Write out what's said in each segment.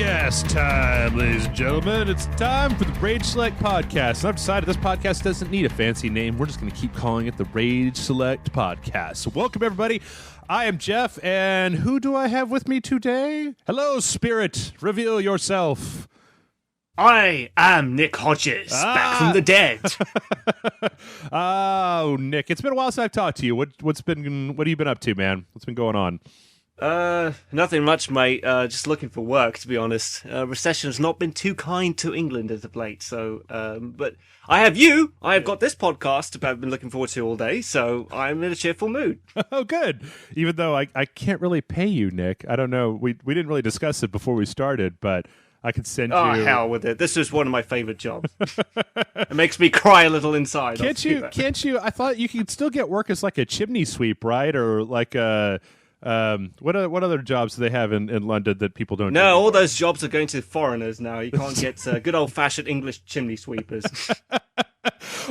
Podcast time, ladies and gentlemen. It's time for the Rage Select Podcast. And I've decided this podcast doesn't need a fancy name. We're just going to keep calling it the Rage Select Podcast. So welcome, everybody. I am Jeff, and who do I have with me today? Hello, Spirit. Reveal yourself. I am Nick Hodges, back from the dead. Oh, Nick, it's been a while since I've talked to you. What have you been up to, man? What's been going on? Nothing much, mate. Just looking for work, to be honest. Recession has not been too kind to England as of late, so, but I have you. I have got this podcast I've been looking forward to all day, so I'm in a cheerful mood. Oh, good. Even though I can't really pay you, Nick. I don't know. We didn't really discuss it before we started, but I could send you... Oh, hell with it. This is one of my favorite jobs. It makes me cry a little inside. Can't you? I thought you could still get work as like a chimney sweep, right? Or like a... what other jobs do they have in London that people don't do? No, all those jobs are going to foreigners now. You can't get good old-fashioned English chimney sweepers.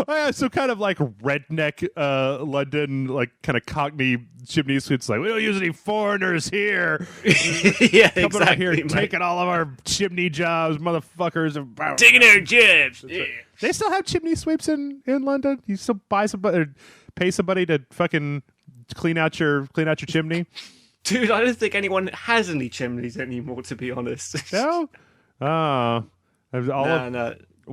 Oh, yeah, so kind of like redneck London, like kind of Cockney chimney sweeps. Like, we don't use any foreigners here. Yeah, coming exactly. out here and taking all of our chimney jobs, motherfuckers. Taking our jobs. Yeah. They still have chimney sweeps in London. You still buy somebody, or pay somebody to fucking clean out your chimney. Dude, I don't think anyone has any chimneys anymore, to be honest. No. No.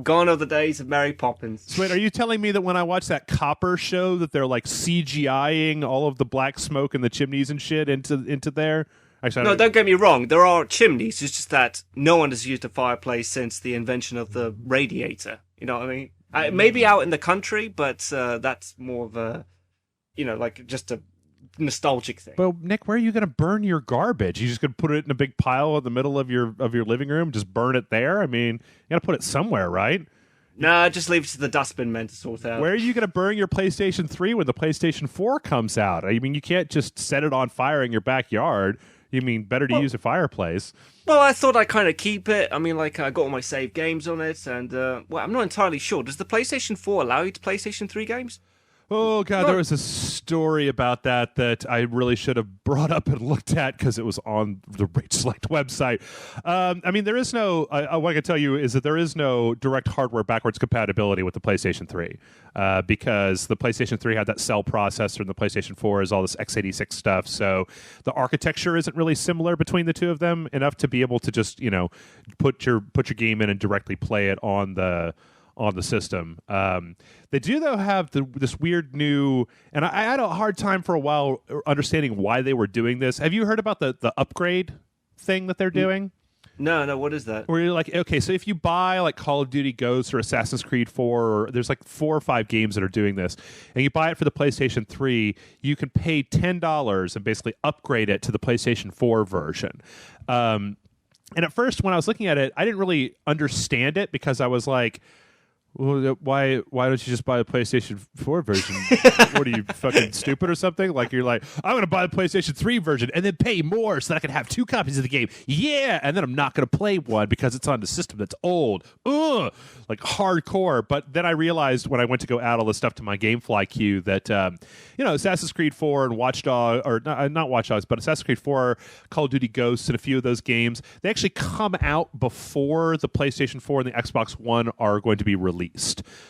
Gone are the days of Mary Poppins. So wait, are you telling me that when I watch that Copper show that they're like CGIing all of the black smoke and the chimneys and shit into there? Actually, no, don't get me wrong. There are chimneys. It's just that no one has used a fireplace since the invention of the radiator. You know what I mean? Maybe out in the country, but that's more of a, like just a nostalgic thing. But Nick, where are you going to burn your garbage? You just going to put it in a big pile in the middle of your living room? Just burn it there? I mean, you got to put it somewhere, right? Nah, just leave it to the dustbin men to sort out. Where are you going to burn your PlayStation 3 when the PlayStation 4 comes out? I mean, you can't just set it on fire in your backyard. You mean better to use a fireplace? Well, I thought I'd kind of keep it. I mean, like, I got all my saved games on it, and, I'm not entirely sure. Does the PlayStation 4 allow you to PlayStation 3 games? Oh, God, there was a story about that I really should have brought up and looked at because it was on the Rage Select website. I mean, there is no, what I can tell you is that there is no direct hardware backwards compatibility with the PlayStation 3 because the PlayStation 3 had that cell processor and the PlayStation 4 is all this x86 stuff. So the architecture isn't really similar between the two of them enough to be able to just, put your game in and directly play it on the system. They do, though, have this weird new... And I had a hard time for a while understanding why they were doing this. Have you heard about the upgrade thing that they're doing? No, what is that? Where you're like, okay, so if you buy like Call of Duty Ghosts or Assassin's Creed 4, or there's like 4 or 5 games that are doing this, and you buy it for the PlayStation 3, you can pay $10 and basically upgrade it to the PlayStation 4 version. And at first, when I was looking at it, I didn't really understand it because I was like... Well, why don't you just buy the PlayStation 4 version? What are you, fucking stupid or something? Like, you're like, I'm going to buy the PlayStation 3 version and then pay more so that I can have 2 copies of the game. Yeah! And then I'm not going to play one because it's on the system that's old. Ugh! Like, hardcore. But then I realized when I went to go add all this stuff to my GameFly queue that, Assassin's Creed 4 and Watch Dogs, or not Watch Dogs, but Assassin's Creed 4, Call of Duty Ghosts, and a few of those games, they actually come out before the PlayStation 4 and the Xbox One are going to be released.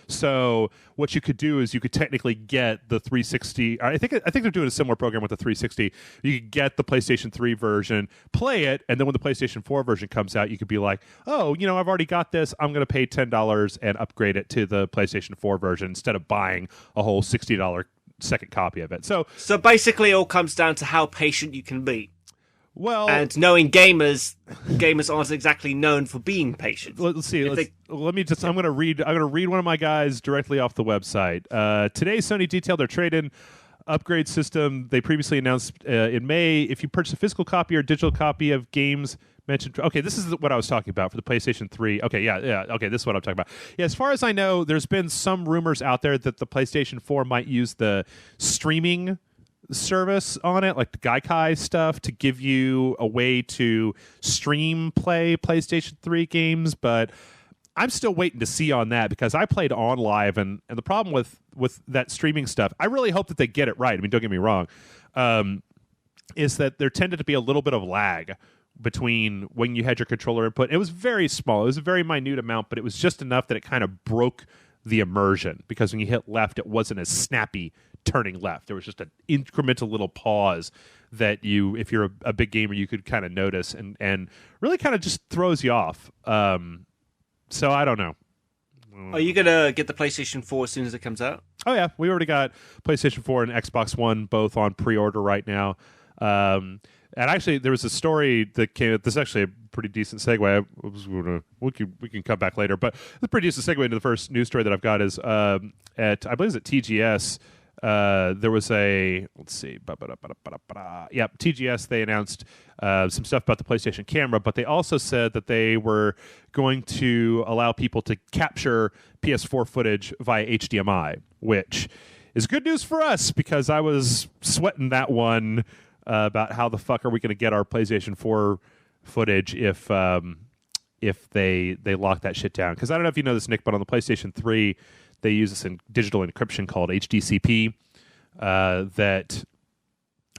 So what you could do is you could technically get the 360. I think they're doing a similar program with the 360. You could get the PlayStation 3 version, play it, and then when the PlayStation 4 version comes out, you could be like, oh, I've already got this. I'm going to pay $10 and upgrade it to the PlayStation 4 version instead of buying a whole $60 second copy of it. So basically, it all comes down to how patient you can be. Well, and knowing gamers aren't exactly known for being patient. Let's see. I'm going to read one of my guys directly off the website. Today, Sony detailed their trade-in upgrade system they previously announced in May. If you purchase a physical copy or digital copy of games mentioned... Okay, this is what I was talking about for the PlayStation 3. Okay, yeah. Okay, this is what I'm talking about. Yeah, as far as I know, there's been some rumors out there that the PlayStation 4 might use the streaming service on it, like the Gaikai stuff, to give you a way to play PlayStation 3 games, but I'm still waiting to see on that because I played on live, and the problem with that streaming stuff, I really hope that they get it right. I mean, don't get me wrong, is that there tended to be a little bit of lag between when you had your controller input. It was very small. It was a very minute amount, but it was just enough that it kind of broke the immersion, because when you hit left, it wasn't as snappy turning left. There was just an incremental little pause that you, if you're a big gamer, you could kind of notice, and really kind of just throws you off. So I don't know. Are you gonna get the PlayStation 4 as soon as it comes out? Oh yeah, we already got PlayStation 4 and Xbox One both on pre-order right now. And actually, there was a story that came. This is actually a pretty decent segue. We can come back later, but it's a pretty decent segue into the first news story that I've got. Is I believe it's at TGS. There was a, let's see, TGS, they announced some stuff about the PlayStation camera, but they also said that they were going to allow people to capture PS4 footage via HDMI, which is good news for us, because I was sweating that one about how the fuck are we going to get our PlayStation 4 footage if they lock that shit down. Because I don't know if you know this, Nick, but on the PlayStation 3, they use this digital encryption called HDCP that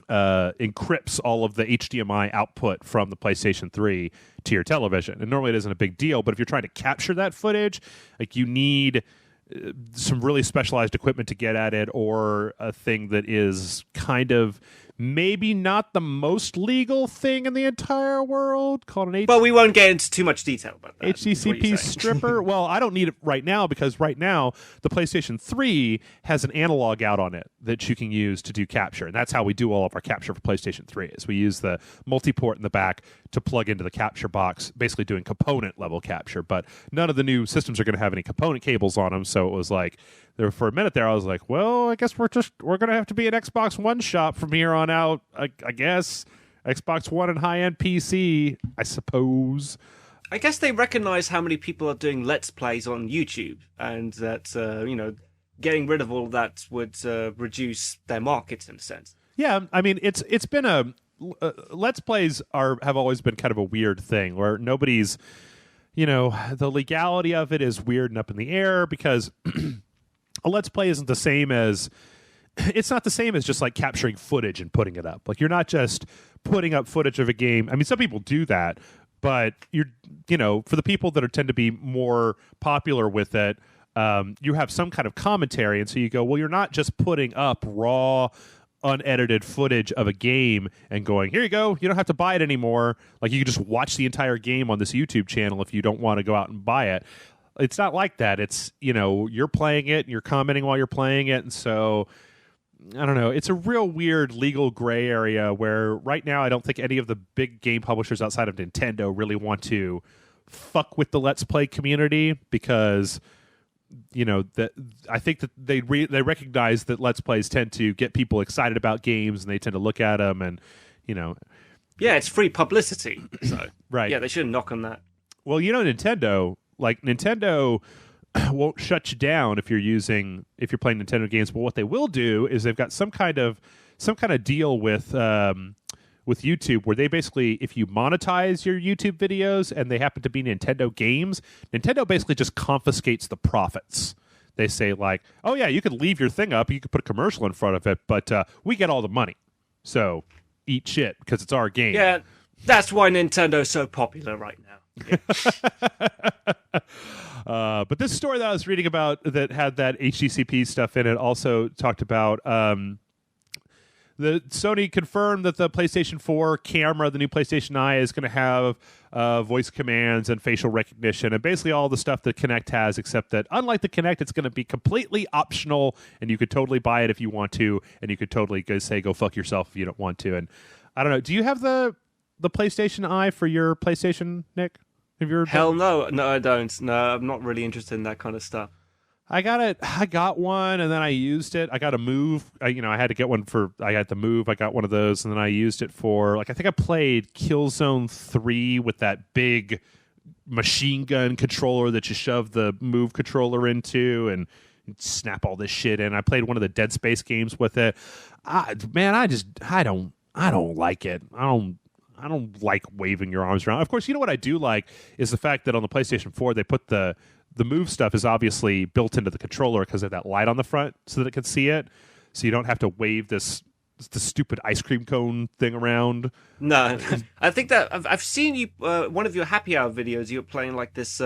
encrypts all of the HDMI output from the PlayStation 3 to your television. And normally it isn't a big deal, but if you're trying to capture that footage, like, you need some really specialized equipment to get at it, or a thing that is kind of maybe not the most legal thing in the entire world, called an But we won't get into too much detail about that. HDCP stripper. Well, I don't need it right now, because right now the PlayStation 3 has an analog out on it that you can use to do capture, and that's how we do all of our capture for PlayStation 3. Is we use the multi-port in the back to plug into the capture box, basically doing component level capture. But none of the new systems are going to have any component cables on them, so it was like, there for a minute there, I was like, well, I guess we're going to have to be an Xbox One shop from here on out. I guess Xbox One and high-end PC, I suppose. I guess they recognize how many people are doing Let's Plays on YouTube, and that getting rid of all that would reduce their markets in a sense. Yeah, I mean, it's been Let's Plays have always been kind of a weird thing where nobody's, the legality of it is weird and up in the air, because a Let's Play isn't the same as, it's not the same as just like capturing footage and putting it up. Like, you're not just putting up footage of a game. I mean, some people do that, but for the people that tend to be more popular with it, you have some kind of commentary, and so you go, well, you're not just putting up raw, unedited footage of a game and going, here you go, you don't have to buy it anymore. Like, you can just watch the entire game on this YouTube channel if you don't want to go out and buy it. It's not like that. It's, you're playing it and you're commenting while you're playing it, and so I don't know. It's a real weird legal gray area where right now I don't think any of the big game publishers outside of Nintendo really want to fuck with the Let's Play community, because that I think that they recognize that Let's Plays tend to get people excited about games, and they tend to look at them, and yeah, it's free publicity. So right, yeah, they shouldn't knock on that. Well, Nintendo won't shut you down if you're playing Nintendo games, but what they will do is they've got some kind of deal with YouTube, where they basically, if you monetize your YouTube videos and they happen to be Nintendo games, Nintendo basically just confiscates the profits. They say, like, oh yeah, you could leave your thing up, you could put a commercial in front of it, but we get all the money, so eat shit, because it's our game. Yeah, that's why Nintendo's so popular right now. Yeah. But this story that I was reading about that had that HDCP stuff in it also talked about the Sony confirmed that the PlayStation 4 camera, the new PlayStation Eye, is going to have voice commands and facial recognition and basically all the stuff that Kinect has, except that unlike the Kinect, it's going to be completely optional, and you could totally buy it if you want to, and you could totally go fuck yourself if you don't want to. And I don't know, do you have the PlayStation Eye for your PlayStation, Nick? Hell no, I don't. No, I'm not really interested in that kind of stuff. I got one, and then I used it. I got a Move. I had to get one I had the Move. I got one of those, and then I used it for, I think I played Killzone 3 with that big machine gun controller that you shove the Move controller into and snap all this shit in. I played one of the Dead Space games with it. I don't like it. I don't like waving your arms around. Of course, you know what I do like is the fact that on the PlayStation 4 they put the Move stuff is obviously built into the controller because of that light on the front so that it can see it. So you don't have to wave this the stupid ice cream cone thing around. No, I think that I've seen you. One of your happy hour videos, you were playing like this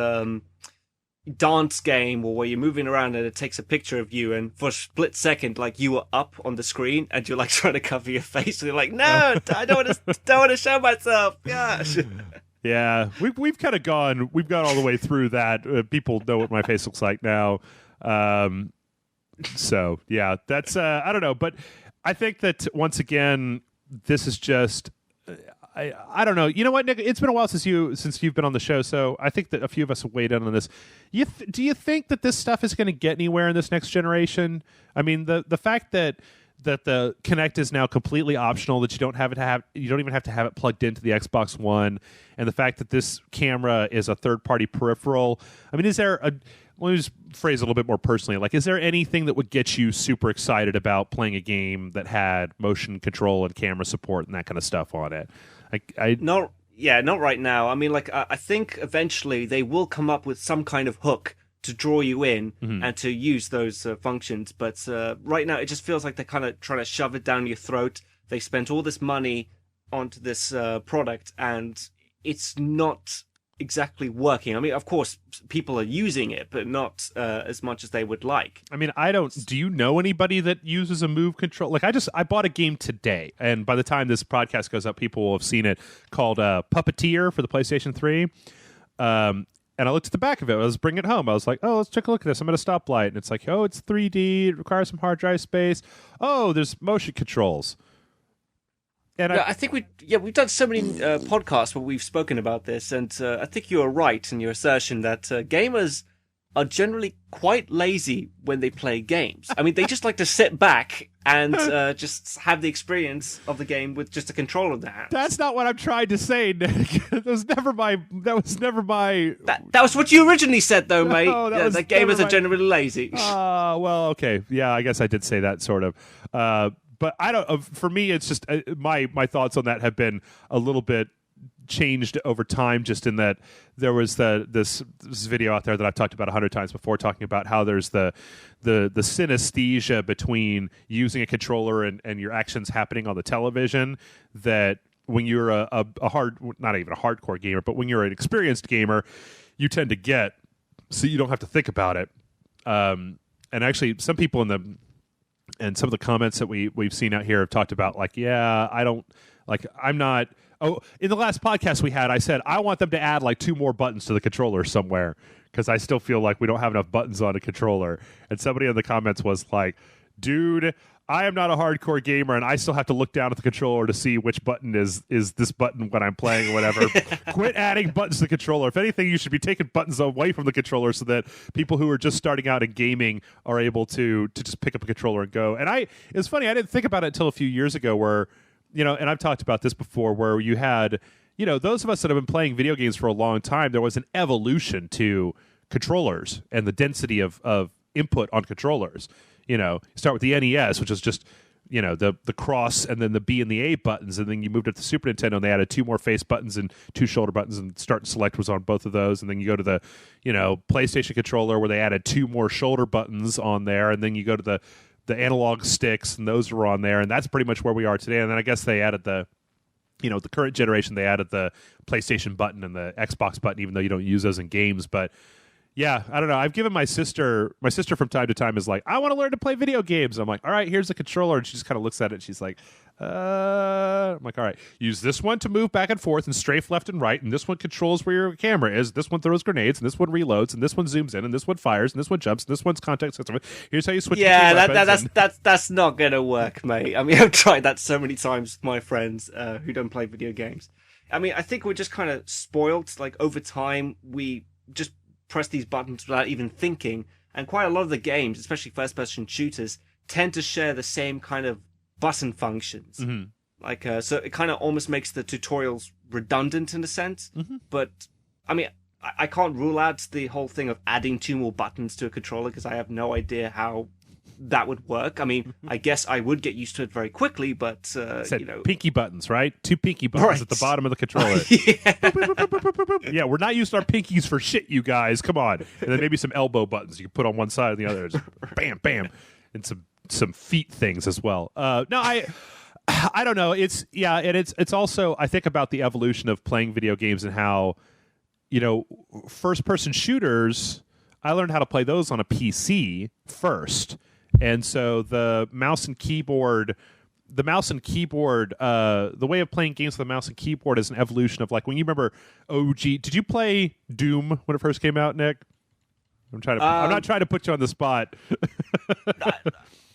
dance game, or where you're moving around and it takes a picture of you, and for a split second, like you were up on the screen and you're like trying to cover your face. And you're like, no, I don't want to show myself. Gosh. Yeah, we've kind of gone. We've gone all the way through that. People know what my face looks like now. So yeah, that's I don't know, but I think that once again, this is just. I don't know. You know what, Nick? It's been a while since you've been on the show, so I think that a few of us have weighed in on this. Do you think that this stuff is going to get anywhere in this next generation? I mean, the fact that the Kinect is now completely optional, that you don't even have to have it plugged into the Xbox One, and the fact that this camera is a third-party peripheral. I mean, let me just phrase it a little bit more personally. Like, is there anything that would get you super excited about playing a game that had motion control and camera support and that kind of stuff on it? Not right now. I mean, like, I think eventually they will come up with some kind of hook to draw you in and to use those functions. But right now, it just feels like they're kind of trying to shove it down your throat. They spent all this money onto this product, and it's not exactly working. I mean, of course, people are using it, but not as much as they would like. I mean, do you know anybody that uses a Move control? Like, I bought a game today, and by the time this podcast goes up, people will have seen it, called Puppeteer for the PlayStation 3. And I looked at the back of it. I was bringing it home. I was like, oh, let's take a look at this. I'm at a stoplight, and it's like, oh, it's 3D. It requires some hard drive space. Oh, there's motion controls. And I think we've done so many podcasts where we've spoken about this, and I think you are right in your assertion that gamers are generally quite lazy when they play games. I mean, they just like to sit back and just have the experience of the game with just a controller in their hand. That's not what I'm trying to say, Nick. That was never my. That was what you originally said, though, mate. That gamers are generally lazy. Well, okay, yeah, I guess I did say that sort of. But I don't. For me, it's just my thoughts on that have been a little bit changed over time. Just in that there was this video out there that I've talked about 100 times before, talking about how there's the synesthesia between using a controller and your actions happening on the television. That when you're not even a hardcore gamer, but when you're an experienced gamer, you tend to get, so you don't have to think about it. And actually, some people and some of the comments that we've seen out here have talked about, like, yeah, I'm not. Oh, in the last podcast we had, I said I want them to add like 2 more buttons to the controller somewhere, because I still feel like we don't have enough buttons on a controller. And somebody in the comments was like, dude, I am not a hardcore gamer, and I still have to look down at the controller to see which button is this button when I'm playing or whatever. Quit adding buttons to the controller. If anything, you should be taking buttons away from the controller so that people who are just starting out in gaming are able to just pick up a controller and go. And it's funny, I didn't think about it until a few years ago where, and I've talked about this before, where you had, those of us that have been playing video games for a long time, there was an evolution to controllers and the density of input on controllers. You start with the NES, which is just, the cross and then the B and the A buttons, and then you moved up to Super Nintendo and they added 2 more face buttons and 2 shoulder buttons, and start and select was on both of those. And then you go to the, PlayStation controller where they added 2 more shoulder buttons on there, and then you go to the analog sticks, and those were on there, and that's pretty much where we are today. And then I guess they added the current generation, they added the PlayStation button and the Xbox button, even though you don't use those in games, but. Yeah, I don't know. I've given my sister from time to time is like, I want to learn to play video games. I'm like, all right, here's the controller. And she just kind of looks at it and she's like, I'm like, all right, use this one to move back and forth and strafe left and right. And this one controls where your camera is. This one throws grenades, and this one reloads, and this one zooms in, and this one fires, and this one jumps, and this one's context system. Here's how you switch. Yeah, that's not going to work, mate. I mean, I've tried that so many times with my friends who don't play video games. I mean, I think we're just kind of spoiled. Like, over time, we just press these buttons without even thinking, and quite a lot of the games, especially first-person shooters, tend to share the same kind of button functions. Mm-hmm. Like, so it kind of almost makes the tutorials redundant in a sense. Mm-hmm. But I mean, I can't rule out the whole thing of adding 2 more buttons to a controller, because I have no idea how that would work. I mean, I guess I would get used to it very quickly, but pinky buttons, right? 2 pinky buttons right at the bottom of the controller. Yeah, we're not using our pinkies for shit, you guys. Come on. And then maybe some elbow buttons you can put on one side and the other. Just bam, bam, and some feet things as well. No, I don't know. It's also, I think about the evolution of playing video games and how, first person shooters, I learned how to play those on a PC first. And so the mouse and keyboard, the way of playing games with the mouse and keyboard is an evolution of, like, when you remember OG. Did you play Doom when it first came out, Nick? I'm not trying to put you on the spot.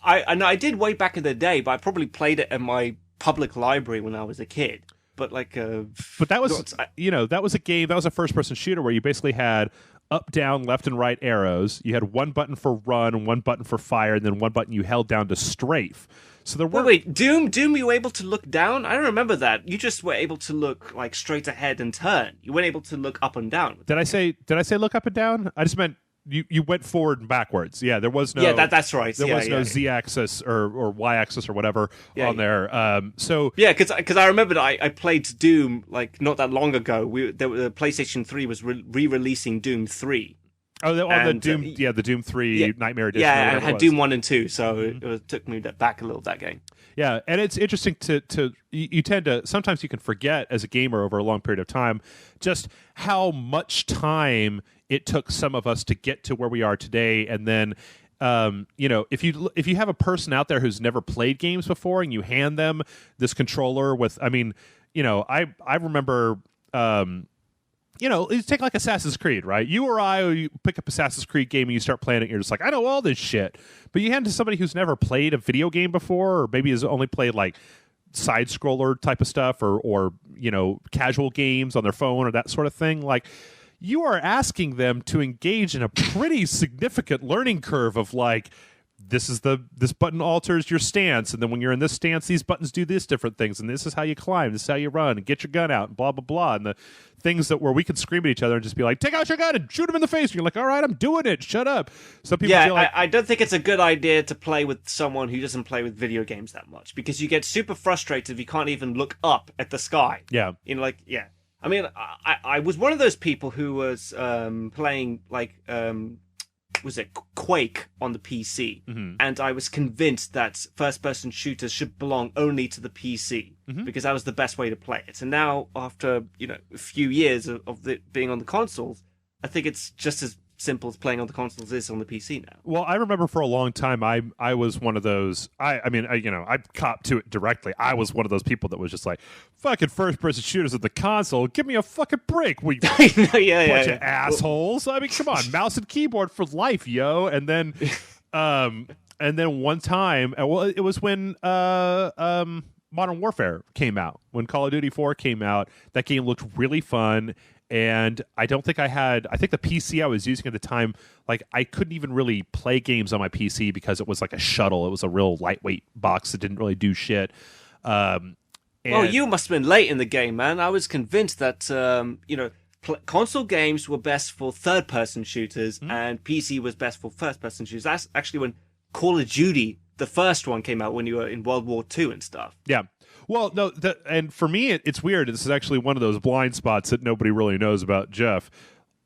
I did way back in the day, but I probably played it at my public library when I was a kid. But that was a game. That was a first-person shooter where you basically had up, down, left, and right arrows. You had one button for run and one button for fire, and then one button you held down to strafe. So there were Doom, you were able to look down? I don't remember that. You just were able to look like straight ahead and turn. You weren't able to look up and down. Did I say look up and down? I just meant you went forward and backwards. Yeah, there was no. Yeah, that's right. There was no Z-axis or Y-axis or whatever on there. So yeah, because I remember I played Doom like not that long ago. The PlayStation 3 was re-releasing Doom 3. Oh, the Doom 3 Nightmare Edition. Yeah, and it had Doom 1 and 2, so it took me back a little, that game. Yeah, and it's interesting to you tend to, sometimes you can forget as a gamer over a long period of time just how much time it took some of us to get to where we are today. And then if you have a person out there who's never played games before and you hand them this controller with, I remember you take like Assassin's Creed, right? You or I, you pick up Assassin's Creed game and you start playing it, and you're just like, I know all this shit. But you hand it to somebody who's never played a video game before, or maybe has only played like side scroller type of stuff, or casual games on their phone or that sort of thing. Like, you are asking them to engage in a pretty significant learning curve of, like, this button alters your stance, and then when you're in this stance, these buttons do this different things, and this is how you climb, this is how you run, and get your gun out, and blah blah blah, and the things where we can scream at each other and just be like, take out your gun and shoot him in the face, and you're like, all right, I'm doing it, shut up. Some people feel like, I don't think it's a good idea to play with someone who doesn't play with video games that much, because you get super frustrated if you can't even look up at the sky. Yeah. I mean, I was one of those people who was playing was it Quake on the PC, and I was convinced that first-person shooters should belong only to the PC because that was the best way to play it. And now, after a few years of it being on the consoles, I think it's just as simple as playing on the consoles is on the PC now. Well, I remember for a long time I was one of those. I copped to it directly. I was one of those people that was just like, fucking first-person shooters at the console. Give me a fucking break, bunch of assholes. I mean, come on, mouse and keyboard for life, yo. And then, one time, it was when Modern Warfare came out. When Call of Duty 4 came out, that game looked really fun. And I think the PC I was using at the time, like, I couldn't even really play games on my PC because it was like a shuttle. It was a real lightweight box that didn't really do shit. Well, you must have been late in the game, man. I was convinced that, console games were best for third-person shooters and PC was best for first-person shooters. That's actually when Call of Duty, the first one, came out when you were in World War II and stuff. Yeah. Well, no, and for me, it's weird. This is actually one of those blind spots that nobody really knows about Jeff.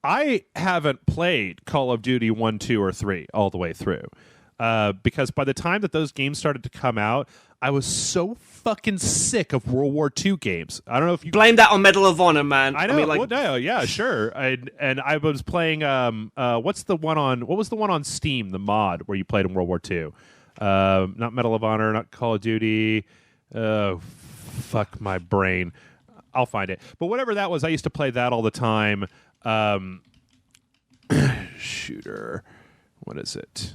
I haven't played Call of Duty 1, 2, or 3 all the way through because by the time that those games started to come out, I was so fucking sick of World War II games. I don't know if you... Blame that on Medal of Honor, man. I know, yeah, sure. And I was playing, what was the one on Steam, the mod, where you played in World War II? Not Medal of Honor, not Call of Duty... Oh, fuck my brain. I'll find it. But whatever that was, I used to play that all the time. Shooter. What is it?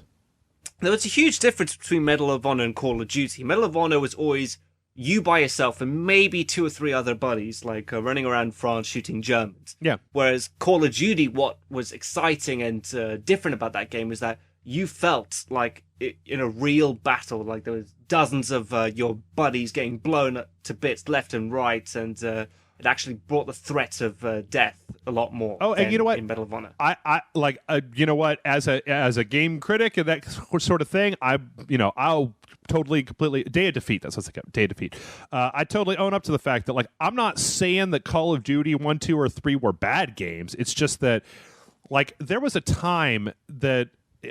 There was a huge difference between Medal of Honor and Call of Duty. Medal of Honor was always you by yourself and maybe 2 or 3 other buddies, like running around France shooting Germans. Yeah. Whereas Call of Duty, what was exciting and different about that game was that you felt like in a real battle, like there was dozens of your buddies getting blown to bits left and right, and it actually brought the threat of death a lot more. Oh, and you know what? In Medal of Honor, I like you know what? As a game critic and that sort of thing, I'll totally completely Day of Defeat. That's what it's like. Day of Defeat. I totally own up to the fact that, like, I'm not saying that Call of Duty 1, 2, or 3 were bad games. It's just that, like, there was a time that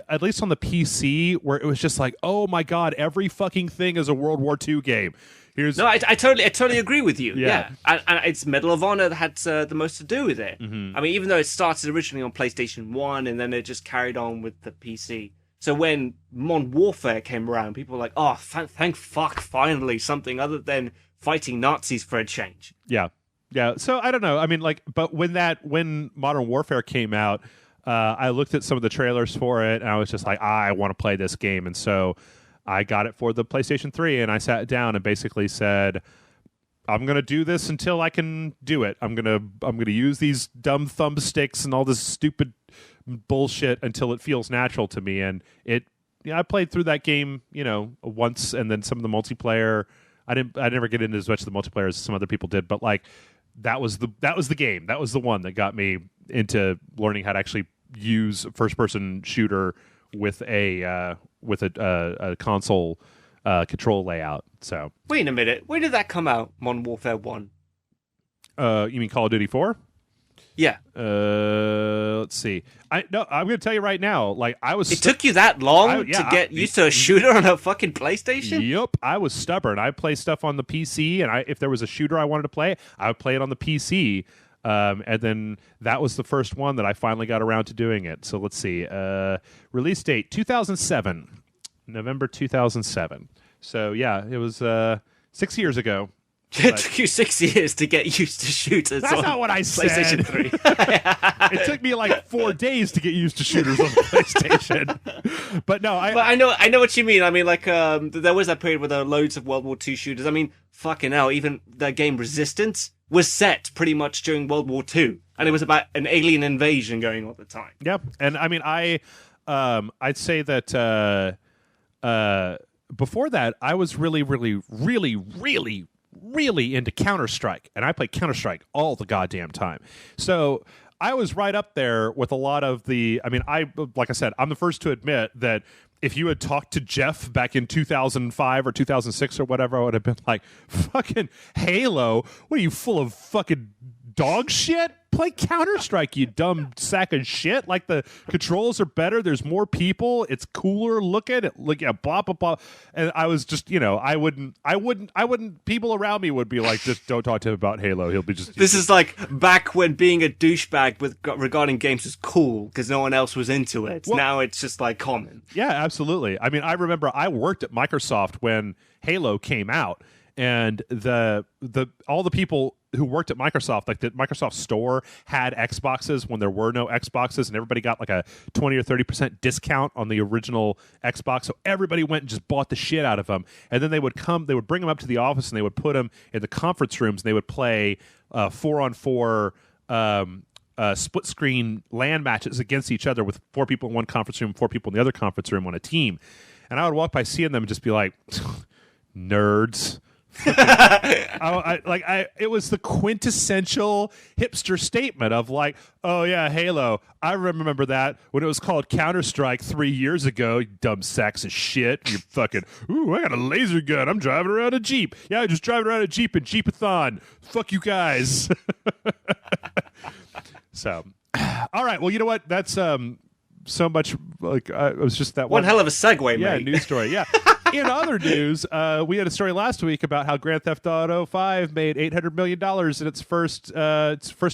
at least on the PC, where it was just like, oh my god, every fucking thing is a World War II game. No, I totally agree with you. Yeah. And it's Medal of Honor that had the most to do with it. Mm-hmm. I mean, even though it started originally on PlayStation 1 and then it just carried on with the PC. So when Modern Warfare came around, people were like, oh, thank fuck, finally something other than fighting Nazis for a change. Yeah. Yeah. So I don't know. I mean, like, but when Modern Warfare came out, I looked at some of the trailers for it and I was just like, I want to play this game. And so I got it for the PlayStation 3 and I sat down and basically said, I'm going to do this until I can do it. I'm going to use these dumb thumbsticks and all this stupid bullshit until it feels natural to me. And I played through that game, once, and then some of the multiplayer. I never get into as much of the multiplayer as some other people did, but like that was the game. That was the one that got me into learning how to actually use a first-person shooter with a console control layout. So wait a minute, when did that come out? Modern Warfare 1. You mean Call of Duty 4? Yeah. Let's see. I'm going to tell you right now. Like it took you that long to get used to a shooter on a fucking PlayStation? Yep. I was stubborn. I play stuff on the PC, and if there was a shooter I wanted to play, I would play it on the PC. And then that was the first one that I finally got around to doing it. So let's see. Release date 2007, November 2007. So yeah, it was 6 years ago. It took you 6 years to get used to shooters. That's not what I said. PlayStation 3. It took me like 4 days to get used to shooters on the PlayStation. But no, I know what you mean. I mean, like there was that period where there were loads of World War II shooters. I mean, fucking hell, even the game Resistance was set pretty much during World War II, and it was about an alien invasion going on at the time. Yeah, and I mean, I'd say that before that, I was really, really, really, really, really into Counter-Strike, and I played Counter-Strike all the goddamn time. So I was right up there with a lot of the. I mean, like I said, I'm the first to admit that if you had talked to Jeff back in 2005 or 2006 or whatever, I would have been like, fucking Halo? What are you, full of fucking dog shit? Play Counter-Strike, you dumb sack of shit. Like, the controls are better. There's more people. It's cooler looking. Blah, blah, blah. And I was just, I wouldn't, people around me would be like, just don't talk to him about Halo. He'll be just. This is like back when being a douchebag regarding games was cool because no one else was into it. Well, now it's just like common. Yeah, absolutely. I mean, I remember I worked at Microsoft when Halo came out. And all the people who worked at Microsoft, like the Microsoft store, had Xboxes when there were no Xboxes, and everybody got like a 20 or 30% discount on the original Xbox. So everybody went and just bought the shit out of them. And then they would bring them up to the office, and they would put them in the conference rooms, and they would play 4-on-4 split screen LAN matches against each other with 4 people in one conference room, 4 people in the other conference room on a team. And I would walk by seeing them and just be like, nerds. It was the quintessential hipster statement of like, oh yeah, Halo. I remember that when it was called Counter-Strike 3 years ago. You dumb sacks of shit. You fucking, ooh, I got a laser gun. I'm driving around a Jeep. Yeah, I'm just driving around a Jeep in Jeepathon. Fuck you guys. So, all right. Well, you know what? That's so much like it was just that one hell of a segue, mate. Yeah, news story. Yeah. In other news, we had a story last week about how Grand Theft Auto 5 made $800 million in its first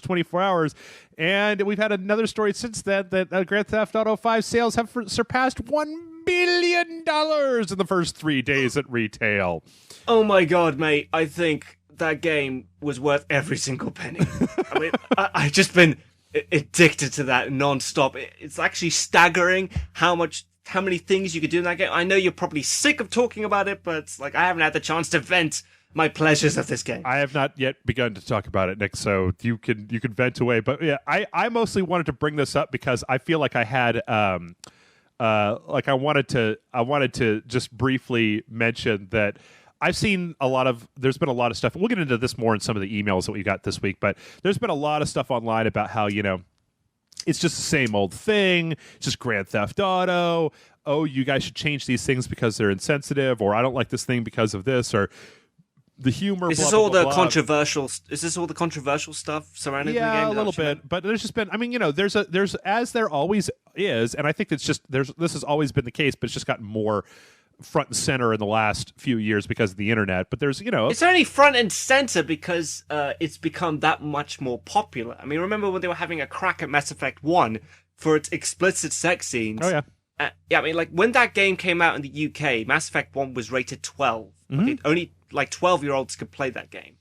24 hours. And we've had another story since then that Grand Theft Auto 5 sales have surpassed $1 billion in the first 3 days at retail. Oh my God, mate. I think that game was worth every single penny. I mean, I've just been addicted to that non-stop. It's actually staggering how many things you could do in that game. I know you're probably sick of talking about it, but like I haven't had the chance to vent my pleasures of this game. I have not yet begun to talk about it, Nick, so you can vent away. But yeah, I mostly wanted to bring this up because I feel like I had I wanted to just briefly mention that I've seen there's been a lot of stuff, and we'll get into this more in some of the emails that we got this week, but there's been a lot of stuff online about how, it's just the same old thing. It's just Grand Theft Auto. Oh, you guys should change these things because they're insensitive, or I don't like this thing because of this, or the humor. Is this blah, all blah, the blah. controversial? Is this all the controversial stuff surrounding the game? Yeah, a little bit. But there's just been. I mean, there's as there always is, and I think it's just this has always been the case, but it's just gotten more front and center in the last few years because of the internet. But there's it's only front and center because it's become that much more popular. I mean, remember when they were having a crack at Mass Effect 1 for its explicit sex scenes? Oh yeah. Yeah, I mean, like when that game came out in the UK, Mass Effect 1 was rated 12. Mm-hmm. Okay? Only like 12-year-olds could play that game.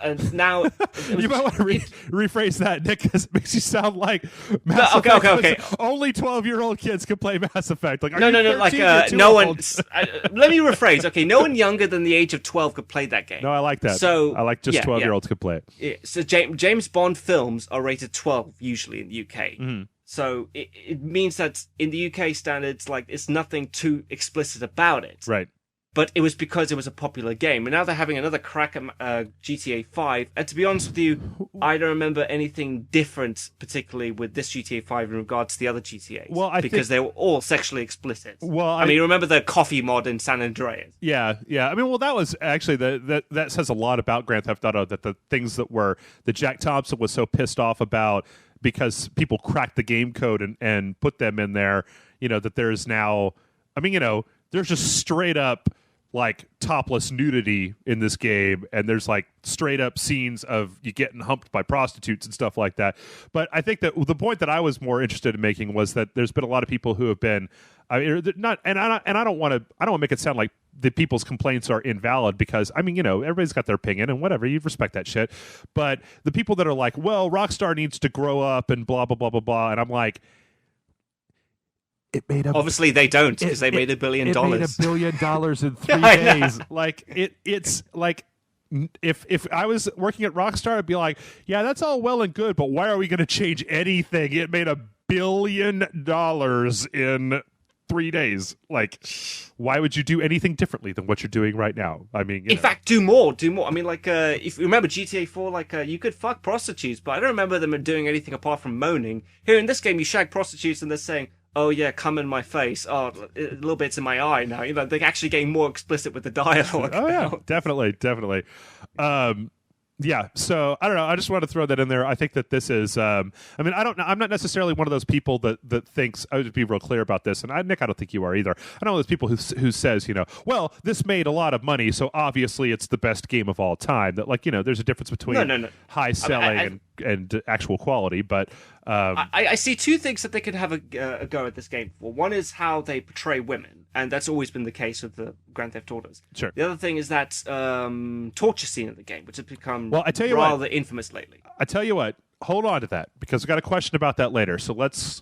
And now you might want to rephrase that, Nick, because it makes you sound like okay. Only 12-year-old kids can play Mass Effect. Like, no. Like no one. Let me rephrase. Okay, no one younger than the age of 12 could play that game. No, I like that. So I like just 12-year-olds could play it. Yeah, so James Bond films are rated 12 usually in the UK. Mm-hmm. So it means that in the UK standards, like it's nothing too explicit about it. Right. But it was because it was a popular game. And now they're having another crack at GTA 5. And to be honest with you, I don't remember anything different, particularly with this GTA 5 in regards to the other GTAs. Well, because they were all sexually explicit. Well, I mean, remember the coffee mod in San Andreas? Yeah. I mean, well, that was actually that says a lot about Grand Theft Auto, that the things that Jack Thompson was so pissed off about because people cracked the game code and put them in there, that there's now, I mean, there's just straight up like topless nudity in this game, and there's like straight up scenes of you getting humped by prostitutes and stuff like that. But I think that the point that I was more interested in making was that there's been a lot of people who have been I don't want to make it sound like the people's complaints are invalid, because I mean, everybody's got their opinion and whatever, you respect that shit. But the people that are like, well, Rockstar needs to grow up and blah blah blah blah blah, and I'm like, obviously they don't, because they made $1 billion. It made $1 billion in 3 days. Like it's like, if I was working at Rockstar, I'd be like, yeah, that's all well and good, but why are we going to change anything? It made $1 billion in 3 days. Like, why would you do anything differently than what you're doing right now? I mean, in fact, do more. I mean, like, if you remember GTA 4, like, you could fuck prostitutes, but I don't remember them doing anything apart from moaning. Here in this game, you shag prostitutes and they're saying, oh yeah, come in my face. Oh, a little bit's in my eye now. They're actually getting more explicit with the dialogue. Oh yeah, definitely. Yeah, so I don't know. I just want to throw that in there. I think that this is. I mean, I don't know. I'm not necessarily one of those people that thinks. I would be real clear about this, and Nick, I don't think you are either. I know those people who says, well, this made a lot of money, so obviously it's the best game of all time. That, like, there's a difference between no. high selling and actual quality, but. I see two things that they could have a go at this game for. One is how they portray women, and that's always been the case with the Grand Theft Autos. Sure. The other thing is that torture scene of the game, which has become rather infamous lately. I tell you what, hold on to that, because we got a question about that later. So let's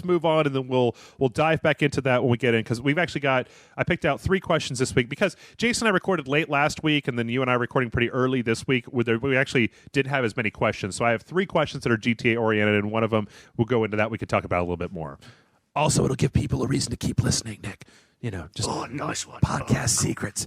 move on, and then we'll dive back into that when we get in, because we've actually I picked out 3 questions this week, because Jason and I recorded late last week, and then you and I are recording pretty early this week, where we actually didn't have as many questions. So I have 3 questions that are GTA oriented, and one of them we'll go into that. We could talk about a little bit more. Also, it'll give people a reason to keep listening, Nick. Just nice one. Podcast secrets.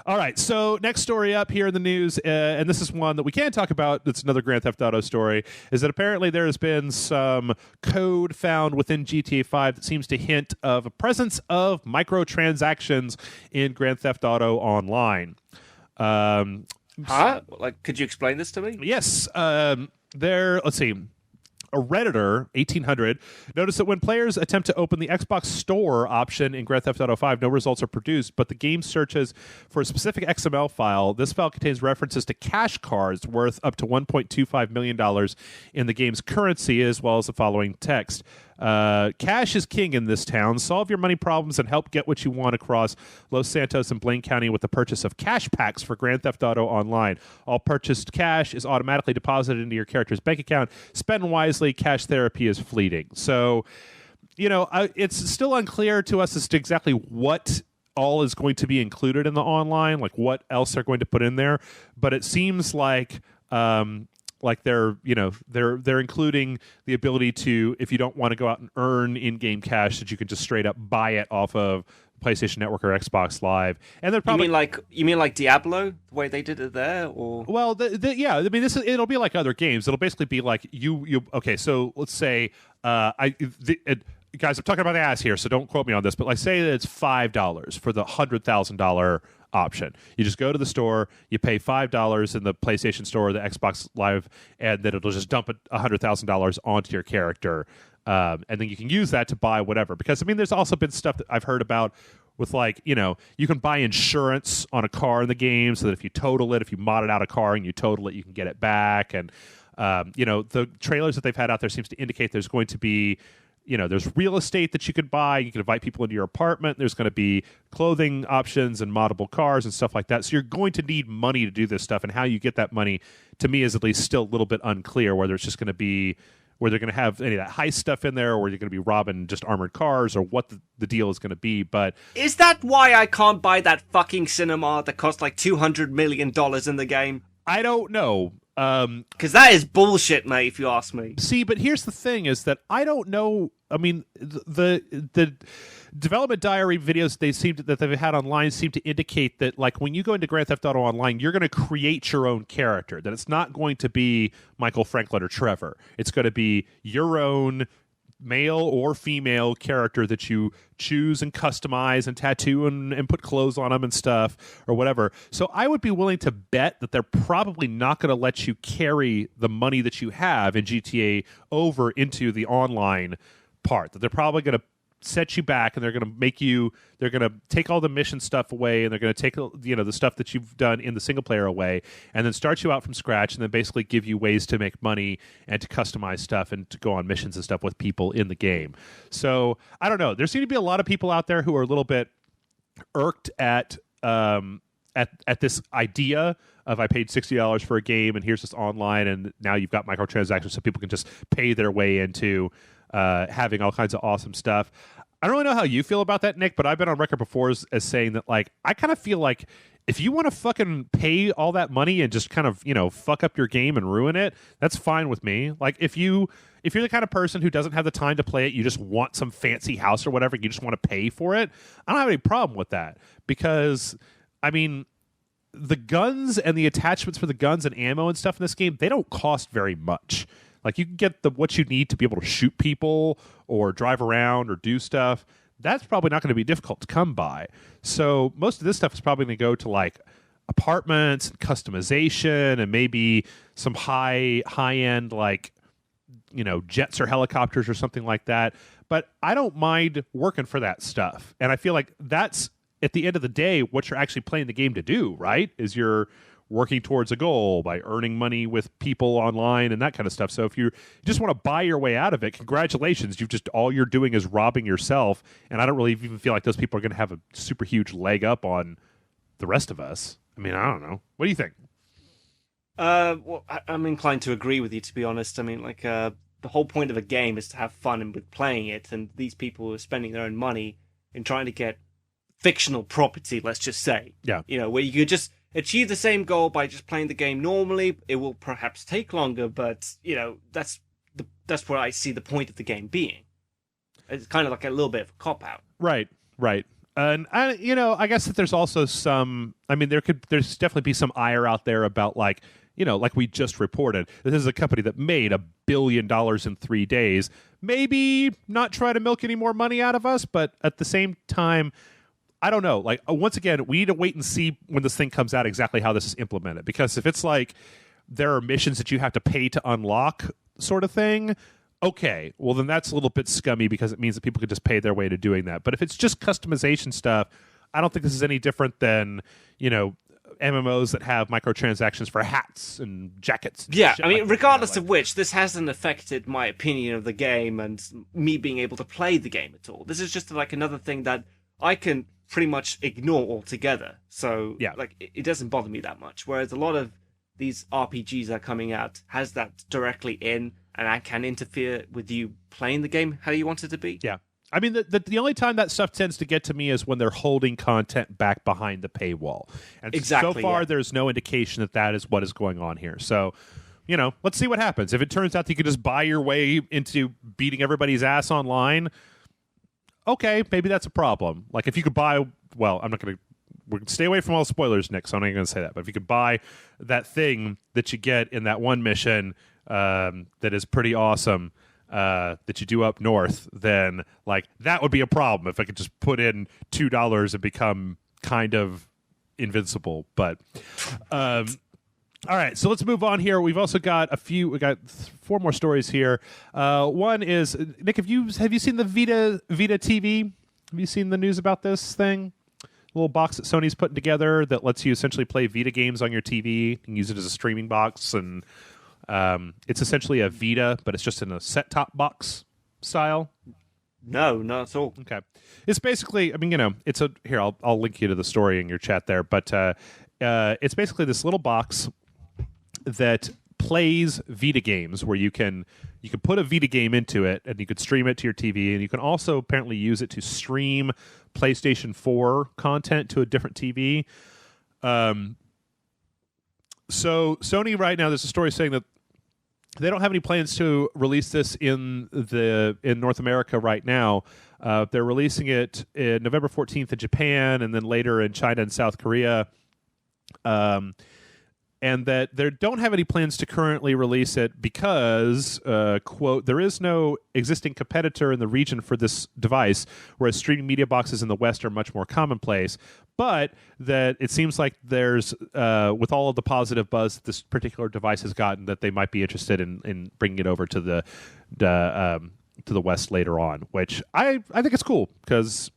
All right, so next story up here in the news, and this is one that we can talk about, it's another Grand Theft Auto story, is that apparently there has been some code found within GTA 5 that seems to hint of a presence of microtransactions in Grand Theft Auto Online. Like, could you explain this to me? Yes. Let's see. A Redditor, 1800, noticed that when players attempt to open the Xbox Store option in Grand Theft Auto 5, no results are produced, but the game searches for a specific XML file. This file contains references to cash cards worth up to $1.25 million in the game's currency, as well as the following text. Cash is king in this town. Solve your money problems and help get what you want across Los Santos and Blaine County with the purchase of cash packs for Grand Theft Auto Online. All purchased cash is automatically deposited into your character's bank account. Spend wisely. Cash therapy is fleeting. So, it's still unclear to us as to exactly what all is going to be included in the online, like what else they're going to put in there. But it seems like they're including the ability to, if you don't want to go out and earn in-game cash, that you can just straight up buy it off of PlayStation Network or Xbox Live. And they're probably you mean like Diablo, the way they did it there, or well, yeah. I mean, it'll be like other games. It'll basically be like you. Okay, so let's say guys, I'm talking about the ass here, so don't quote me on this. But like, say that it's $5 for the $100,000 option. You just go to the store, you pay $5 in the PlayStation Store or the Xbox Live, and then it'll just dump $100,000 onto your character. And then you can use that to buy whatever. Because, I mean, there's also been stuff that I've heard about with, like, you know, you can buy insurance on a car in the game so that if you total it, if you modded out a car and you total it, you can get it back. And, you know, the trailers that they've had out there seems to indicate there's going to be, you know, there's real estate that you could buy. You can invite people into your apartment. There's going to be clothing options and moddable cars and stuff like that. So you're going to need money to do this stuff. And how you get that money, to me, is at least still a little bit unclear, whether it's just going to be where they're going to have any of that heist stuff in there, or you're going to be robbing just armored cars, or what the deal is going to be. But is that why I can't buy that fucking cinema that costs like $200 million in the game? I don't know. Because that is bullshit, mate, if you ask me. See, but here's the thing: is that I don't know. I mean, the development diary videos that they've had online seem to indicate that, like, when you go into Grand Theft Auto Online, you're going to create your own character. That it's not going to be Michael Franklin or Trevor. It's going to be your own male or female character that you choose and customize and tattoo and put clothes on them and stuff or whatever. So I would be willing to bet that they're probably not going to let you carry the money that you have in GTA over into the online part. That they're probably going to set you back, and they're going to take all the mission stuff away, and they're going to take, you know, the stuff that you've done in the single player away, and then start you out from scratch, and then basically give you ways to make money and to customize stuff and to go on missions and stuff with people in the game. So I don't know. There seem to be a lot of people out there who are a little bit irked at this idea of, I paid $60 for a game, and here's this online, and now you've got microtransactions, so people can just pay their way into having all kinds of awesome stuff. I don't really know how you feel about that, Nick, but I've been on record before as saying that, like, I kind of feel like if you want to fucking pay all that money and just kind of, you know, fuck up your game and ruin it, that's fine with me. Like, if you're the kind of person who doesn't have the time to play it, you just want some fancy house or whatever, you just want to pay for it, I don't have any problem with that. Because, I mean, the guns and the attachments for the guns and ammo and stuff in this game, they don't cost very much. Like, you can get what you need to be able to shoot people or drive around or do stuff. That's probably not going to be difficult to come by. So most of this stuff is probably going to go to, like, apartments and customization and maybe some high-end, like, you know, jets or helicopters or something like that. But I don't mind working for that stuff. And I feel like that's, at the end of the day, what you're actually playing the game to do, right? Is you're working towards a goal by earning money with people online and that kind of stuff. So if you just want to buy your way out of it, congratulations. All you're doing is robbing yourself. And I don't really even feel like those people are going to have a super huge leg up on the rest of us. I mean, I don't know. What do you think? Well, I'm inclined to agree with you, to be honest. I mean, like, the whole point of a game is to have fun with playing it. And these people are spending their own money in trying to get fictional property, let's just say. Yeah. You know, where you could just achieve the same goal by just playing the game normally. It will perhaps take longer, but, you know, that's what I see the point of the game being. It's kind of like a little bit of a cop-out. Right. And, you know, I guess that there's also some, I mean, there's definitely be some ire out there about, like, you know, like we just reported, this is a company that made $1 billion in 3 days. Maybe not try to milk any more money out of us, but at the same time, I don't know. Like, once again, we need to wait and see when this thing comes out exactly how this is implemented. Because if it's like there are missions that you have to pay to unlock sort of thing, okay, well, then that's a little bit scummy because it means that people can just pay their way to doing that. But if it's just customization stuff, I don't think this is any different than, you know, MMOs that have microtransactions for hats and jackets. And yeah, I mean, like regardless of which, this hasn't affected my opinion of the game and me being able to play the game at all. This is just like another thing that I can pretty much ignore altogether. So, yeah, like, it doesn't bother me that much. Whereas a lot of these RPGs that are coming out has that directly in, and I can interfere with you playing the game how you want it to be. Yeah. I mean, the only time that stuff tends to get to me is when they're holding content back behind the paywall. And exactly, so far, yeah, there's no indication that is what is going on here. So, you know, let's see what happens. If it turns out that you can just buy your way into beating everybody's ass online, okay, maybe that's a problem. Like, if you could buy, well, we're going to stay away from all spoilers, Nick, so I'm not going to say that. But if you could buy that thing that you get in that one mission that is pretty awesome, that you do up north, then, like, that would be a problem if I could just put in $2 and become kind of invincible. But all right, so let's move on here. We've also got we got 4 more stories here. One is, Nick, have you seen the Vita TV? Have you seen the news about this thing? Little box that Sony's putting together that lets you essentially play Vita games on your TV and use it as a streaming box. And it's essentially a Vita, but it's just in a set-top box style. No, not at all. Okay. It's basically, I mean, it's here, I'll link you to the story in your chat there, but it's basically this little box that plays Vita games where you can put a Vita game into it and you could stream it to your TV, and you can also apparently use it to stream PlayStation 4 content to a different TV. So Sony right now, there's a story saying that they don't have any plans to release this in North America right now. They're releasing it in November 14th in Japan, and then later in China and South Korea. And that they don't have any plans to currently release it because, quote, there is no existing competitor in the region for this device, whereas streaming media boxes in the West are much more commonplace. But that it seems like there's, with all of the positive buzz that this particular device has gotten, that they might be interested in bringing it over to the West later on, which I think it's cool because,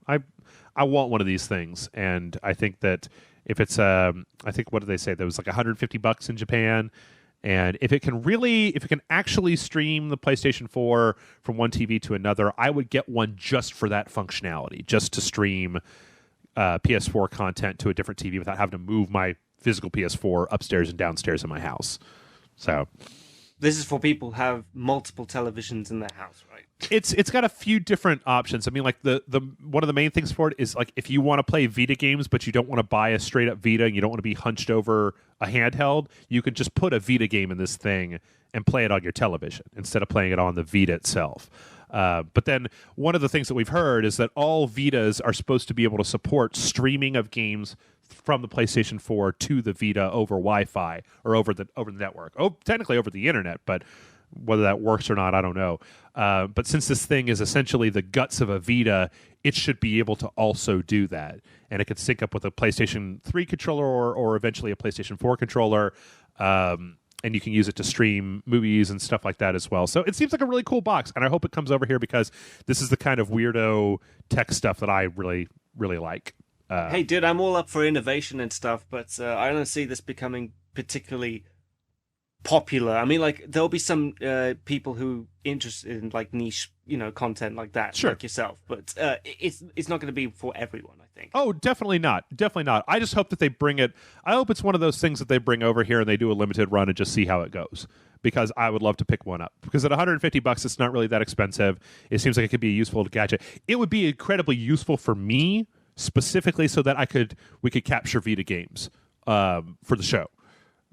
I want one of these things, and I think that if it's, I think, what did they say? There was like $150 in Japan. And if it can actually stream the PlayStation 4 from one TV to another, I would get one just for that functionality, just to stream PS4 content to a different TV without having to move my physical PS4 upstairs and downstairs in my house. So this is for people who have multiple televisions in their house, right? It's got a few different options. I mean, like the one of the main things for it is like if you want to play Vita games, but you don't want to buy a straight up Vita and you don't want to be hunched over a handheld, you can just put a Vita game in this thing and play it on your television instead of playing it on the Vita itself. But then one of the things that we've heard is that all Vitas are supposed to be able to support streaming of games from the PlayStation 4 to the Vita over Wi-Fi or over the network. Oh, technically over the internet, but whether that works or not, I don't know. But since this thing is essentially the guts of a Vita, it should be able to also do that. And it could sync up with a PlayStation 3 controller or eventually a PlayStation 4 controller. And you can use it to stream movies and stuff like that as well. So it seems like a really cool box. And I hope it comes over here because this is the kind of weirdo tech stuff that I really, really like. Hey, dude, I'm all up for innovation and stuff, but I don't see this becoming particularly popular. I mean, like, there'll be some people who interested in like niche, content like that, sure, like yourself. But it's not going to be for everyone, I think. Oh, definitely not. Definitely not. I just hope that they bring it. I hope it's one of those things that they bring over here and they do a limited run and just see how it goes. Because I would love to pick one up. Because at $150, it's not really that expensive. It seems like it could be a useful gadget. It would be incredibly useful for me, specifically so that we could capture Vita games for the show.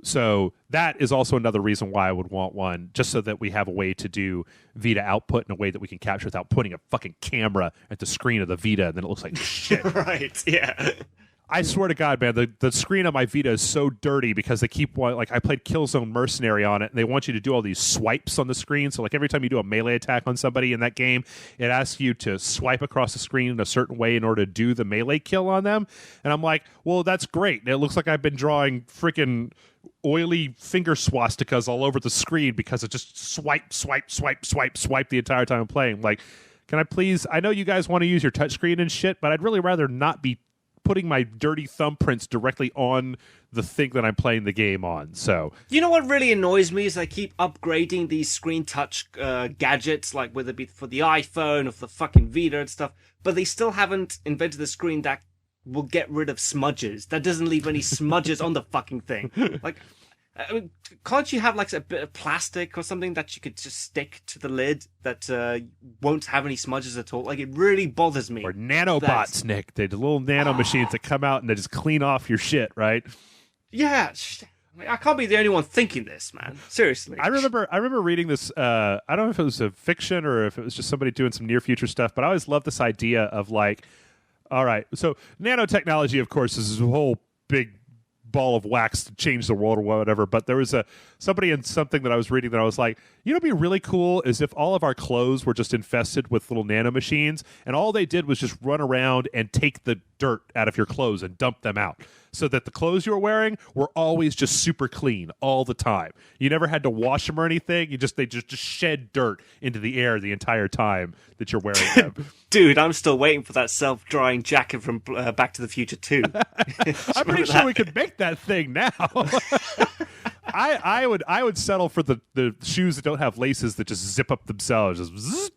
So that is also another reason why I would want one, just so that we have a way to do Vita output in a way that we can capture without putting a fucking camera at the screen of the Vita, and then it looks like shit. Right, yeah. I swear to God, man, the screen of my Vita is so dirty because they keep, like, I played Killzone Mercenary on it, and they want you to do all these swipes on the screen. So, like, every time you do a melee attack on somebody in that game, it asks you to swipe across the screen in a certain way in order to do the melee kill on them. And I'm like, well, that's great. It looks like I've been drawing freaking oily finger swastikas all over the screen because it just swipe the entire time I'm playing. Like, can I please, I know you guys want to use your touchscreen and shit, but I'd really rather not be putting my dirty thumbprints directly on the thing that I'm playing the game on. So, you know what really annoys me is I keep upgrading these screen touch gadgets, like whether it be for the iPhone or for the fucking Vita and stuff, but they still haven't invented a screen that will get rid of smudges. That doesn't leave any smudges on the fucking thing. Like, I mean, can't you have like a bit of plastic or something that you could just stick to the lid that won't have any smudges at all? Like, it really bothers me. Or nanobots, Nick. They're the little nano machines that come out and they just clean off your shit, right? Yeah. I can't be the only one thinking this, man. Seriously. I remember reading this. I don't know if it was a fiction or if it was just somebody doing some near future stuff, but I always loved this idea of like, all right, so nanotechnology, of course, is a whole big ball of wax to change the world or whatever, but there was somebody in something that I was reading that I was like, You know what'd be really cool is if all of our clothes were just infested with little nanomachines, and all they did was just run around and take the dirt out of your clothes and dump them out, so that the clothes you were wearing were always just super clean all the time. You never had to wash them or anything. They just shed dirt into the air the entire time that you're wearing them. Dude, I'm still waiting for that self-drying jacket from Back to the Future 2. I'm pretty sure we could make that thing now. I would settle for the shoes that don't have laces that just zip up themselves. Just zzz.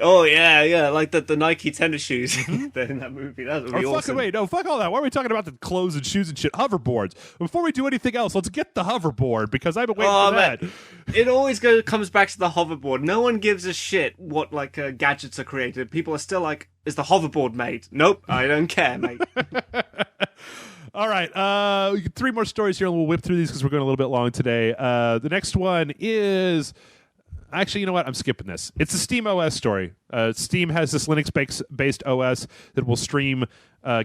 Oh yeah, like the Nike tennis shoes in that movie. That would be awesome. Fuck all that. Why are we talking about the clothes and shoes and shit? Hoverboards. Before we do anything else, let's get the hoverboard because I've been waiting for that. It always comes back to the hoverboard. No one gives a shit what gadgets are created. People are still like, is the hoverboard made? Nope, I don't care, mate. All right, 3 more stories here, and we'll whip through these because we're going a little bit long today. The next one is... Actually, you know what? I'm skipping this. It's a Steam OS story. Steam has this Linux-based OS that will stream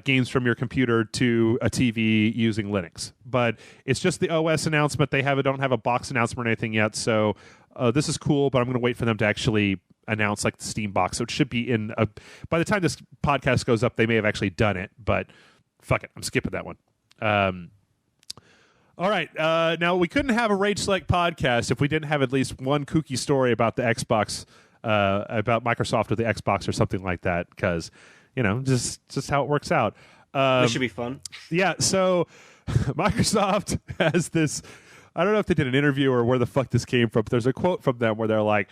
games from your computer to a TV using Linux. But it's just the OS announcement. They don't have a box announcement or anything yet. So this is cool, but I'm going to wait for them to actually announce like the Steam box. So it should be in by the time this podcast goes up, they may have actually done it. But fuck it, I'm skipping that one. All right. Now, we couldn't have a Rage Select podcast if we didn't have at least one kooky story about the Xbox, about Microsoft or the Xbox or something like that, because, just how it works out. This should be fun. Yeah, so Microsoft has this, I don't know if they did an interview or where the fuck this came from, but there's a quote from them where they're like,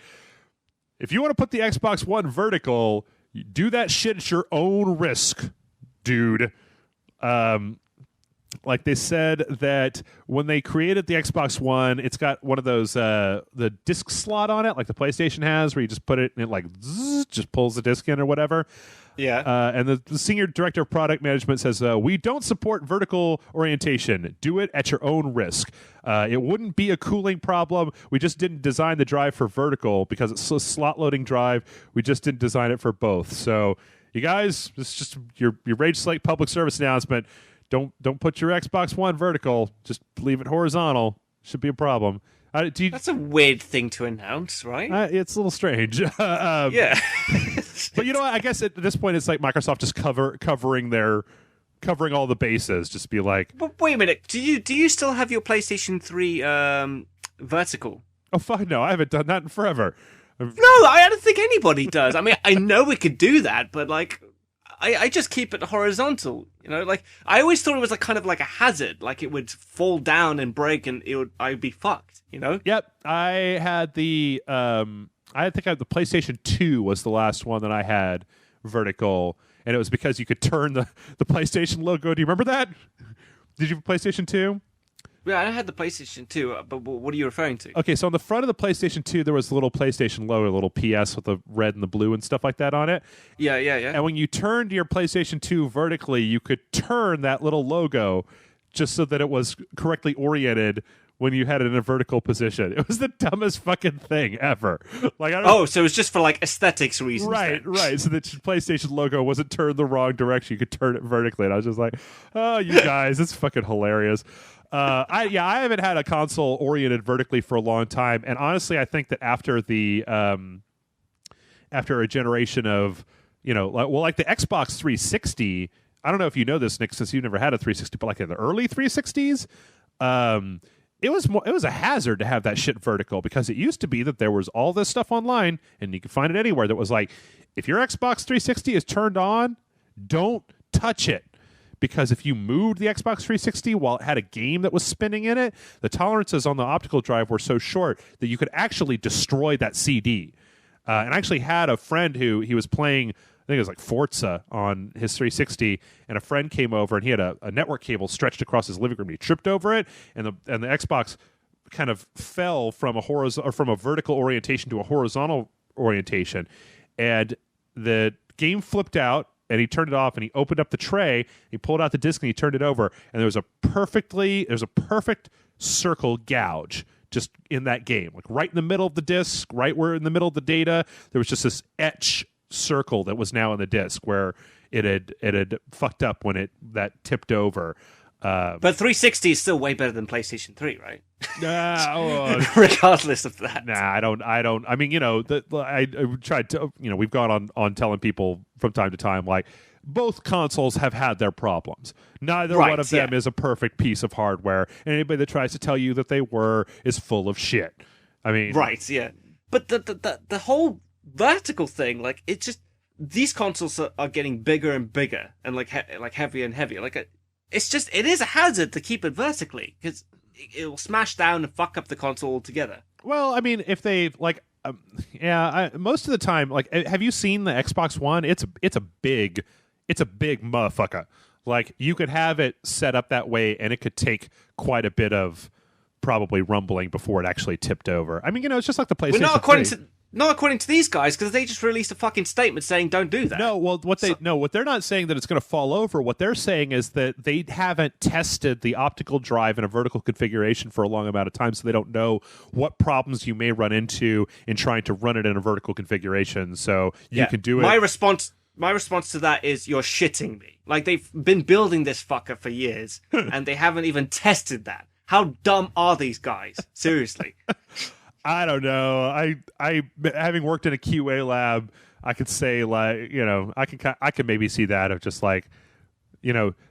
if you want to put the Xbox One vertical, you do that shit at your own risk, dude. Like they said that when they created the Xbox One, it's got one of those the disc slot on it, like the PlayStation has, where you just put it and it like zzz, just pulls the disc in or whatever. Yeah. And the senior director of product management says, we don't support vertical orientation. Do it at your own risk. It wouldn't be a cooling problem. We just didn't design the drive for vertical because it's a slot loading drive. We just didn't design it for both. So you guys, it's just your Rage Select public service announcement. Don't put your Xbox One vertical. Just leave it horizontal. Should be a problem. That's a weird thing to announce, right? It's a little strange. Yeah. But you know what? I guess at this point, it's like Microsoft just covering all the bases. Just be like, but wait a minute. Do you still have your PlayStation 3 vertical? Oh fuck no! I haven't done that in forever. No, I don't think anybody does. I mean, I know we could do that, but like. I just keep it horizontal, like I always thought it was kind of like a hazard, like it would fall down and break and I'd be fucked, Yep. I had the the PlayStation 2 was the last one that I had vertical, and it was because you could turn the PlayStation logo. Do you remember that? Did you have a PlayStation 2? Yeah, I had the PlayStation 2, but what are you referring to? Okay, so on the front of the PlayStation 2, there was the little PlayStation logo, a little PS with the red and the blue and stuff like that on it. Yeah. And when you turned your PlayStation 2 vertically, you could turn that little logo just so that it was correctly oriented when you had it in a vertical position. It was the dumbest fucking thing ever. So it was just for aesthetics reasons. Right. So the PlayStation logo wasn't turned the wrong direction. You could turn it vertically, and I was just like, "Oh, you guys, it's fucking hilarious." I haven't had a console oriented vertically for a long time, and honestly, I think that after a generation of like the Xbox 360, I don't know if you know this, Nick, since you never had a 360, but like in the early 360s, it was a hazard to have that shit vertical because it used to be that there was all this stuff online and you could find it anywhere that was like, if your Xbox 360 is turned on, don't touch it. Because if you moved the Xbox 360 while it had a game that was spinning in it, the tolerances on the optical drive were so short that you could actually destroy that CD. And I actually had a friend who he was playing, I think it was like Forza on his 360, and a friend came over and he had a network cable stretched across his living room. He tripped over it, and the Xbox kind of fell from a vertical orientation to a horizontal orientation, and the game flipped out. And he turned it off, and he opened up the tray. He pulled out the disc, and he turned it over. And there was a perfect circle gouge just in that game, like right in the middle of the disc, right where in the middle of the data. There was just this etch circle that was now in the disc where it had fucked up when that tipped over. But 360 is still way better than PlayStation 3, right? Regardless of that. Nah, I don't. I mean, I tried to. We've gone on telling people from time to time, like, both consoles have had their problems. Neither one of them is a perfect piece of hardware, and anybody that tries to tell you that they were is full of shit. I mean, right, yeah. But the whole vertical thing, like, it's just these consoles are getting bigger and bigger, and like heavier and heavier. Like, it is a hazard to keep it vertically because it will smash down and fuck up the console altogether. Well, I mean, if they like. Most of the time, like, have you seen the Xbox One? It's a big motherfucker. Like, you could have it set up that way, and it could take quite a bit of probably rumbling before it actually tipped over. I mean, it's just like the PlayStation. Well, not according to these guys, because they just released a fucking statement saying don't do that. No, well, what they're not saying that it's going to fall over. What they're saying is that they haven't tested the optical drive in a vertical configuration for a long amount of time, so they don't know what problems you may run into in trying to run it in a vertical configuration. So you can do it. My response to that is, you're shitting me. Like, they've been building this fucker for years, and they haven't even tested that. How dumb are these guys? Seriously. I don't know. I having worked in a QA lab, I could say, like, I can maybe see that of just like,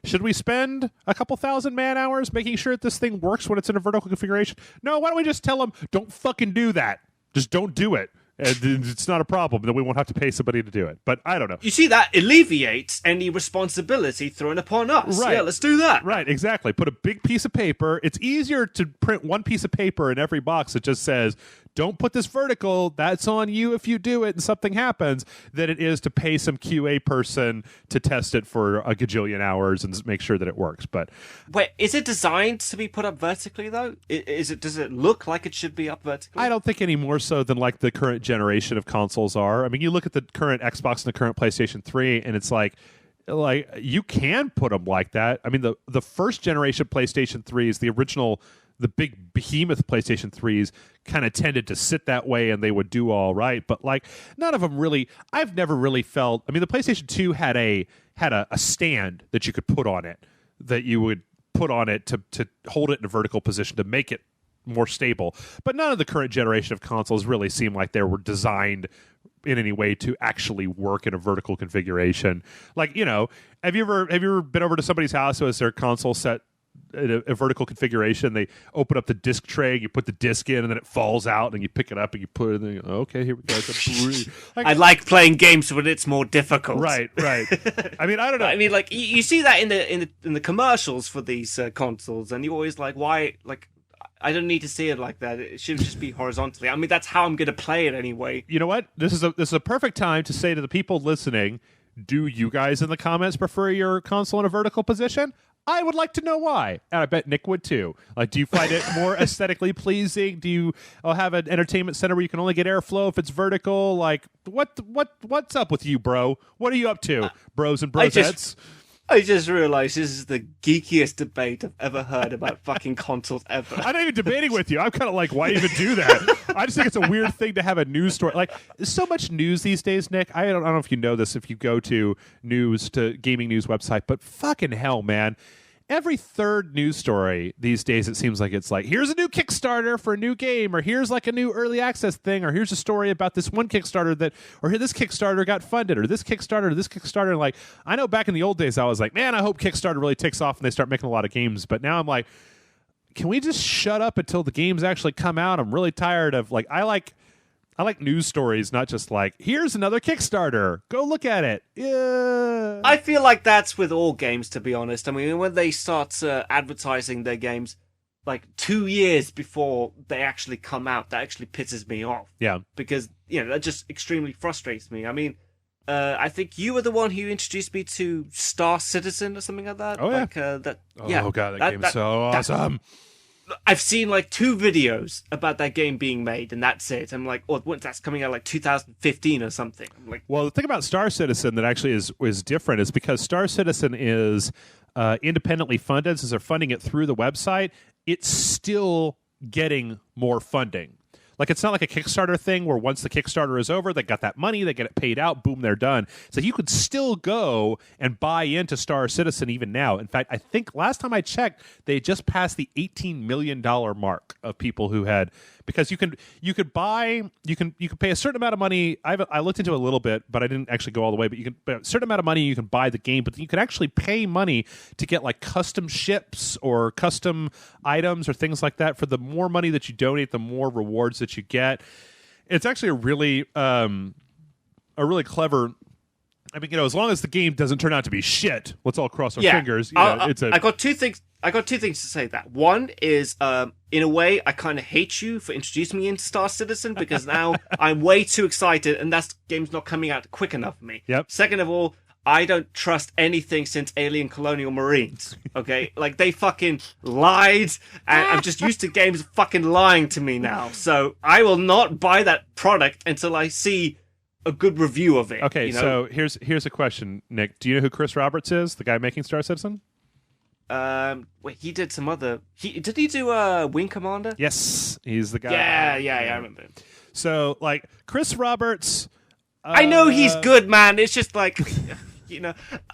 should we spend a couple thousand man hours making sure that this thing works when it's in a vertical configuration? No, why don't we just tell them, don't fucking do that. Just don't do it. And it's not a problem. Then we won't have to pay somebody to do it. But I don't know. You see, that alleviates any responsibility thrown upon us. Right. Yeah, let's do that. Right, exactly. Put a big piece of paper. It's easier to print one piece of paper in every box that just says, don't put this vertical, that's on you if you do it and something happens, than it is to pay some QA person to test it for a gajillion hours and make sure that it works. But wait, is it designed to be put up vertically, though? Does it look like it should be up vertically? I don't think any more so than like the current generation of consoles are. I mean, you look at the current Xbox and the current PlayStation 3, and it's like you can put them like that. I mean, the first generation PlayStation 3s, the original, the big behemoth PlayStation 3s, kind of tended to sit that way, and they would do all right. But like, none of them really. I've never really felt. I mean, the PlayStation 2 had a stand that you could put on it, that you would put on it to hold it in a vertical position to make it more stable. But none of the current generation of consoles really seem like they were designed in any way to actually work in a vertical configuration. Like, have you ever been over to somebody's house who has their console set in a vertical configuration? They open up the disc tray, you put the disc in, and then it falls out, and you pick it up and you put it in, and you go, okay, here we go. I like playing games when it's more difficult. Right. I mean, I don't know. I mean, like, you see that in the commercials for these consoles, and you're always like, why? Like, I don't need to see it like that. It should just be horizontally. I mean, that's how I'm going to play it anyway. You know what? This is a perfect time to say to the people listening, do you guys in the comments prefer your console in a vertical position? I would like to know why. And I bet Nick would too. Like, do you find it more aesthetically pleasing? Do you have an entertainment center where you can only get airflow if it's vertical? Like, what's up with you, bro? What are you up to, bros and brosettes? I just realized this is the geekiest debate I've ever heard about fucking consoles ever. I'm not even debating with you. I'm kind of like, why even do that? I just think it's a weird thing to have a news story. Like, there's so much news these days, Nick. I don't know if you know this if you go to gaming news website, but fucking hell, man. Every third news story these days, it seems like it's like, here's a new Kickstarter for a new game, or here's like a new early access thing, or here's a story about this one Kickstarter or this Kickstarter got funded, or this Kickstarter. And like, I know back in the old days, I was like, man, I hope Kickstarter really takes off and they start making a lot of games. But now I'm like, can we just shut up until the games actually come out? I'm really tired of like, I like news stories, not just like, here's another Kickstarter, go look at it. Yeah. I feel like that's with all games, to be honest. I mean, when they start advertising their games like 2 years before they actually come out, that actually pisses me off. Yeah. Because, that just extremely frustrates me. I mean, I think you were the one who introduced me to Star Citizen or something like that. Oh, yeah. Like, oh, God, that game's so awesome. I've seen like 2 videos about that game being made, and that's it. I'm like, oh, that's coming out like 2015 or something. I'm like, well, the thing about Star Citizen that actually is different is because Star Citizen is independently funded, since they're funding it through the website, it's still getting more funding. Like, it's not like a Kickstarter thing where once the Kickstarter is over, they got that money, they get it paid out, boom, they're done. So you could still go and buy into Star Citizen even now. In fact, I think last time I checked, they just passed the $18 million mark of people who had, because you could pay a certain amount of money. I looked into it a little bit, but I didn't actually go all the way. But you can pay a certain amount of money, you can buy the game, but you can actually pay money to get like custom ships or custom items or things like that. For the more money that you donate, the more rewards that you get. It's actually a really clever. I mean, as long as the game doesn't turn out to be shit, let's all cross our fingers. I got two things. I got two things to say. That one is, in a way, I kind of hate you for introducing me into Star Citizen because now I'm way too excited, and that game's not coming out quick enough for me. Yep. Second of all, I don't trust anything since Alien Colonial Marines. Okay, like they fucking lied, and I'm just used to games fucking lying to me now. So I will not buy that product until I see a good review of it. Okay, so here's a question, Nick. Do you know who Chris Roberts is, the guy making Star Citizen? Wait, he did some other. Did he do Wing Commander? Yes, he's the guy. Yeah, I remember him. So, like, Chris Roberts. I know he's good, man. It's just like,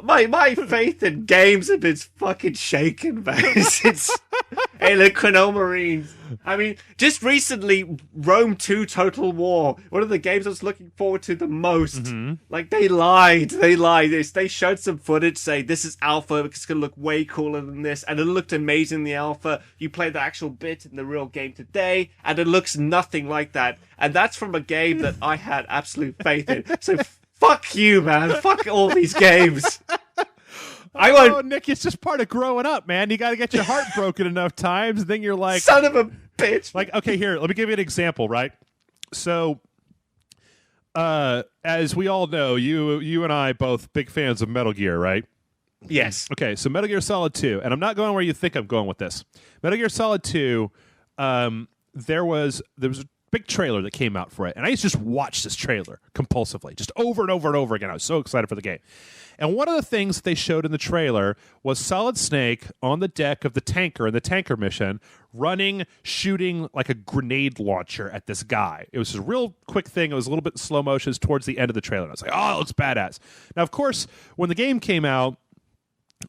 my faith in games have been fucking shaken, man. Since Alien Colonial Marines. I mean, just recently, Rome 2 Total War, one of the games I was looking forward to the most. Mm-hmm. Like, they lied. They showed some footage, say, this is alpha, it's going to look way cooler than this, and it looked amazing in the alpha. You play the actual bit in the real game today, and it looks nothing like that. And that's from a game that I had absolute faith in. So, fuck you, man. Fuck all these games. Nick, it's just part of growing up, man. You got to get your heart broken enough times, and then you're like... Son of a bitch. Like, okay, here, let me give you an example, right? So, as we all know, you and I both big fans of Metal Gear, right? Yes. Okay, so Metal Gear Solid 2, and I'm not going where you think I'm going with this. Metal Gear Solid 2, there was a big trailer that came out for it, and I used to just watch this trailer compulsively, just over and over and over again. I was so excited for the game. And one of the things they showed in the trailer was Solid Snake on the deck of the tanker in the tanker mission, shooting like a grenade launcher at this guy. It was a real quick thing. It was a little bit slow motion. It was towards the end of the trailer. And I was like, oh, it looks badass. Now, of course, when the game came out,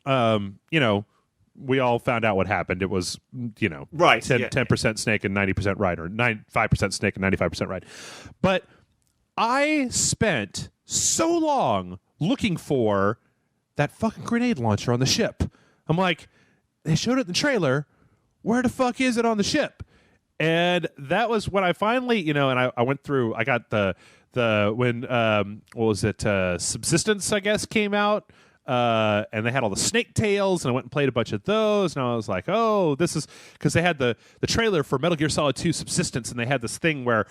we all found out what happened. It was, right, 10% Snake and 90% Ride, or 5% Snake and 95% Ride. But I spent so long looking for that fucking grenade launcher on the ship. I'm like, they showed it in the trailer. Where the fuck is it on the ship? And that was when I finally, and I went through. I got when what was it? Subsistence, I guess, came out. And they had all the snake tails, and I went and played a bunch of those, and I was like, oh, this is because they had the trailer for Metal Gear Solid 2 Subsistence, and they had this thing where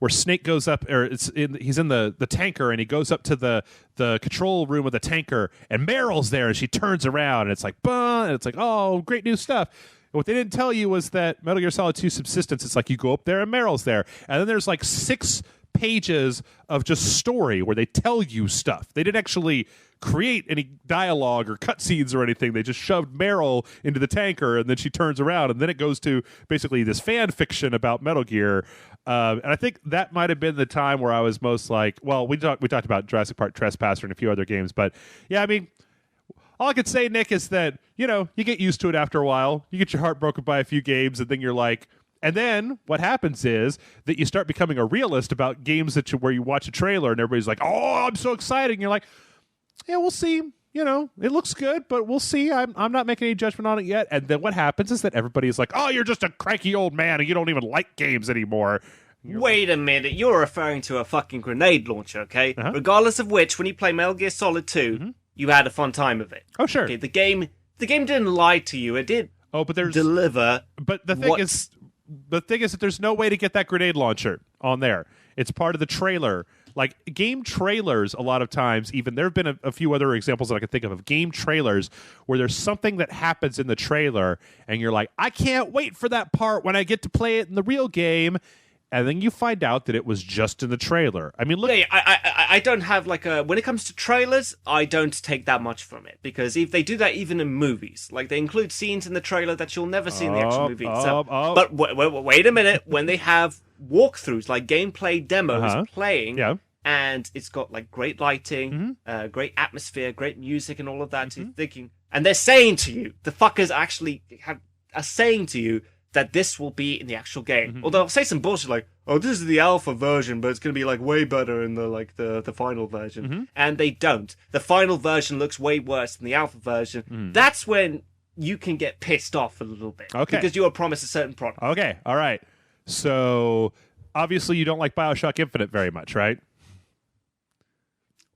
Snake goes up, or he's in the tanker, and he goes up to the control room of the tanker, and Meryl's there, and she turns around, and it's like, bah, and it's like, oh, great new stuff. What they didn't tell you was that Metal Gear Solid 2 Subsistence, it's like you go up there and Meryl's there, and then there's like 6 pages of just story where they tell you stuff. They didn't actually create any dialogue or cutscenes or anything. They just shoved Meryl into the tanker, and then she turns around, and then it goes to basically this fan fiction about Metal Gear. And I think that might have been the time where I was most like, well, we talked about Jurassic Park Trespasser and a few other games, but yeah, I mean, all I could say, Nick, is that, you get used to it after a while. You get your heart broken by a few games, and then you're like, and then what happens is that you start becoming a realist about games where you watch a trailer and everybody's like, oh, I'm so excited. And you're like, yeah, we'll see. It looks good, but we'll see. I'm not making any judgment on it yet. And then what happens is that everybody's like, oh, you're just a cranky old man and you don't even like games anymore. Wait a minute. You're referring to a fucking grenade launcher, okay? Uh-huh. Regardless of which, when you play Metal Gear Solid 2, mm-hmm. you had a fun time of it. Oh, sure. Okay, the game didn't lie to you. It did deliver. But the thing is that there's no way to get that grenade launcher on there. It's part of the trailer. Like, game trailers, a lot of times, even there have been a few other examples that I can think of game trailers where there's something that happens in the trailer, and you're like, I can't wait for that part when I get to play it in the real game. and then you find out that it was just in the trailer. I mean, look. Yeah, I don't have like a... When it comes to trailers, I don't take that much from it. Because if they do that even in movies, like they include scenes in the trailer that you'll never see in the actual movie itself. But wait a minute. When they have walkthroughs, like gameplay demos playing, and it's got like great lighting, great atmosphere, great music and all of that, so you're thinking... And they're saying to you, the fuckers actually are saying to you that this will be in the actual game. Or they'll say some bullshit like, oh, this is the alpha version, but it's going to be like way better in the final version. And they don't. The final version looks way worse than the alpha version. That's when you can get pissed off a little bit. Okay. Because you were promised a certain product. Okay, all right. So, obviously you don't like BioShock Infinite very much, right?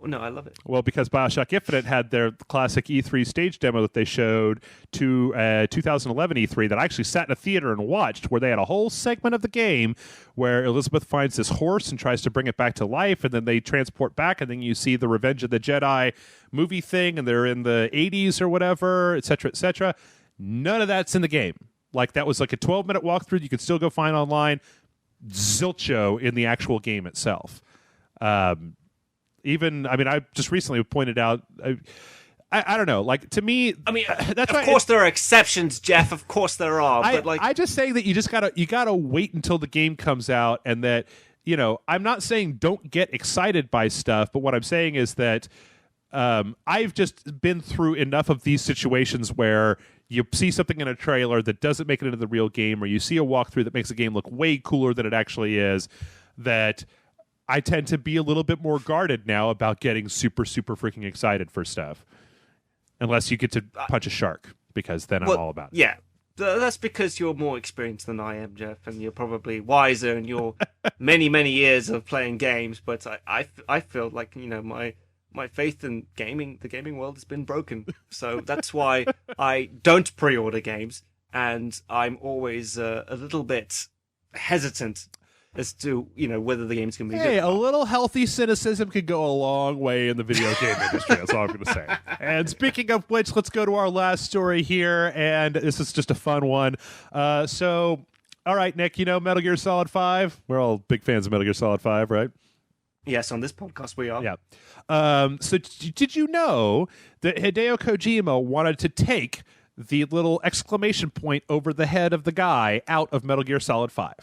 No, I love it. Well, because BioShock Infinite had their classic E3 stage demo that they showed to 2011 E3 that I actually sat in a theater and watched, where they had a whole segment of the game where Elizabeth finds this horse and tries to bring it back to life, and then they transport back, and then you see the Revenge of the Jedi movie thing, and they're in the 80s or whatever, etc., etc. None of that's in the game. Like, that was like a 12-minute walkthrough you could still go find online. Zilcho in the actual game itself. Even, I mean, I just recently pointed out, I don't know, like, to me, I mean, that's of course there are exceptions, Jeff. Of course there are. But like, I just say that you gotta wait until the game comes out, and that, you know, I'm not saying don't get excited by stuff, but what I'm saying is that I've just been through enough of these situations where you see something in a trailer that doesn't make it into the real game, or you see a walkthrough that makes the game look way cooler than it actually is, that I tend to be a little bit more guarded now about getting super, super freaking excited for stuff. Unless you get to punch a shark, because then I'm all about it. Yeah, that's because you're more experienced than I am, Jeff, and you're probably wiser in your many, many years of playing games. But I feel like, you know, my faith in gaming, the gaming world, has been broken. So that's why I don't pre-order games, and I'm always a little bit hesitant as to, you know, whether the game's going to be good. Hey, a little healthy cynicism could go a long way in the video game industry. That's all I'm going to say. And speaking of which, let's go to our last story here, and this is just a fun one. So, all right, Nick, you know Metal Gear Solid 5? We're all big fans of Metal Gear Solid 5, right? Yes, on this podcast we are. Yeah. So did you know that Hideo Kojima wanted to take the little exclamation point over the head of the guy out of Metal Gear Solid 5?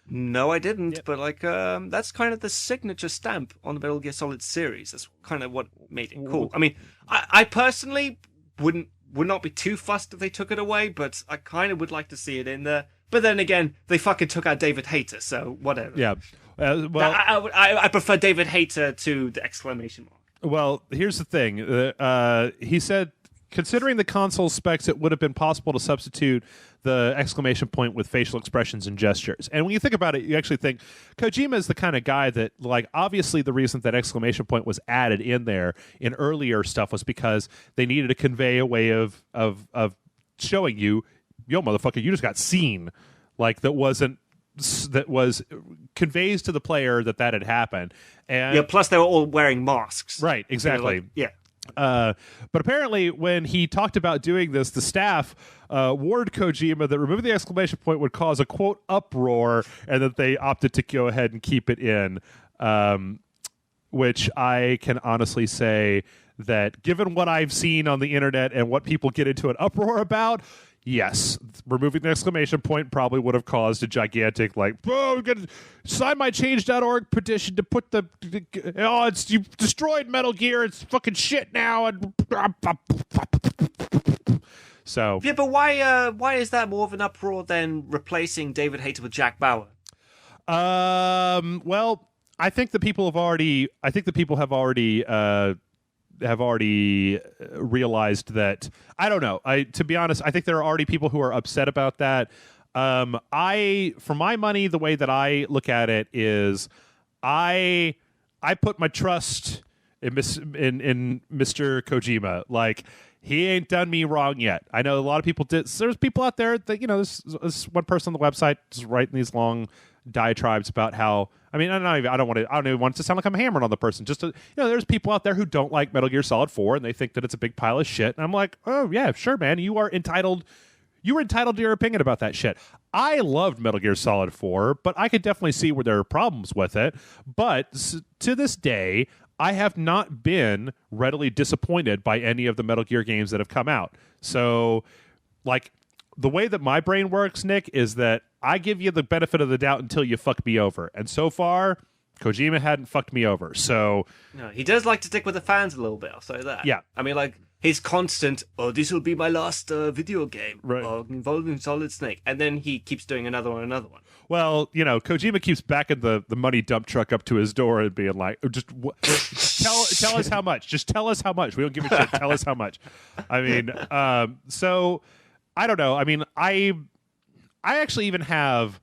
No, I didn't. But like, that's kind of the signature stamp on the Metal Gear Solid series. That's kind of what made it cool. I mean, I personally would not be too fussed if they took it away, but I kind of would like to see it in there. But then again, they fucking took out David Hayter, so whatever. Yeah. Well, I prefer David Hayter to the exclamation mark. Well, here's the thing. He said, considering the console specs, it would have been possible to substitute the exclamation point with facial expressions and gestures. And when you think about it, you actually think Kojima is the kind of guy that, like, obviously the reason that exclamation point was added in there in earlier stuff was because they needed to convey a way of showing you, yo, motherfucker, you just got seen. Like, that was conveys to the player that had happened. And yeah, plus they were all wearing masks. Right, exactly. Yeah. But apparently when he talked about doing this, the staff warned Kojima that removing the exclamation point would cause a, quote, uproar, and that they opted to go ahead and keep it in, which I can honestly say that given what I've seen on the internet and what people get into an uproar about, yes, removing the exclamation point probably would have caused a gigantic, like, oh, we're going to sign my change.org petition to put it's you destroyed Metal Gear, it's fucking shit now. And so yeah, but why is that more of an uproar than replacing David Hayter with Jack Bauer? Well, I think the people have already realized that. I don't know. To be honest, I think there are already people who are upset about that. For my money, the way that I look at it is, I put my trust in Mr. Kojima. Like, he ain't done me wrong yet. I know a lot of people did. There's people out there that, you know, this one person on the website is writing these long diatribes about how, I mean, I don't even want it to sound like I'm hammering on the person. Just to, you know, there's people out there who don't like Metal Gear Solid 4 and they think that it's a big pile of shit. And I'm like, oh yeah, sure, man, you are entitled You were entitled to your opinion about that shit. I loved Metal Gear Solid 4, but I could definitely see where there are problems with it. But to this day, I have not been readily disappointed by any of the Metal Gear games that have come out. So, like, the way that my brain works, Nick, is that I give you the benefit of the doubt until you fuck me over. And so far, Kojima hadn't fucked me over. So, no, he does like to stick with the fans a little bit, I'll say that. Yeah. I mean, like, his constant, this will be my last video game involving Solid Snake. And then he keeps doing another one. Well, Kojima keeps backing the money dump truck up to his door and being like, tell us how much. Just tell us how much. We don't give a shit. Tell us how much. I mean, so I don't know. I mean, I actually even have...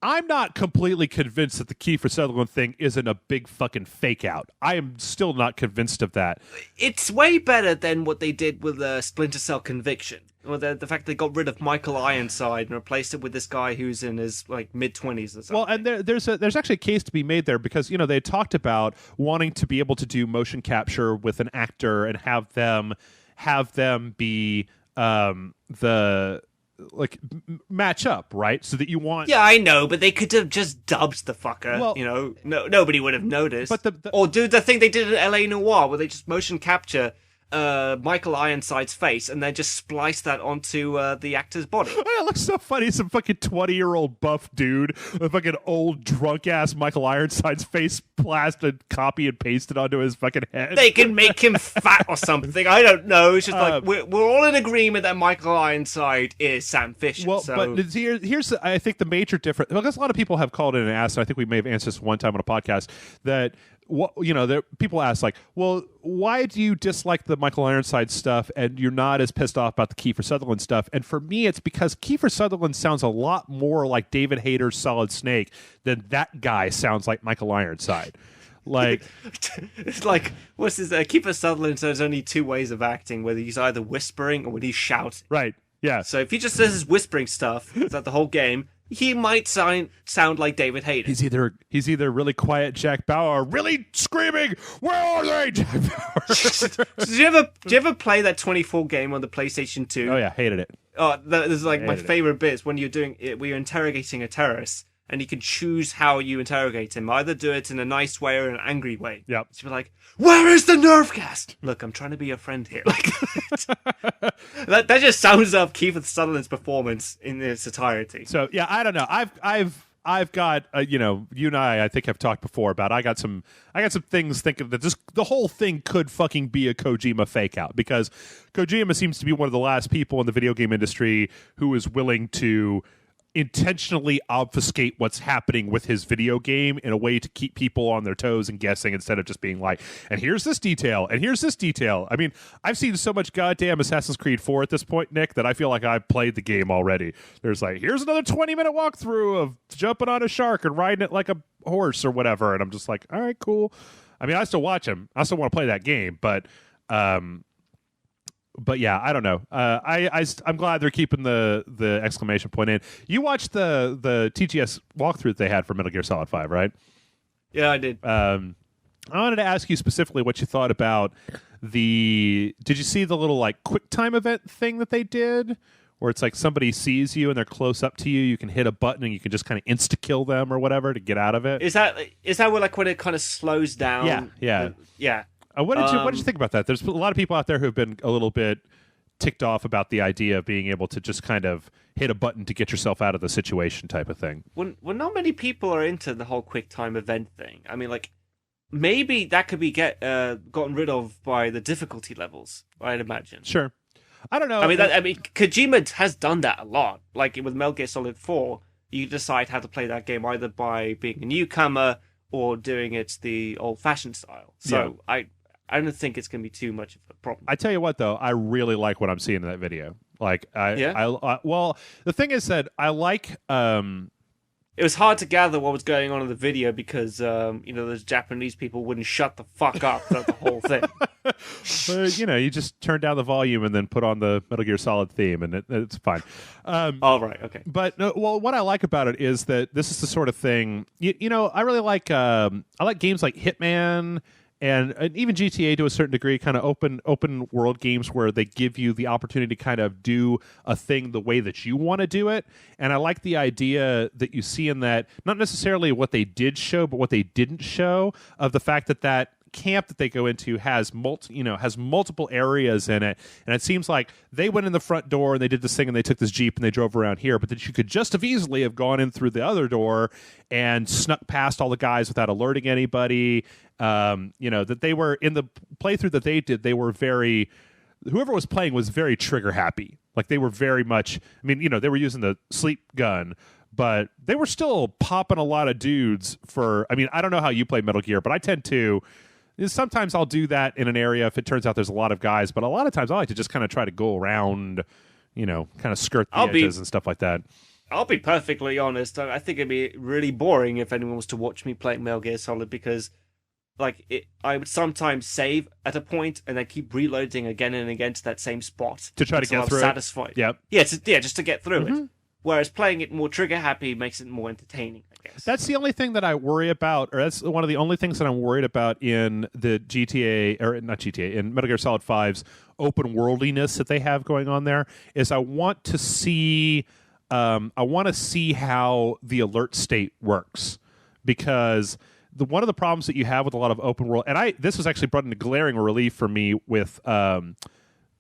I'm not completely convinced that the Kiefer Sutherland thing isn't a big fucking fake out. I am still not convinced of that. It's way better than what they did with Splinter Cell Conviction. Or the fact they got rid of Michael Ironside and replaced it with this guy who's in his mid-20s or something. Well, and there's actually a case to be made there because they talked about wanting to be able to do motion capture with an actor and have them be match up, right? So that you want... Yeah, I know, but they could have just dubbed the fucker. Well, nobody would have noticed. But or do the thing they did in LA Noire, where they just motion capture Michael Ironside's face and then just splice that onto the actor's body. It looks so funny. Some fucking 20-year-old buff dude with fucking old drunk-ass Michael Ironside's face plastered, copy and pasted onto his fucking head. They can make him fat or something. I don't know. It's just we're all in agreement that Michael Ironside is Sam Fisher. Well, so. but here's I think the major difference. Because a lot of people have called in and asked, and I think we may have answered this one time on a podcast, that people ask like, well, why do you dislike the Michael Ironside stuff and you're not as pissed off about the Kiefer Sutherland stuff? And for me, it's because Kiefer Sutherland sounds a lot more like David Hayter's Solid Snake than that guy sounds like Michael Ironside. Like, it's like, what's his? Kiefer Sutherland says only two ways of acting: whether he's either whispering or when he's shouting. Right. Yeah. So if he just says his whispering stuff throughout the whole game, he might sound like David Hayter. He's either really quiet Jack Bauer or really screaming, "Where are they, Jack Bauer?" Did you ever play that 24 game on the PlayStation 2? Oh yeah, hated it. Oh, that is like my favorite bits when you're doing it, where you're interrogating a terrorist. And you can choose how you interrogate him. Either do it in a nice way or an angry way. Yep. So you're like, where is the nerve gas? Look, I'm trying to be your friend here. Like, that just sums up Kiefer Sutherland's performance in its entirety. So yeah, I don't know. I've got you and I think have talked before about I got some things thinking that the whole thing could fucking be a Kojima fake out, because Kojima seems to be one of the last people in the video game industry who is willing to intentionally obfuscate what's happening with his video game in a way to keep people on their toes and guessing, instead of just being like, and here's this detail, and here's this detail. I mean, I've seen so much goddamn Assassin's Creed 4 at this point, Nick, that I feel like I've played the game already. There's like, here's another 20-minute walkthrough of jumping on a shark and riding it like a horse or whatever, and I'm just like, all right, cool. I mean, I still watch him. I still want to play that game, but yeah, I don't know. I'm glad they're keeping the exclamation point in. You watched the TGS walkthrough that they had for Metal Gear Solid 5, right? Yeah, I did. I wanted to ask you specifically what you thought about did you see the little like QuickTime event thing that they did? Where it's like somebody sees you and they're close up to you, you can hit a button and you can just kind of insta-kill them or whatever to get out of it. Is that where, like, when it kind of slows down? Yeah. What did you think about that? There's a lot of people out there who have been a little bit ticked off about the idea of being able to just kind of hit a button to get yourself out of the situation type of thing. Well, not many people are into the whole QuickTime event thing. I mean, like, maybe that could be gotten rid of by the difficulty levels, I'd imagine. Sure. I don't know. I mean, Kojima has done that a lot. Like with Metal Gear Solid 4, you decide how to play that game either by being a newcomer or doing it the old-fashioned style. So yeah. I don't think it's going to be too much of a problem. I tell you what, though, I really like what I'm seeing in that video. Like, well, the thing is that I like. It was hard to gather what was going on in the video because those Japanese people wouldn't shut the fuck up throughout the whole thing. But, you just turn down the volume and then put on the Metal Gear Solid theme, and it's fine. All right, okay. But what I like about it is that this is the sort of thing. I really like. I like games like Hitman and even GTA to a certain degree, kind of open world games where they give you the opportunity to kind of do a thing the way that you want to do it. And I like the idea that you see in that, not necessarily what they did show, but what they didn't show, of the fact that that camp that they go into has multiple areas in it, and it seems like they went in the front door and they did this thing and they took this Jeep and they drove around here, but that you could just as easily have gone in through the other door and snuck past all the guys without alerting anybody. That they were in the playthrough that they did, they were very, whoever was playing was very trigger happy. Like they were very much, they were using the sleep gun, but they were still popping a lot of dudes for, I don't know how you play Metal Gear, but I tend to, sometimes I'll do that in an area if it turns out there's a lot of guys, but a lot of times I like to just kind of try to go around, kind of skirt the edges and stuff like that. I'll be perfectly honest. I think it'd be really boring if anyone was to watch me playing Metal Gear Solid, because I would sometimes save at a point and then keep reloading again and again to that same spot to try to get through satisfied. Yep. Just to get through it. Whereas playing it more trigger happy makes it more entertaining, I guess. That's the only thing that I worry about, or that's one of the only things that I'm worried about in the GTA, or not GTA, in Metal Gear Solid 5's open worldiness that they have going on there, is I want to see how the alert state works, because one of the problems that you have with a lot of open world, and this was actually brought into glaring relief for me with Grand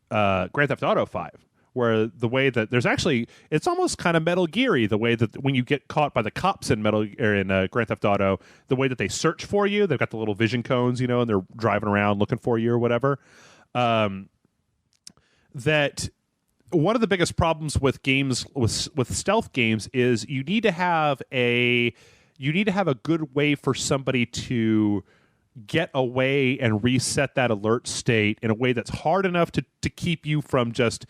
Theft Auto 5. Where the way that there's actually, it's almost kind of Metal Gear-y, the way that when you get caught by the cops in Grand Theft Auto, the way that they search for you, they've got the little vision cones, and they're driving around looking for you or whatever. That one of the biggest problems with games, with stealth games, is you need to have a good way for somebody to get away and reset that alert state in a way that's hard enough to keep you from just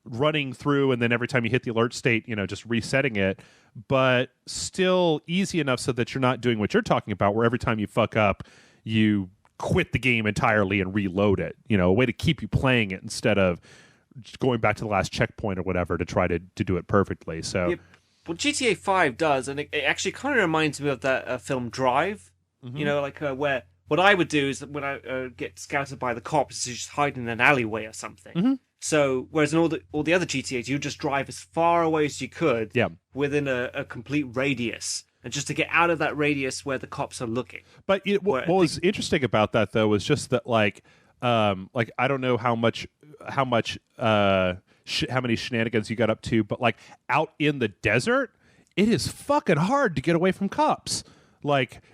running through and then every time you hit the alert state, just resetting it, but still easy enough so that you're not doing what you're talking about, where every time you fuck up, you quit the game entirely and reload it. A way to keep you playing it instead of just going back to the last checkpoint or whatever to try to do it perfectly. So, yeah, well, GTA 5 does, and it actually kind of reminds me of that film Drive. Where what I would do is when I get scouted by the cops, is just hide in an alleyway or something. So, whereas in all the other GTAs, you just drive as far away as you could within a complete radius, and just to get out of that radius where the cops are looking. But what was interesting about that, though, was just that, I don't know how many shenanigans you got up to, but out in the desert, it is fucking hard to get away from cops.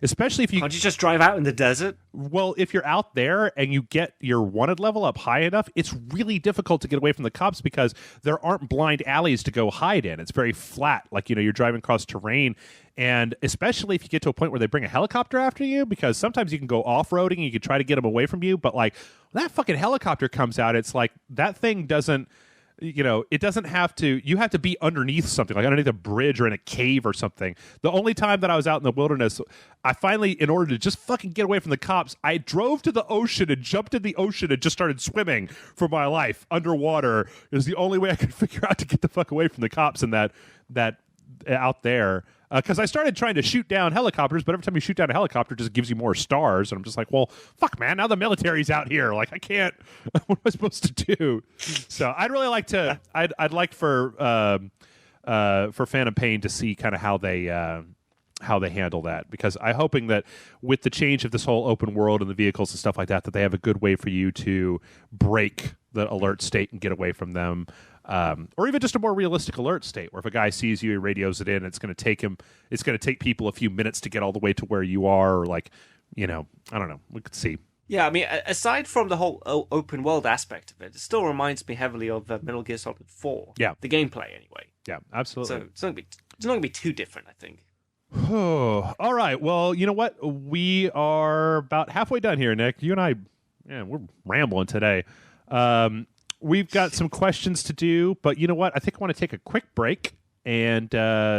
Especially if you... Can't you just drive out in the desert? Well, if you're out there and you get your wanted level up high enough, it's really difficult to get away from the cops because there aren't blind alleys to go hide in. It's very flat. You're driving across terrain. And especially if you get to a point where they bring a helicopter after you, because sometimes you can go off-roading and you can try to get them away from you. But, when that fucking helicopter comes out, it's that thing doesn't... it doesn't have to, you have to be underneath something, underneath a bridge or in a cave or something. The only time that I was out in the wilderness, I finally, in order to just fucking get away from the cops, I drove to the ocean and jumped in the ocean and just started swimming for my life underwater. It was the only way I could figure out to get the fuck away from the cops in that out there. Because I started trying to shoot down helicopters, but every time you shoot down a helicopter, it just gives you more stars. And I'm just like, well, fuck, man, now the military's out here. I can't, what am I supposed to do? So I'd really like to, I'd like for Phantom Pain to see kind of how they handle that. Because I'm hoping that with the change of this whole open world and the vehicles and stuff like that, that they have a good way for you to break the alert state and get away from them. Or even just a more realistic alert state where if a guy sees you, he radios it in, it's going to take people a few minutes to get all the way to where you are, or I don't know. We could see. Yeah, aside from the whole open world aspect of it, it still reminds me heavily of Metal Gear Solid 4. Yeah. The gameplay, anyway. Yeah, absolutely. So it's not going to be too different, I think. All right. Well, you know what? We are about halfway done here, Nick. You and I, we're rambling today. We've got some questions to do, but you know what? I think I want to take a quick break. And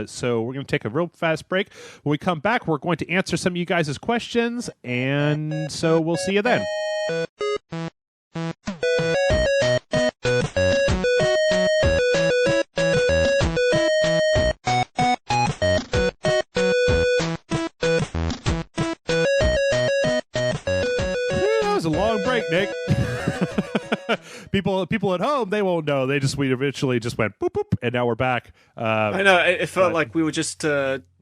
so we're going to take a real fast break. When we come back, we're going to answer some of you guys' questions. And so we'll see you then. People at home, they won't know. We eventually just went boop boop, and now we're back. I know it felt like we were just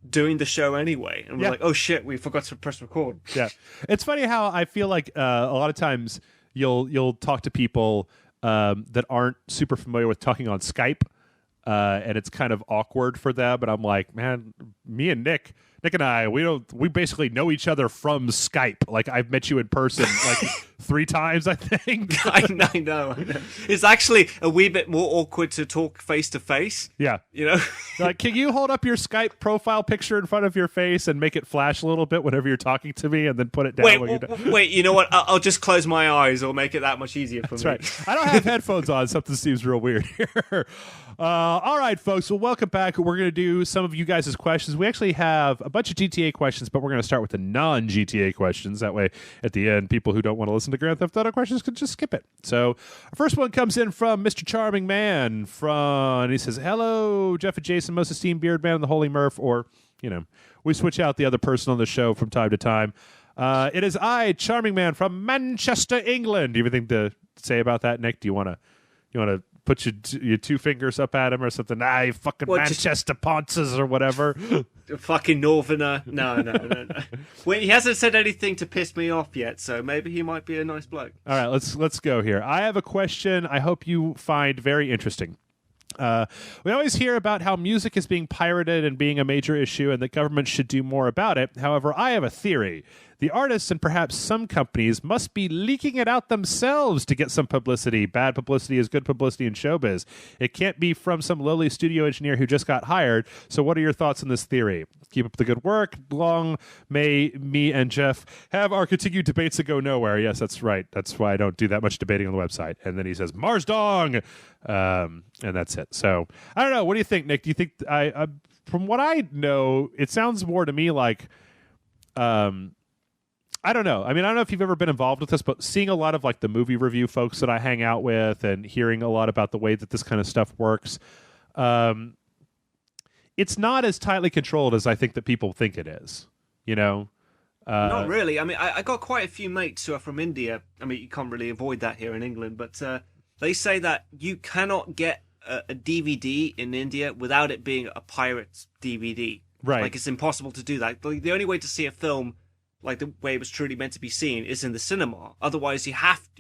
doing the show anyway, and we're like, oh shit, we forgot to press record. Yeah, it's funny how I feel like a lot of times you'll talk to people that aren't super familiar with talking on Skype, and it's kind of awkward for them. And I'm like, man, me and Nick and I, we basically know each other from Skype. Like, I've met you in person like 3 times, I think. I know. It's actually a wee bit more awkward to talk face to face. Yeah. You know? Like, can you hold up your Skype profile picture in front of your face and make it flash a little bit whenever you're talking to me, and then put it down when you're done? Wait, you know what? I'll just close my eyes. It'll make it that much easier for me. That's right. I don't have headphones on. Something seems real weird here. All right, folks. Well, welcome back. We're going to do some of you guys' questions. We actually have a bunch of GTA questions, but we're going to start with the non-GTA questions. That way, at the end, people who don't want to listen to Grand Theft Auto questions can just skip it. So, our first one comes in from Mr. Charming Man. And he says, hello, Jeff and Jason, most esteemed beard man and the Holy Murph, or, we switch out the other person on the show from time to time. It is I, Charming Man from Manchester, England. Do you have anything to say about that, Nick? Do you want to put your 2 fingers up at him or something? You fucking Manchester Ponces or whatever. Fucking Northerner. No. Well, he hasn't said anything to piss me off yet, so maybe he might be a nice bloke. All right, let's go here. I have a question I hope you find very interesting. We always hear about how music is being pirated and being a major issue and that government should do more about it. However, I have a theory. The artists and perhaps some companies must be leaking it out themselves to get some publicity. Bad publicity is good publicity in showbiz. It can't be from some lowly studio engineer who just got hired. So what are your thoughts on this theory? Keep up the good work. Long may me and Jeff have our continued debates that go nowhere. Yes, that's right. That's why I don't do that much debating on the website. And then he says, Mars Dong! And that's it. So, I don't know. What do you think, Nick? Do you think, from what I know, it sounds more to me like, I don't know. I mean, I don't know if you've ever been involved with this, but seeing a lot of like the movie review folks that I hang out with and hearing a lot about the way that this kind of stuff works, it's not as tightly controlled as I think that people think it is, Not really. I mean, I got quite a few mates who are from India. I mean, you can't really avoid that here in England, but they say that you cannot get a DVD in India without it being a pirate DVD. Right. Like, it's impossible to do that. The only way to see a film like the way it was truly meant to be seen is in the cinema. Otherwise, you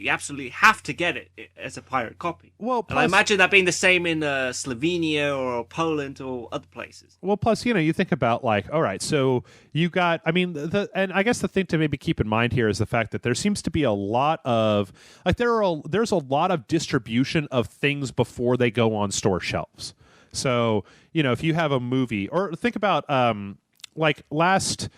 absolutely have to get it as a pirate copy. Well, and I imagine that being the same in Slovenia or Poland or other places. Well, plus, you think about like, all right, so you got, I mean, and I guess the thing to maybe keep in mind here is the fact that there seems to be a lot of, like, there's a lot of distribution of things before they go on store shelves. So, if you have a movie, or think about, like last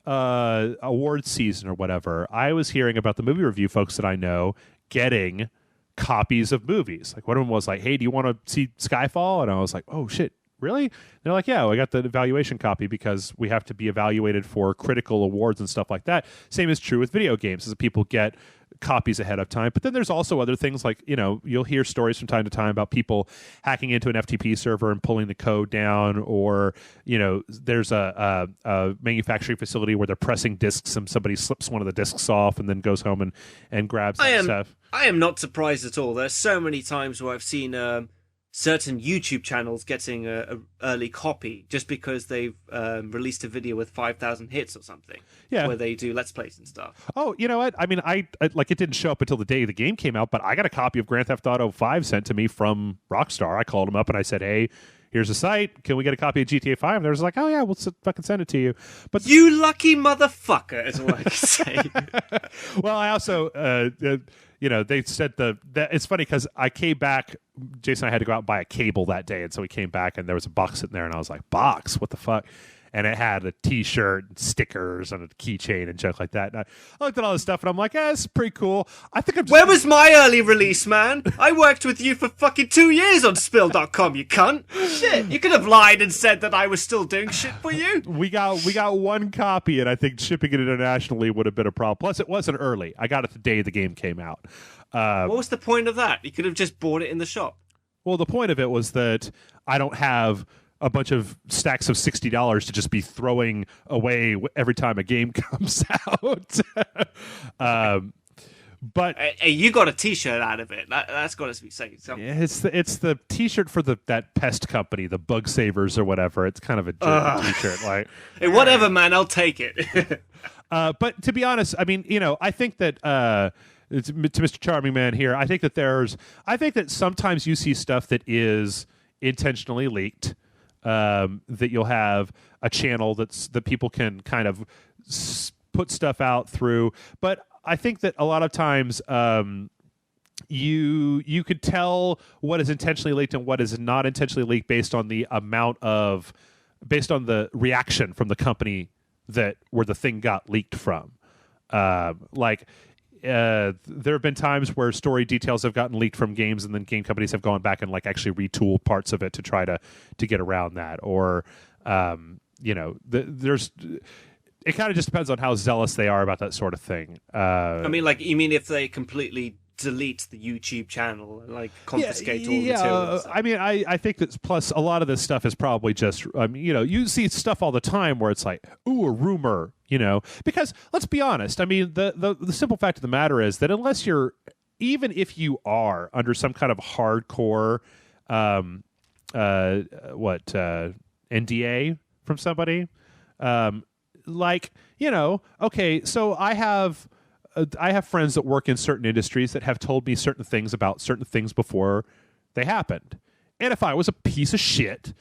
awards season or whatever, I was hearing about the movie review folks that I know getting copies of movies. Like, one of them was like, hey, do you want to see Skyfall? And I was like, oh shit, really? And they're like, yeah, I got the evaluation copy because we have to be evaluated for critical awards and stuff like that. Same is true with video games, as people get copies ahead of time. But then there's also other things like, you'll hear stories from time to time about people hacking into an FTP server and pulling the code down, or, there's a manufacturing facility where they're pressing discs and somebody slips one of the discs off and then goes home and grabs that stuff. I am not surprised at all. There's so many times where I've seen certain YouTube channels getting an early copy just because they've released a video with 5,000 hits or something. Yeah. Where they do Let's Plays and stuff. Oh, you know what? I mean, I like, it didn't show up until the day the game came out, but I got a copy of Grand Theft Auto 5 sent to me from Rockstar. I called them up and I said, hey, here's a site. Can we get a copy of GTA 5? And they was like, oh, yeah, we'll fucking send it to you. But you lucky motherfucker, is what I can say. Well, I also, they said that it's funny because I came back. Jason and I had to go out and buy a cable that day. And so we came back and there was a box sitting there. And I was like, box? What the fuck? And it had a T-shirt and stickers and a keychain and junk like that. And I looked at all this stuff and I'm like, it's pretty cool. I think I'm just... Where was my early release, man? I worked with you for fucking 2 years on Spill.com, you cunt. Shit, you could have lied and said that I was still doing shit for you. We got one copy, and I think shipping it internationally would have been a problem. Plus, it wasn't early. I got it the day the game came out. What was the point of that? You could have just bought it in the shop. Well, the point of it was that I don't have a bunch of stacks of $60 to just be throwing away every time a game comes out. But Hey, you got a T-shirt out of it. That's got to be saying something. it's the T-shirt for that pest company, the Bug Savers or whatever. It's kind of a jerky T-shirt. Like, hey, whatever, man. I'll take it. but to be honest, I mean, I think that to Mr. Charming Man here, I think that sometimes you see stuff that is intentionally leaked. That you'll have a channel that people can kind of put stuff out through, but I think that a lot of times you could tell what is intentionally leaked and what is not intentionally leaked based on the reaction from the company where the thing got leaked from. There have been times where story details have gotten leaked from games, and then game companies have gone back and like actually retooled parts of it to try to get around that. Or there's. It kind of just depends on how zealous they are about that sort of thing. I mean, like, you mean if they completely delete the YouTube channel and like confiscate all the material? I mean, I think that plus a lot of this stuff is probably just, you see stuff all the time where it's like, ooh, a rumor, because let's be honest. I mean, the simple fact of the matter is that even if you are under some kind of hardcore, NDA from somebody, okay, so I have friends that work in certain industries that have told me certain things about certain things before they happened. And if I was a piece of shit,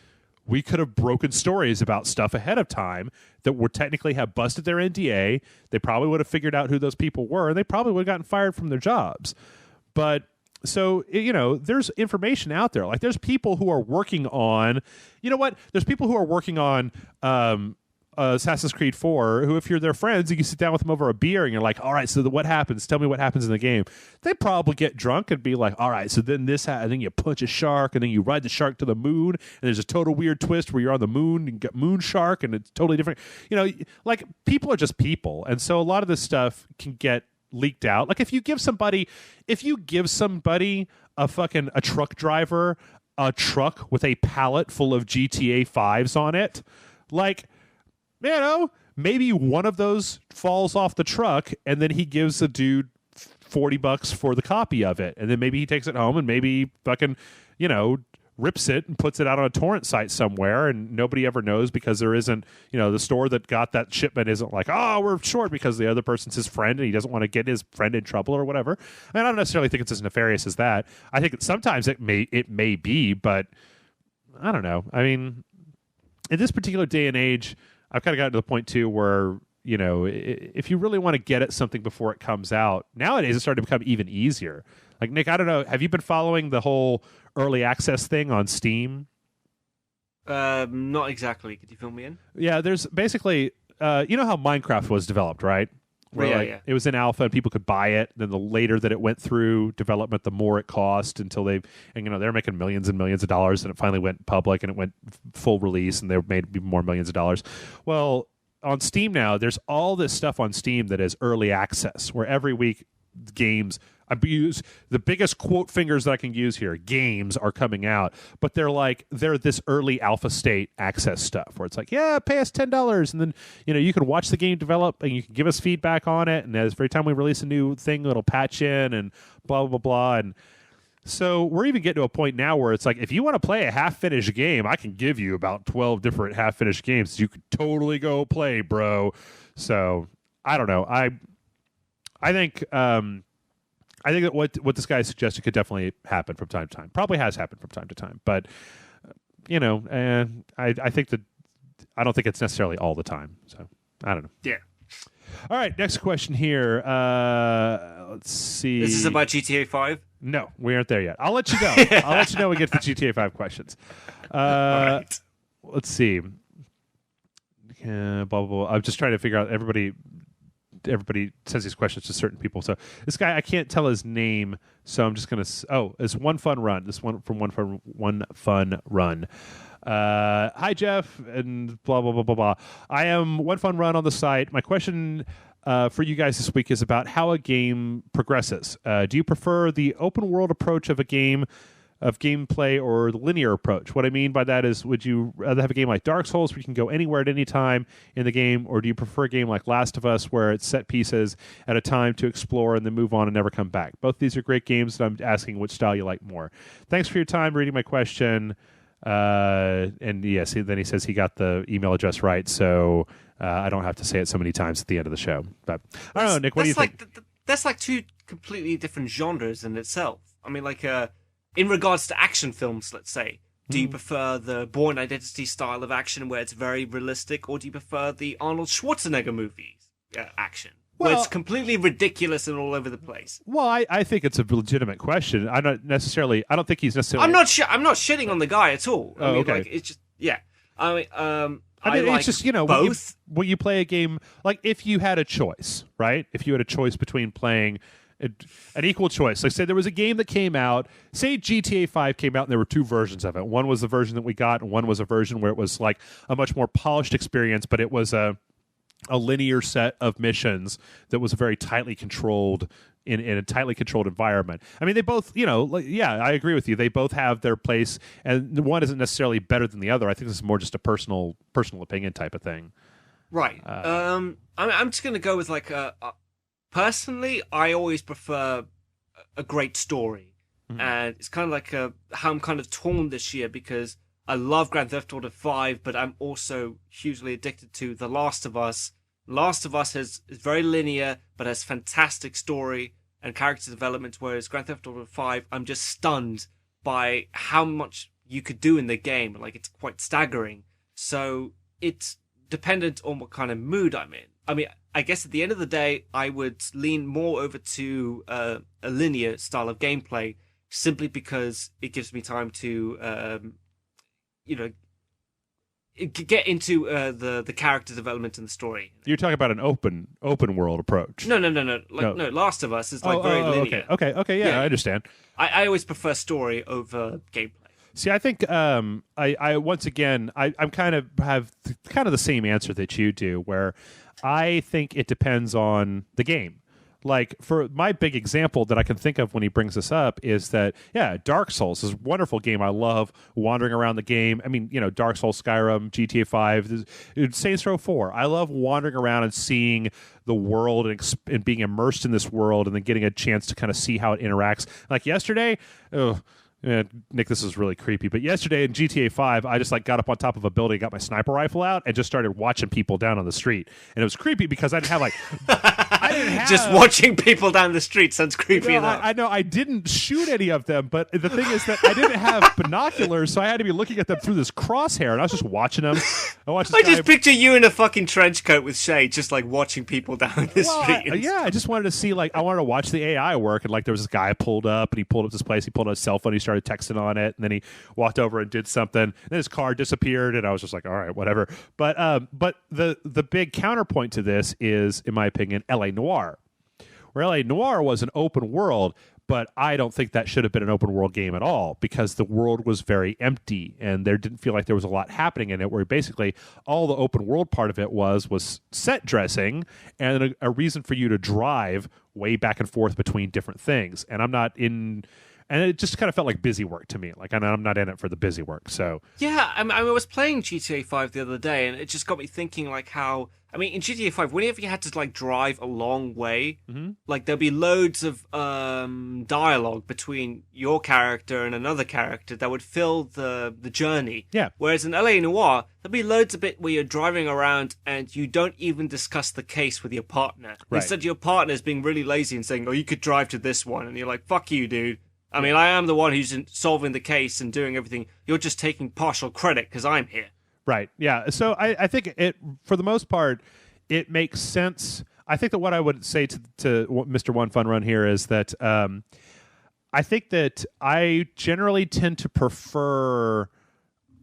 we could have broken stories about stuff ahead of time that would technically have busted their NDA. They probably would have figured out who those people were, and they probably would have gotten fired from their jobs. But so, there's information out there. Like, there's people who are working on, There's people who are working on Assassin's Creed 4, who, if you're their friends, you can sit down with them over a beer and you're like, all right, so what happens? Tell me what happens in the game. They probably get drunk and be like, all right, so then and then you punch a shark, and then you ride the shark to the moon, and there's a total weird twist where you're on the moon and get moon shark, and it's totally different. Like, people are just people. And so a lot of this stuff can get leaked out. Like, if you give somebody a truck driver a truck with a pallet full of GTA 5s on it, like, maybe one of those falls off the truck, and then he gives the dude $40 for the copy of it, and then maybe he takes it home and maybe fucking, rips it and puts it out on a torrent site somewhere, and nobody ever knows because there isn't, the store that got that shipment isn't like, oh, we're short because the other person's his friend and he doesn't want to get his friend in trouble or whatever. I mean, I don't necessarily think it's as nefarious as that. I think that sometimes it may be, but I don't know. I mean, in this particular day and age, I've kind of gotten to the point too where, if you really want to get at something before it comes out, nowadays it's starting to become even easier. Like, Nick, I don't know, have you been following the whole early access thing on Steam? Not exactly. Could you fill me in? Yeah, there's basically, how Minecraft was developed, right? Where, yeah. It was in alpha and people could buy it. Then the later that it went through development, the more it cost until they're making millions and millions of dollars, and it finally went public and it went full release and they made even more millions of dollars. Well, on Steam now, there's all this stuff on Steam that is early access, where every week games, I use the biggest quote fingers that I can use here, games are coming out, but they're this early alpha state access stuff where it's like, yeah, pay us $10, and then you can watch the game develop and you can give us feedback on it, and every time we release a new thing, it'll patch in and blah blah blah. And so we're even getting to a point now where it's like, if you want to play a half-finished game, I can give you about 12 different half-finished games you could totally go play, bro. So I don't know. I think that what this guy suggested could definitely happen from time to time. Probably has happened from time to time, but I think that I don't think it's necessarily all the time. So I don't know. Yeah. All right, next question here. Let's see. Is this about GTA 5? No, we aren't there yet. I'll let you know. I'll let you know when we get to the GTA 5 questions. All right. Let's see. Blah, blah, blah. I'm just trying to figure out everybody sends these questions to certain people. So this guy, I can't tell his name, so I'm just going to... it's One Fun Run. This one from One Fun Run. Hi, Jeff, and blah, blah, blah, blah, blah. I am One Fun Run on the site. My question for you guys this week is about how a game progresses. Do you prefer the open world approach of a game of gameplay or the linear approach. What I mean by that is, would you rather have a game like Dark Souls where you can go anywhere at any time in the game, or do you prefer a game like Last of Us where it's set pieces at a time to explore and then move on and never come back? Both these are great games, and I'm asking which style you like more. Thanks for your time reading my question. And yes, then he says he got the email address right, so I don't have to say it so many times at the end of the show. But I don't know, Nick, what do you think? That's like two completely different genres in itself. I mean, like, in regards to action films, let's say, do you prefer the Bourne Identity style of action where it's very realistic, or do you prefer the Arnold Schwarzenegger movies action? Where it's completely ridiculous and all over the place. Well, I think it's a legitimate question. I don't think he's necessarily. I'm not shitting on the guy at all. I mean, okay. Like, it's just, yeah. I mean, it's just, both. When you play a game, like if you had a choice, right? If you had a choice between playing an equal choice. Like, say there was a game that came out, say GTA 5 came out and there were two versions of it. One was the version that we got, and one was a version where it was like a much more polished experience, but it was a linear set of missions that was very tightly controlled in a tightly controlled environment. I mean, they both, I agree with you. They both have their place, and one isn't necessarily better than the other. I think this is more just a personal opinion type of thing. Right. I'm just going to go with like personally, I always prefer a great story. Mm-hmm. And it's kind of like how I'm kind of torn this year, because I love Grand Theft Auto 5, but I'm also hugely addicted to The Last of Us. Last of Us is very linear, but has fantastic story and character development, whereas Grand Theft Auto 5, I'm just stunned by how much you could do in the game. Like, it's quite staggering. So it's dependent on what kind of mood I'm in. I mean, I guess at the end of the day, I would lean more over to a linear style of gameplay, simply because it gives me time to get into the character development and the story. You're talking about an open world approach. No. No, Last of Us is like very linear. Okay, yeah, I understand. I always prefer story over gameplay. See, I think I once again I'm kind of have kind of the same answer that you do, where I think it depends on the game. Like, for my big example that I can think of when he brings this up is that, Dark Souls is a wonderful game. I love wandering around the game. I mean, Dark Souls, Skyrim, GTA 5, Saints Row 4. I love wandering around and seeing the world and being immersed in this world, and then getting a chance to kind of see how it interacts. Like yesterday, Nick, this is really creepy, but yesterday in GTA 5, I just got up on top of a building, got my sniper rifle out, and just started watching people down on the street. And it was creepy because I didn't have just watching people down the street sounds creepy enough. I know I didn't shoot any of them, but the thing is that I didn't have binoculars, so I had to be looking at them through this crosshair, and I was just watching them. I just picture you in a fucking trench coat with shades, just like watching people down the street. I just wanted to see, I wanted to watch the AI work, and there was this guy pulled up, and he pulled up this place, he pulled out his cell phone, he started texting on it, and then he walked over and did something, and then his car disappeared, and I was just like, all right, whatever. But the big counterpoint to this is, in my opinion, LA Noire, where LA Noire was an open world, but I don't think that should have been an open world game at all, because the world was very empty and there didn't feel like there was a lot happening in it, where basically all the open world part of it was set dressing and a reason for you to drive way back and forth between different things. And it just kind of felt like busy work to me. I'm not in it for the busy work. So yeah, I was playing GTA 5 the other day, and it just got me thinking, how in GTA 5, whenever you had to drive a long way, there'd be loads of dialogue between your character and another character that would fill the journey. Yeah. Whereas in LA Noire, there'd be loads of it where you're driving around and you don't even discuss the case with your partner. Right. Instead, your partner is being really lazy and saying, "Oh, you could drive to this one," and you're like, "Fuck you, dude. I am the one who's solving the case and doing everything. You're just taking partial credit because I'm here." Right. Yeah. So I think for the most part, it makes sense. I think that what I would say to Mr. One Fun Run here is that I think that I generally tend to prefer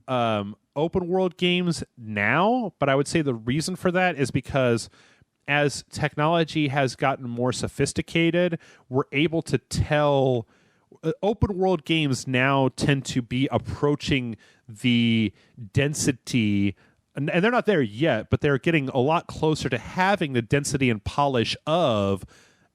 open world games now, but I would say the reason for that is because as technology has gotten more sophisticated, we're able to tell. Open world games now tend to be approaching the density, and they're not there yet, but they're getting a lot closer to having the density and polish of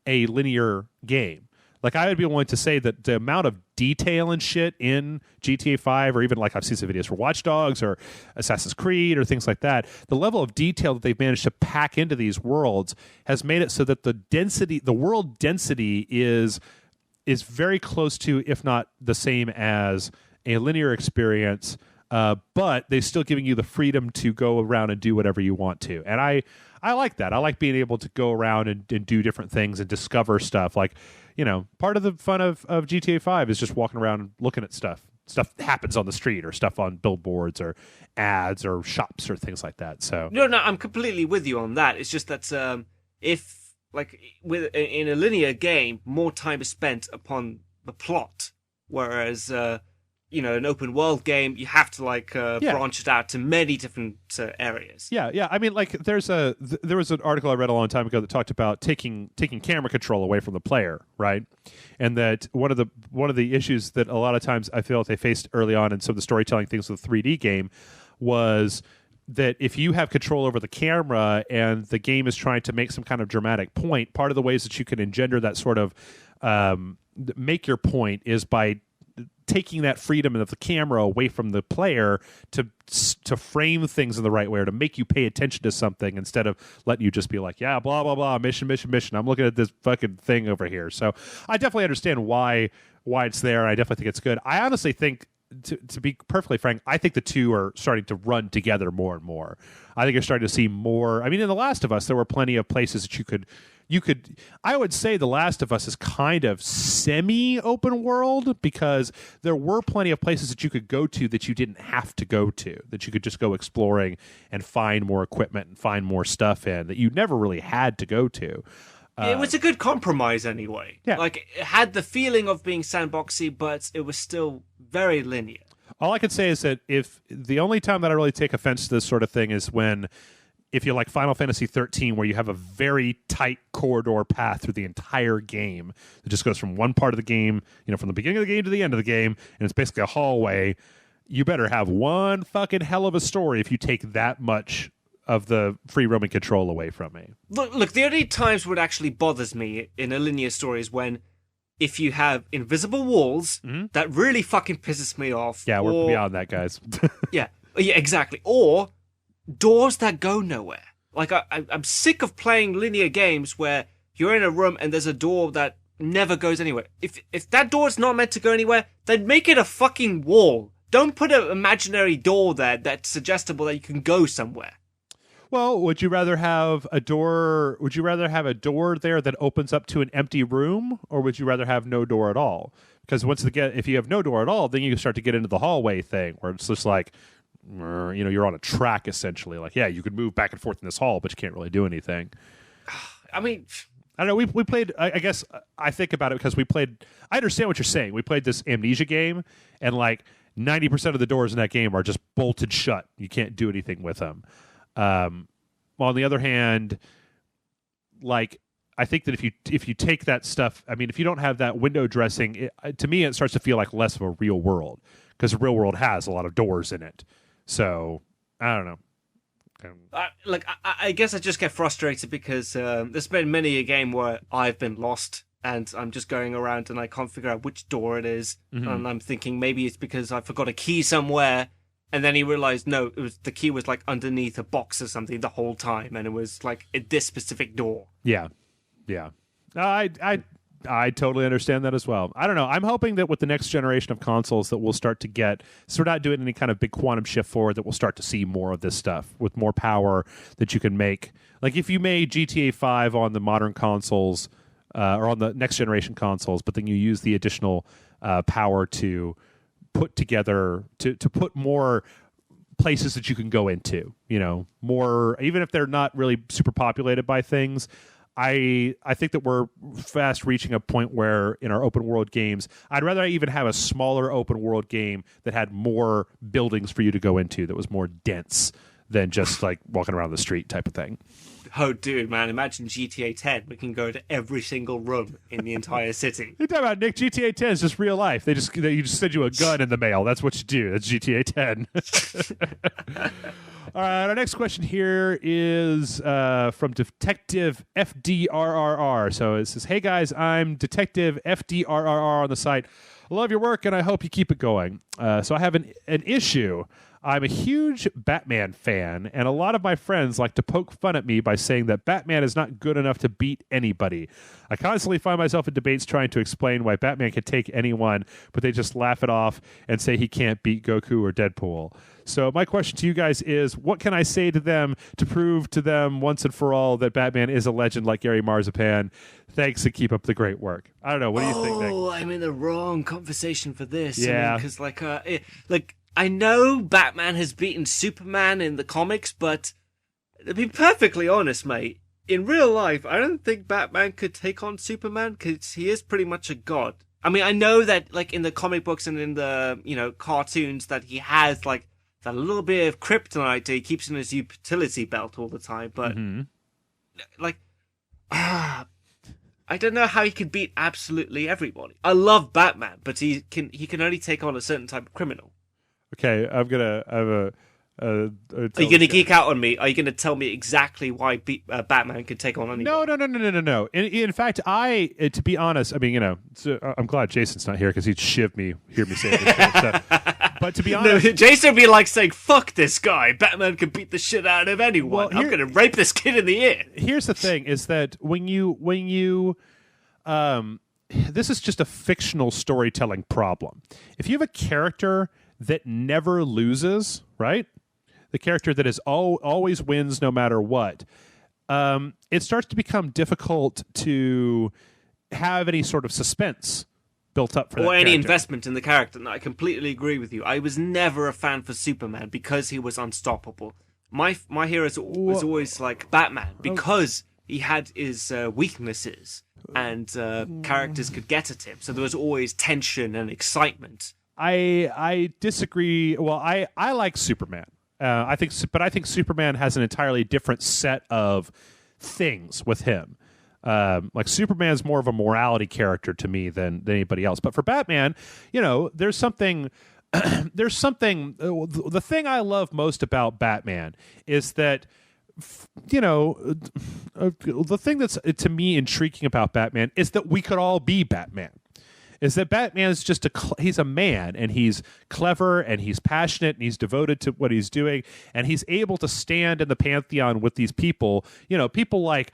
a linear game. Like, I would be willing to say that the amount of detail and shit in GTA 5, or even like I've seen some videos for Watch Dogs or Assassin's Creed or things like that, the level of detail that they've managed to pack into these worlds has made it so that the world density is very close to, if not the same as, a linear experience, but they're still giving you the freedom to go around and do whatever you want to. And I like that. I like being able to go around and do different things and discover stuff. Like, part of the fun of GTA 5 is just walking around and looking at stuff. Stuff happens on the street, or stuff on billboards or ads or shops or things like that. So no, I'm completely with you on that. It's just that if, like, in a linear game, more time is spent upon the plot, whereas an open world game, you have to branch it out to many different areas. Yeah. I mean, like, there was an article I read a long time ago that talked about taking camera control away from the player, right? And that one of the issues that a lot of times I feel like they faced early on in some of the storytelling things with the 3D game was that if you have control over the camera and the game is trying to make some kind of dramatic point, part of the ways that you can engender that sort of make your point is by taking that freedom of the camera away from the player to frame things in the right way, or to make you pay attention to something instead of letting you just be like, yeah, blah, blah, blah, mission. I'm looking at this fucking thing over here. So I definitely understand why it's there. I definitely think it's good. I honestly think, to be perfectly frank, I think the two are starting to run together more and more. I think you're starting to see more. I mean, in The Last of Us, there were plenty of places that you could. I would say The Last of Us is kind of semi-open world, because there were plenty of places that you could go to that you didn't have to go to, that you could just go exploring and find more equipment and find more stuff in that you never really had to go to. It was a good compromise anyway. Yeah. Like, it had the feeling of being sandboxy, but it was still very linear. All I can say is that if the only time that I really take offense to this sort of thing is if you like Final Fantasy 13, where you have a very tight corridor path through the entire game that just goes from one part of the game, from the beginning of the game to the end of the game, and it's basically a hallway, you better have one fucking hell of a story if you take that much of the free roaming control away from me. Look, the only times what actually bothers me in a linear story is when, if you have invisible walls, that really fucking pisses me off. Yeah, we're beyond that, guys. yeah, exactly. Or doors that go nowhere. Like, I'm sick of playing linear games where you're in a room and there's a door that never goes anywhere. If that door is not meant to go anywhere, then make it a fucking wall. Don't put an imaginary door there that's suggestible that you can go somewhere. Well, would you rather have a door? Would you rather have a door there that opens up to an empty room, or would you rather have no door at all? Because if you have no door at all, then you start to get into the hallway thing, where it's just like, you're on a track essentially. Like, yeah, you could move back and forth in this hall, but you can't really do anything. I mean, I don't know. We played. I guess I think about it because we played. I understand what you're saying. We played this Amnesia game, and like 90% of the doors in that game are just bolted shut. You can't do anything with them. Well, on the other hand, like, I think that if you take that stuff, I mean, if you don't have that window dressing, to me, it starts to feel like less of a real world, because the real world has a lot of doors in it. So I don't know. I guess I just get frustrated because there's been many a game where I've been lost and I'm just going around and I can't figure out which door it is, and I'm thinking maybe it's because I forgot a key somewhere. And then he realized, no, the key was like underneath a box or something the whole time, and it was like at this specific door. Yeah. I totally understand that as well. I don't know. I'm hoping that with the next generation of consoles that we'll start to get, so we're not doing any kind of big quantum shift forward, that we'll start to see more of this stuff with more power that you can make. Like, if you made GTA 5 on the modern consoles or on the next generation consoles, but then you use the additional power to put together, to put more places that you can go into, more, even if they're not really super populated by things. I think that we're fast reaching a point where in our open world games, I'd rather even have a smaller open world game that had more buildings for you to go into, that was more dense than just like walking around the street type of thing. Oh, dude, man, imagine GTA 10. We can go to every single room in the entire city. You're talking about, Nick, GTA 10 is just real life. You just send you a gun in the mail. That's what you do. That's GTA 10. All right, our next question here is from Detective FDRRR. So it says, "Hey guys, I'm Detective FDRRR on the site. I love your work, and I hope you keep it going. So I have an issue. I'm a huge Batman fan, and a lot of my friends like to poke fun at me by saying that Batman is not good enough to beat anybody. I constantly find myself in debates trying to explain why Batman can take anyone, but they just laugh it off and say he can't beat Goku or Deadpool. So my question to you guys is, what can I say to them to prove to them once and for all that Batman is a legend like Gary Marzipan? Thanks, and keep up the great work." I don't know. What do you think, Nick? Oh, I'm in the wrong conversation for this. Yeah. Because, I know Batman has beaten Superman in the comics, but to be perfectly honest, mate, in real life, I don't think Batman could take on Superman because he is pretty much a god. I mean, I know that, like, in the comic books and in the, cartoons that he has, like, that little bit of kryptonite that he keeps in his utility belt all the time, but, I don't know how he can beat absolutely everybody. I love Batman, but he can only take on a certain type of criminal. Okay, I'm gonna have a. Are you going to geek out on me? Are you going to tell me exactly why Batman can take on anybody? No. In fact, to be honest, I mean, I'm glad Jason's not here because he'd hear me say this kind of stuff. But to be honest, Jason would be like saying, "Fuck this guy! Batman can beat the shit out of anyone. Well, I'm going to rape this kid in the ear." Here's the thing: is that when you this is just a fictional storytelling problem. If you have a character that never loses, right? The character that is always wins no matter what. It starts to become difficult to have any sort of suspense built up for that or any character. investment in the character. No, I completely agree with you. I was never a fan for Superman because he was unstoppable. My hero was always like Batman because he had his weaknesses and characters could get at him. So there was always tension and excitement. I disagree. Well, I like Superman. I think Superman has an entirely different set of things with him. Like Superman's more of a morality character to me than anybody else. But for Batman, there's something. There's something. The thing I love most about Batman is that. The thing that's to me intriguing about Batman is that we could all be Batman. Is that Batman is just he's a man, and he's clever, and he's passionate, and he's devoted to what he's doing, and he's able to stand in the pantheon with these people. People like,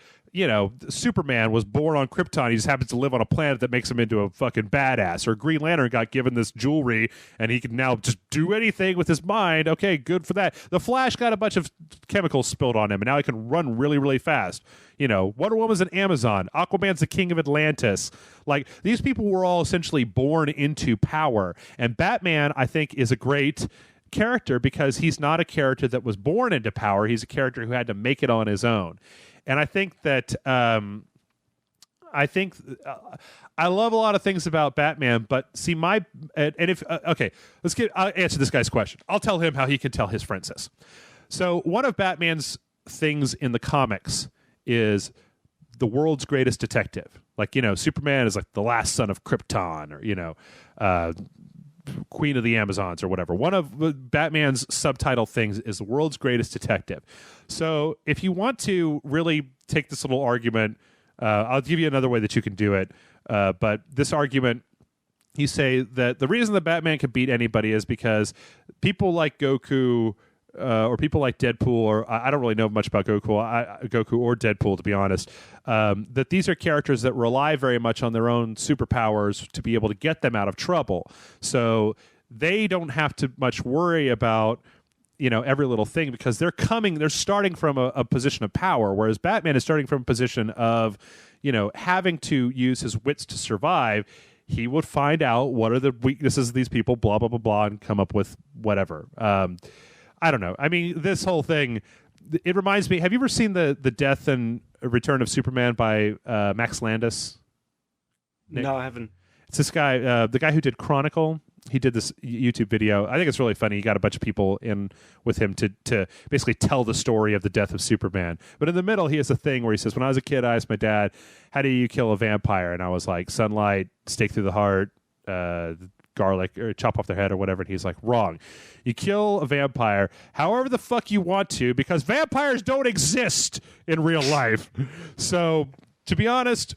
Superman was born on Krypton. He just happens to live on a planet that makes him into a fucking badass. Or Green Lantern got given this jewelry, and he can now just do anything with his mind. Okay, good for that. The Flash got a bunch of chemicals spilled on him, and now he can run really, really fast. Wonder Woman's an Amazon. Aquaman's the king of Atlantis. Like, these people were all essentially born into power. And Batman, I think, is a great character because he's not a character that was born into power. He's a character who had to make it on his own. And I think that I love a lot of things about Batman, but see I'll answer this guy's question. I'll tell him how he can tell his friends this. So one of Batman's things in the comics is the world's greatest detective. Like, Superman is like the last son of Krypton, or, Queen of the Amazons or whatever. One of Batman's subtitle things is the world's greatest detective. So if you want to really take this little argument, I'll give you another way that you can do it. But this argument, you say that the reason that Batman can beat anybody is because people like Goku or people like Deadpool, or I don't really know much about Goku or Deadpool, to be honest, that these are characters that rely very much on their own superpowers to be able to get them out of trouble. So they don't have to much worry about every little thing because they're starting from a position of power, whereas Batman is starting from a position of having to use his wits to survive. He would find out what are the weaknesses of these people, blah blah blah blah, and come up with whatever. I don't know. I mean, this whole thing, it reminds me, have you ever seen the Death and Return of Superman by Max Landis? Nick? No, I haven't. It's this guy, the guy who did Chronicle. He did this YouTube video. I think it's really funny. He got a bunch of people in with him to basically tell the story of the death of Superman. But in the middle, he has a thing where he says, when I was a kid, I asked my dad, how do you kill a vampire? And I was like, sunlight, stake through the heart, garlic or chop off their head or whatever. And he's like, wrong. You kill a vampire however the fuck you want to, because vampires don't exist in real life. So, to be honest,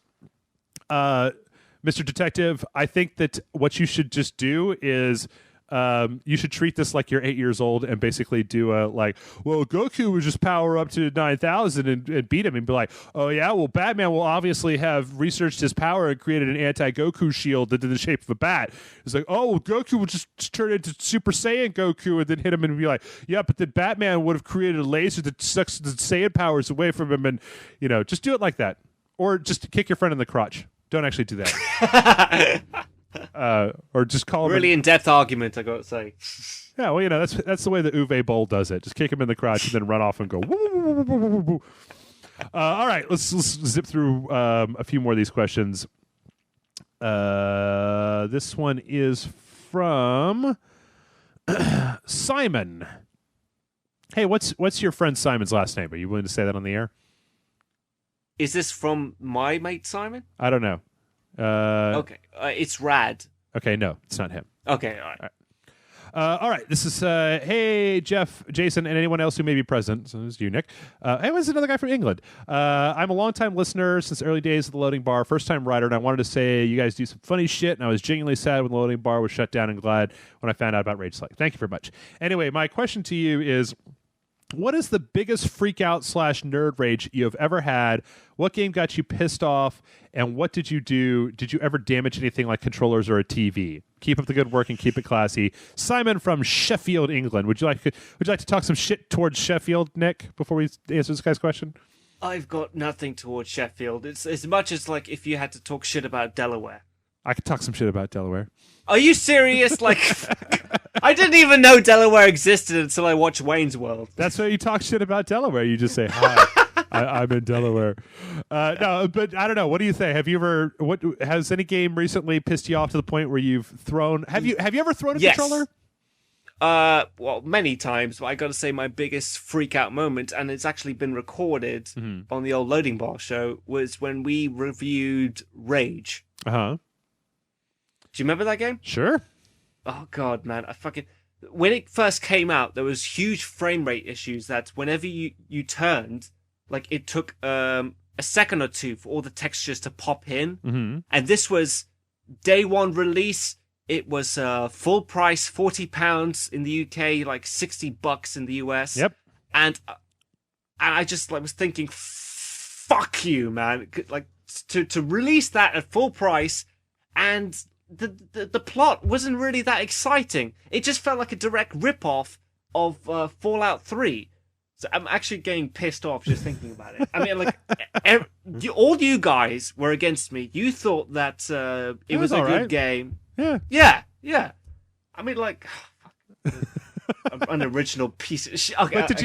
Mr. Detective, I think that what you should just do is you should treat this like you're 8 years old and basically do a well, Goku would just power up to 9,000 and beat him and be like, oh yeah, well, Batman will obviously have researched his power and created an anti-Goku shield that's in the shape of a bat. It's like, oh, well, Goku would just turn into Super Saiyan Goku and then hit him and be like, yeah, but then Batman would have created a laser that sucks the Saiyan powers away from him, and just do it like that. Or just kick your friend in the crotch. Don't actually do that. Or just call him really in-depth argument, I got to say. Yeah, well, that's the way the Uwe Boll does it. Just kick him in the crotch and then run off and go. Woo, woo, woo, woo, woo, woo. All right, let's zip through a few more of these questions. This one is from Simon. Hey, what's your friend Simon's last name? Are you willing to say that on the air? Is this from my mate Simon? I don't know. Okay, it's Rad. Okay, no, it's not him. Okay, all right. All right, this is, hey, Jeff, Jason, and anyone else who may be present. So this is you, Nick. Hey, this is another guy from England. I'm a longtime listener since the early days of the Loading Bar, first-time writer, and I wanted to say you guys do some funny shit, and I was genuinely sad when the Loading Bar was shut down and glad when I found out about Rage Select. Thank you very much. Anyway, my question to you is, what is the biggest freak-out / nerd rage you have ever had? What game got you pissed off, and what did you do? Did you ever damage anything like controllers or a TV? Keep up the good work and keep it classy. Simon from Sheffield, England. Would you like to talk some shit towards Sheffield, Nick, before we answer this guy's question? I've got nothing towards Sheffield. It's as much as like if you had to talk shit about Delaware. I could talk some shit about Delaware. Are you serious? Like, I didn't even know Delaware existed until I watched Wayne's World. That's why you talk shit about Delaware. You just say, hi, I'm in Delaware. No, but I don't know. What do you think? Have you ever, has any game recently pissed you off to the point where you've thrown, have you ever thrown a controller? Well, many times, but I gotta say my biggest freak out moment, and it's actually been recorded on the old Loading Bar show, was when we reviewed Rage. Uh-huh. Do you remember that game? Sure. Oh god, man, when it first came out, there was huge frame rate issues that whenever you turned, like it took a second or two for all the textures to pop in, and this was day one release. It was full price, £40 in the UK, like $60 in the US. Yep. And I just was thinking, fuck you, man! Like to release that at full price, and the plot wasn't really that exciting. It just felt like a direct rip-off of Fallout 3. So I'm actually getting pissed off just thinking about it. I mean, like, all you guys were against me. You thought that it was a good game. Yeah. I mean, like, an original piece of shit. Okay, but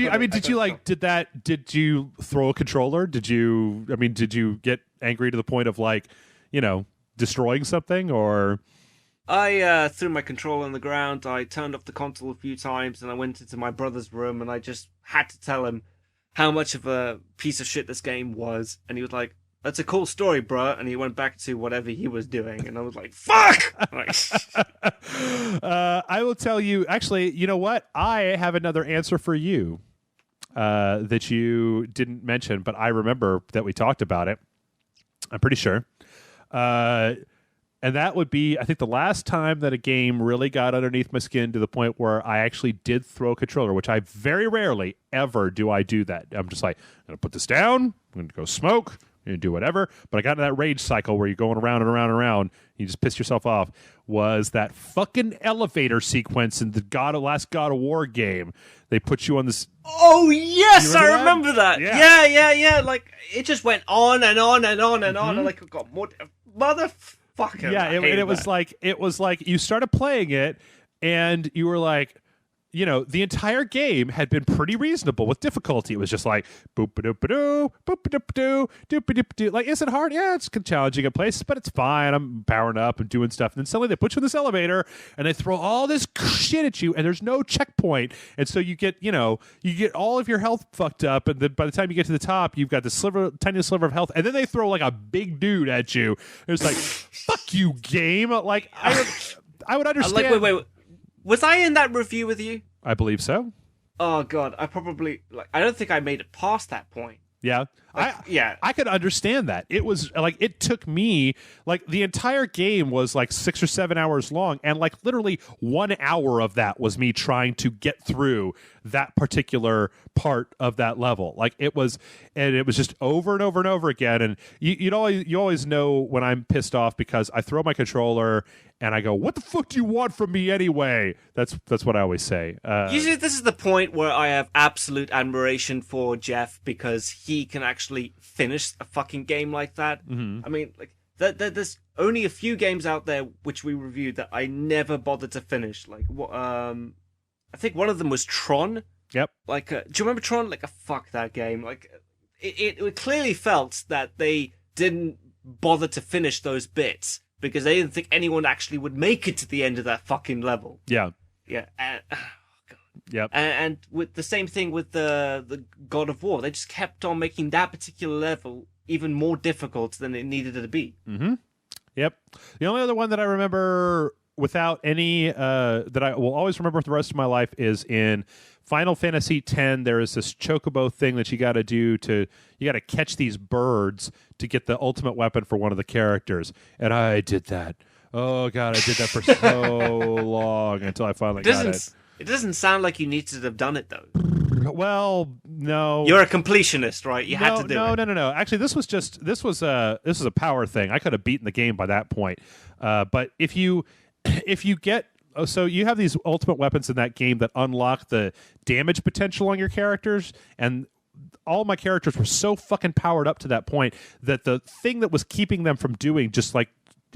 did you throw a controller? Did you get angry to the point of like, destroying something, or? I threw my controller on the ground. I turned off the console a few times, and I went into my brother's room, and I just had to tell him how much of a piece of shit this game was. And he was like, "That's a cool story, bruh." And he went back to whatever he was doing, and I was like, "Fuck!" I will tell you. Actually, you know what? I have another answer for you that you didn't mention, but I remember that we talked about it. I'm pretty sure. And that would be, I think, the last time that a game really got underneath my skin to the point where I actually did throw a controller, which I very rarely ever do that. I'm just like, I'm going to put this down, I'm going to go smoke, I'm going to do whatever. But I got into that rage cycle where you're going around and around and around, you just piss yourself off, was that fucking elevator sequence in the last God of War game. They put you on this... Oh, yes, I remember that. Yeah. Yeah. Like, it just went on and on and on and on, and like, it got more... Motherfucker. Yeah, it was like you started playing it, and you were like, the entire game had been pretty reasonable with difficulty. It was just like boop-a-doop-a-doo, boop-a-doop-a-doo, doop-a-doop-a-doo. Like, is it hard? Yeah, it's challenging at places, but it's fine. I'm powering up and doing stuff. And then suddenly they put you in this elevator and they throw all this shit at you, and there's no checkpoint. And so you get all of your health fucked up, and then by the time you get to the top, you've got this tiny sliver of health, and then they throw like a big dude at you. It's like, fuck you, game. Like, I would understand. Like, wait. Was I in that review with you? I believe so. Oh god, I don't think I made it past that point. Yeah. I could understand that. It was like, it took me, like, the entire game was like 6 or 7 hours long, and like literally 1 hour of that was me trying to get through that particular part of that level. Like, it was just over and over and over again. And you always know when I'm pissed off, because I throw my controller and I go, "What the fuck do you want from me anyway?" That's what I always say. Usually, this is the point where I have absolute admiration for Jeff, because he can actually finish a fucking game like that. Mm-hmm. I mean, like, there's only a few games out there which we reviewed that I never bothered to finish. Like, I think one of them was Tron. Yep. Like, do you remember Tron? Like, fuck that game. Like, it clearly felt that they didn't bother to finish those bits, because they didn't think anyone actually would make it to the end of that fucking level. Yeah. Yeah. God. Yep. And with the same thing with the God of War, they just kept on making that particular level even more difficult than it needed to be. Mm-hmm. Yep. The only other one that I remember without any that I will always remember for the rest of my life is in Final Fantasy X. There is this chocobo thing that you got to do you got to catch these birds to get the ultimate weapon for one of the characters, and I did that. Oh god, I did that for so long until I finally got it. It doesn't sound like you needed to have done it, though. Well, no. You're a completionist, right? You had to do it. No. Actually, this was a power thing. I could have beaten the game by that point. But if you get, so you have these ultimate weapons in that game that unlock the damage potential on your characters, and all my characters were so fucking powered up to that point that the thing that was keeping them from doing just like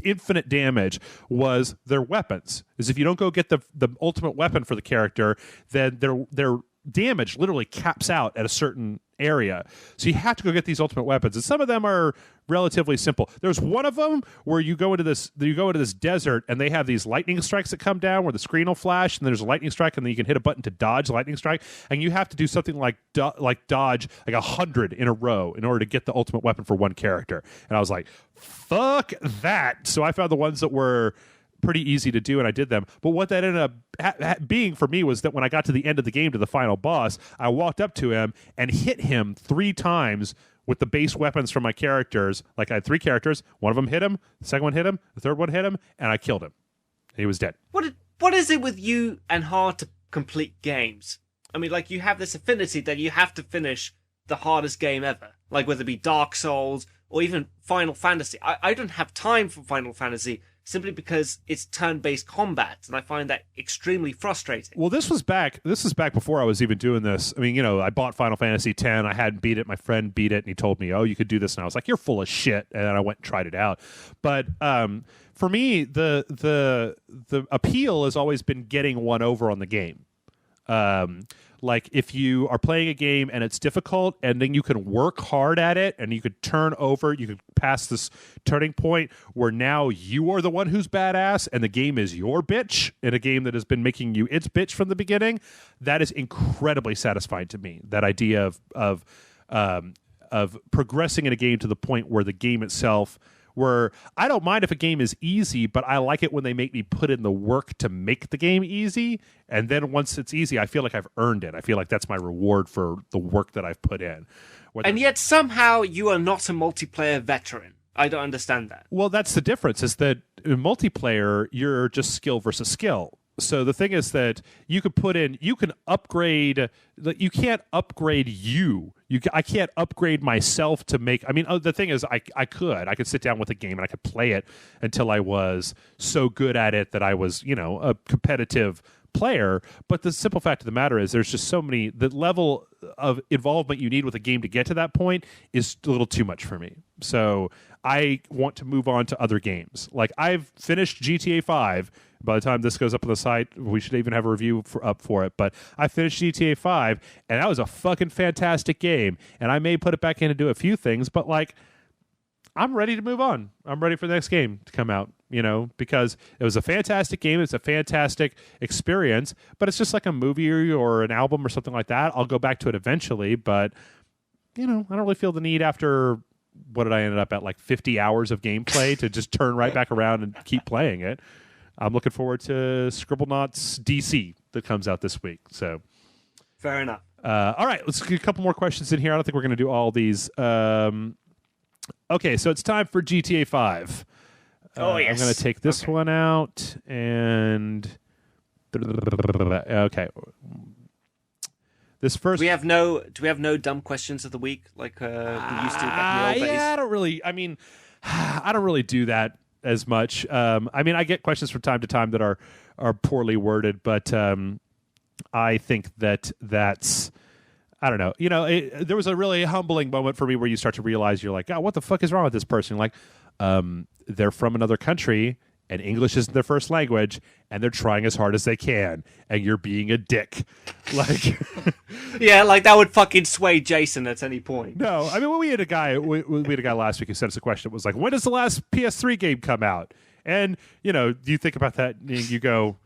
infinite damage was their weapons. Is if you don't go get the ultimate weapon for the character, then their damage literally caps out at a certain area. So you have to go get these ultimate weapons, and some of them are relatively simple. There's one of them where you go into this desert, and they have these lightning strikes that come down where the screen will flash, and there's a lightning strike, and then you can hit a button to dodge the lightning strike, and you have to do something like dodge like 100 in a row in order to get the ultimate weapon for one character. And I was like, fuck that. So I found the ones that were pretty easy to do, and I did them. But what that ended up being for me was that when I got to the end of the game, to the final boss, I walked up to him and hit him 3 times with the base weapons from my characters. Like, I had 3 characters. One of them hit him, the second one hit him, the third one hit him, and I killed him. He was dead. What is it with you and hard to complete games? I mean, like, you have this affinity that you have to finish the hardest game ever. Like, whether it be Dark Souls or even Final Fantasy. I don't have time for Final Fantasy simply because it's turn-based combat, and I find that extremely frustrating. Well, this was back before I was even doing this. I mean, I bought Final Fantasy X. I hadn't beat it. My friend beat it, and he told me, "Oh, you could do this." And I was like, "You're full of shit." And then I went and tried it out. But for me, the appeal has always been getting one over on the game. Like, if you are playing a game and it's difficult, and then you can work hard at it, and you could turn over, you could pass this turning point where now you are the one who's badass and the game is your bitch in a game that has been making you its bitch from the beginning. That is incredibly satisfying to me. That idea of progressing in a game to the point where the game itself, where I don't mind if a game is easy, but I like it when they make me put in the work to make the game easy. And then once it's easy, I feel like I've earned it. I feel like that's my reward for the work that I've put in. And yet somehow you are not a multiplayer veteran. I don't understand that. Well, that's the difference, is that in multiplayer, you're just skill versus skill. So the thing is that you can upgrade. You can't upgrade you. I can't upgrade myself to make. I mean, the thing is, I could sit down with a game and I could play it until I was so good at it that I was, a competitive player. But the simple fact of the matter is, there's just so many. The level of involvement you need with a game to get to that point is a little too much for me. So I want to move on to other games. Like, I've finished GTA 5 By the time this goes up on the site, we should even have a review up for it. But I finished GTA 5, and that was a fucking fantastic game. And I may put it back in and do a few things, but like, I'm ready to move on. I'm ready for the next game to come out, because it was a fantastic game. It's a fantastic experience, but it's just like a movie or an album or something like that. I'll go back to it eventually, but, I don't really feel the need after, what did I end up at, like 50 hours of gameplay to just turn right back around and keep playing it. I'm looking forward to Scribblenauts DC that comes out this week. So, fair enough. All right, let's get a couple more questions in here. I don't think we're going to do all these. Okay, so it's time for GTA 5. Yes. I'm going to take this one out and... Okay. This first... Do we have no dumb questions of the week like we used to back in the old days? I don't really do that as much. I get questions from time to time that are poorly worded, but I think that's... I don't know. There was a really humbling moment for me where you start to realize you're like, oh, what the fuck is wrong with this person? You're like, they're from another country and English isn't their first language and they're trying as hard as they can and you're being a dick. Like, yeah, like that would fucking sway Jason at any point. No, when we had a guy last week who sent us a question. It was like, when does the last PS3 game come out? And, you think about that and you go,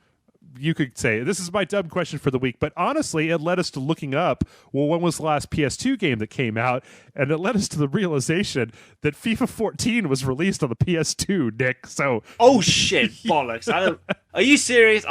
you could say, this is my dumb question for the week, but honestly, it led us to looking up, well, when was the last PS2 game that came out? And it led us to the realization that FIFA 14 was released on the PS2, Nick. So, oh shit, bollocks! Are you serious?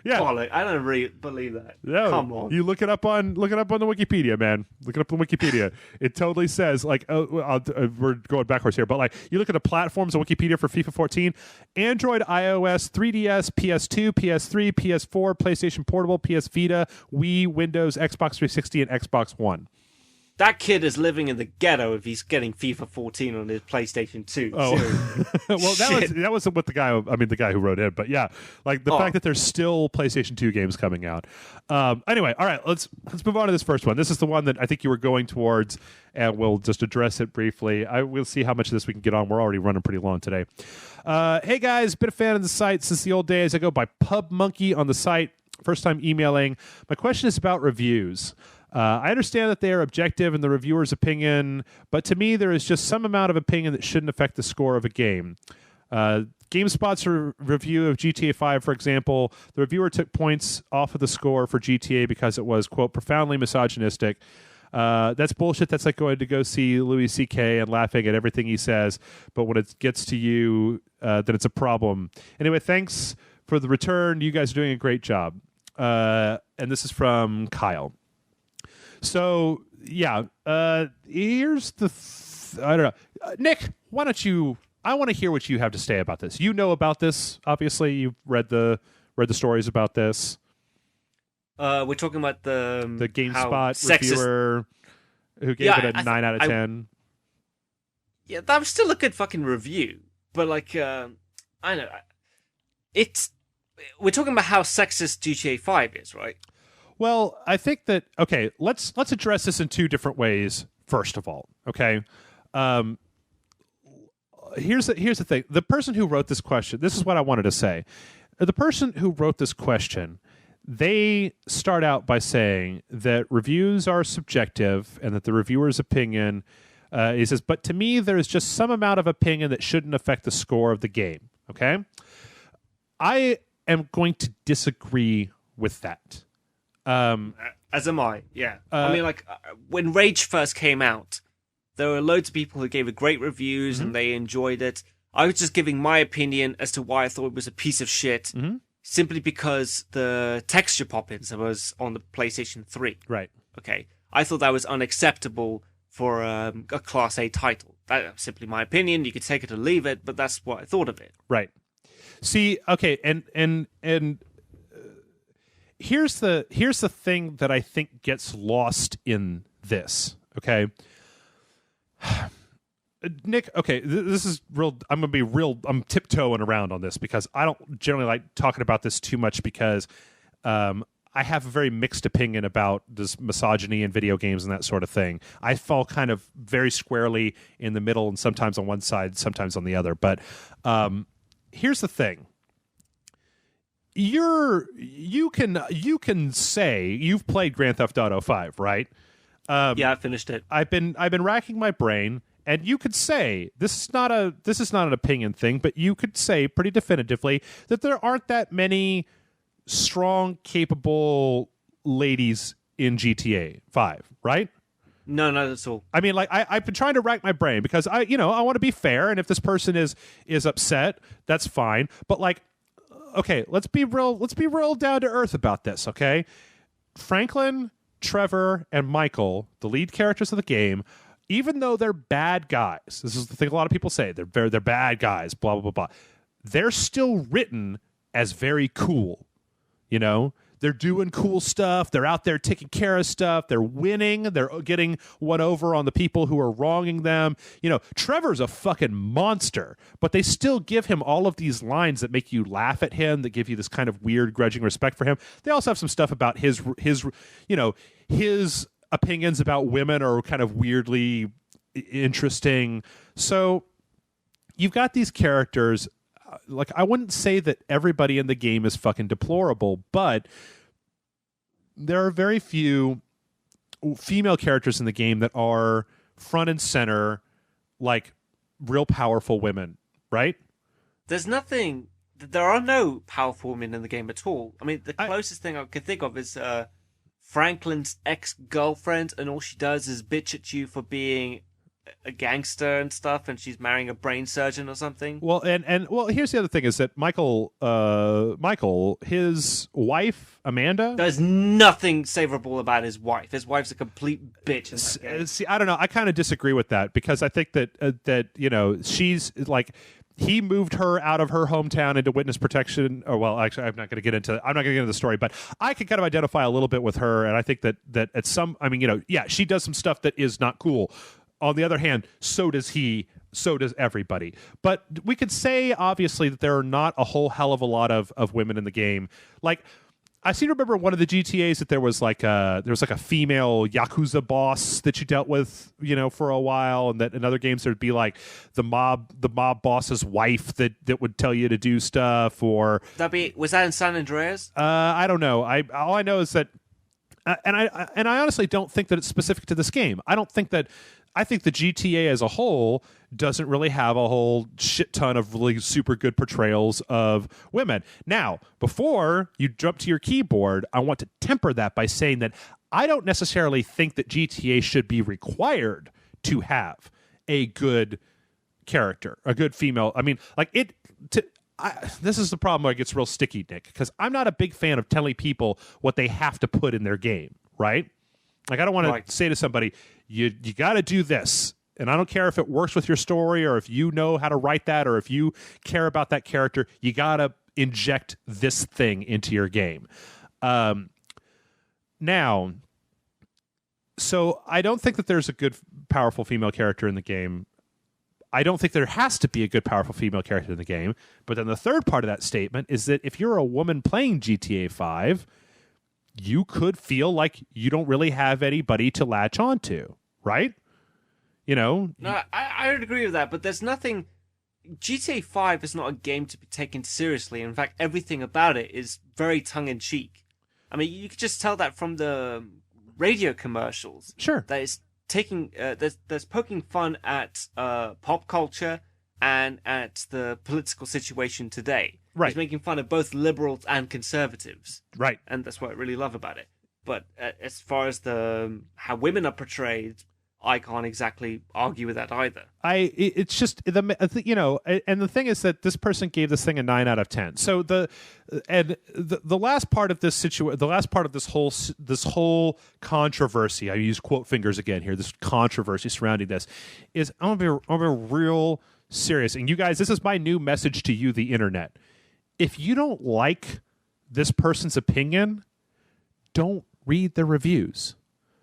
Yeah. Bollocks. I don't really believe that. No, come on. You look it up on the Wikipedia, man. Look it up on Wikipedia. It totally says, like, we're going backwards here, but like, you look at the platforms on Wikipedia for FIFA 14: Android, iOS, 3DS, PS2, PS3, PS4, PlayStation Portable, PS Vita, Wii, Windows, Xbox 360, and Xbox One. That kid is living in the ghetto if he's getting FIFA 14 on his PlayStation 2. Oh, well, that was what the guy who wrote in, but yeah, like the fact that there's still PlayStation 2 games coming out. Anyway, all right, let's move on to this first one. This is the one that I think you were going towards, and we'll just address it briefly. We'll see how much of this we can get on. We're already running pretty long today. Hey guys, been a fan of the site since the old days. I go by Pub Monkey on the site. First time emailing. My question is about reviews. I understand that they are objective in the reviewer's opinion, but to me, there is just some amount of opinion that shouldn't affect the score of a game. GameSpot's review of GTA 5, for example, the reviewer took points off of the score for GTA because it was, quote, profoundly misogynistic. That's bullshit. That's like going to go see Louis C.K. and laughing at everything he says, but when it gets to you, then it's a problem. Anyway, thanks for the return. You guys are doing a great job. And this is from Kyle. So, yeah, here's the... I don't know. Nick, why don't you... I want to hear what you have to say about this. You know about this, obviously. You've read the stories about this. We're talking about the GameSpot reviewer who gave it a 9 out of 10. Yeah, that was still a good fucking review. But, like, I don't know. We're talking about how sexist GTA 5 is, right? Well, I think that, okay, let's address this in two different ways, first of all, okay? Here's the thing. The person who wrote this question, this is what I wanted to say. The person who wrote this question, they start out by saying that reviews are subjective and that the reviewer's opinion, he says, but to me, there is just some amount of opinion that shouldn't affect the score of the game, okay? I am going to disagree with that. As am I, yeah. When Rage first came out, there were loads of people who gave it great reviews and they enjoyed it. I was just giving my opinion as to why I thought it was a piece of shit, simply because the texture pop-ins was on the PlayStation 3. Right. Okay. I thought that was unacceptable for a Class A title. That's simply my opinion. You could take it or leave it, but that's what I thought of it. Right. See, okay, and here's the thing that I think gets lost in this, okay? Nick, okay, this is real. I'm tiptoeing around on this because I don't generally like talking about this too much because I have a very mixed opinion about this misogyny in video games and that sort of thing. I fall kind of very squarely in the middle and sometimes on one side, sometimes on the other. But here's the thing. you can say you've played Grand Theft Auto 5, right? Yeah, I finished it. I've been racking my brain, and you could say this is not an opinion thing, but you could say pretty definitively that there aren't that many strong, capable ladies in GTA 5, right? No, that's all. I mean, like I've been trying to rack my brain because I want to be fair, and if this person is upset, that's fine. But like, okay, let's be real down to earth about this, okay? Franklin, Trevor, and Michael, the lead characters of the game, even though they're bad guys, this is the thing a lot of people say, they're bad guys, blah blah blah blah. They're still written as very cool, you know. They're doing cool stuff. They're out there taking care of stuff. They're winning. They're getting one over on the people who are wronging them. You know, Trevor's a fucking monster, but they still give him all of these lines that make you laugh at him, that give you this kind of weird, grudging respect for him. They also have some stuff about his opinions about women are kind of weirdly interesting. So you've got these characters. Like, I wouldn't say that everybody in the game is fucking deplorable, but there are very few female characters in the game that are front and center, like real powerful women, right? There are no powerful women in the game at all. I mean, the closest thing I could think of is Franklin's ex-girlfriend, and all she does is bitch at you for being a gangster and stuff, and she's marrying a brain surgeon or something. Well, and here's the other thing is that Michael, his wife Amanda, there's nothing favorable about his wife. His wife's a complete bitch in that game. See, I don't know. I kind of disagree with that because I think that she's like, he moved her out of her hometown into witness protection. Or, well, actually, I'm not going to get into the story, but I can kind of identify a little bit with her, and I think that at some, I mean, yeah, she does some stuff that is not cool. On the other hand, so does he, so does everybody. But we could say, obviously, that there are not a whole hell of a lot of women in the game. Like, I seem to remember one of the GTAs that there was like a female Yakuza boss that you dealt with, for a while, and that in other games there'd be like the mob boss's wife that would tell you to do stuff, or was that in San Andreas? I don't know. All I know is that, and I honestly don't think that it's specific to this game. I think the GTA as a whole doesn't really have a whole shit ton of really super good portrayals of women. Now, before you jump to your keyboard, I want to temper that by saying that I don't necessarily think that GTA should be required to have a good character, a good female. I mean, like this is the problem where it gets real sticky, Nick, because I'm not a big fan of telling people what they have to put in their game, right? Like, I don't want to say to somebody, you got to do this. And I don't care if it works with your story or if you know how to write that or if you care about that character. You got to inject this thing into your game. Now, so I don't think that there's a good, powerful female character in the game. I don't think there has to be a good, powerful female character in the game. But then the third part of that statement is that if you're a woman playing GTA 5... you could feel like you don't really have anybody to latch onto, right? No, I would agree with that, but there's nothing. GTA 5 is not a game to be taken seriously. In fact, everything about it is very tongue-in-cheek. I mean, you could just tell that from the radio commercials. Sure. That it's taking, there's poking fun at pop culture and at the political situation today. Right. It's making fun of both liberals and conservatives. Right. And that's what I really love about it. But as far as how women are portrayed, I can't exactly argue with that either. It's just and the thing is that this person gave this thing a 9 out of 10. So the last part of this whole controversy, I use quote fingers again here, this controversy surrounding this, is I'm gonna be real serious. And you guys, this is my new message to you, the internet. If you don't like this person's opinion, don't read the reviews.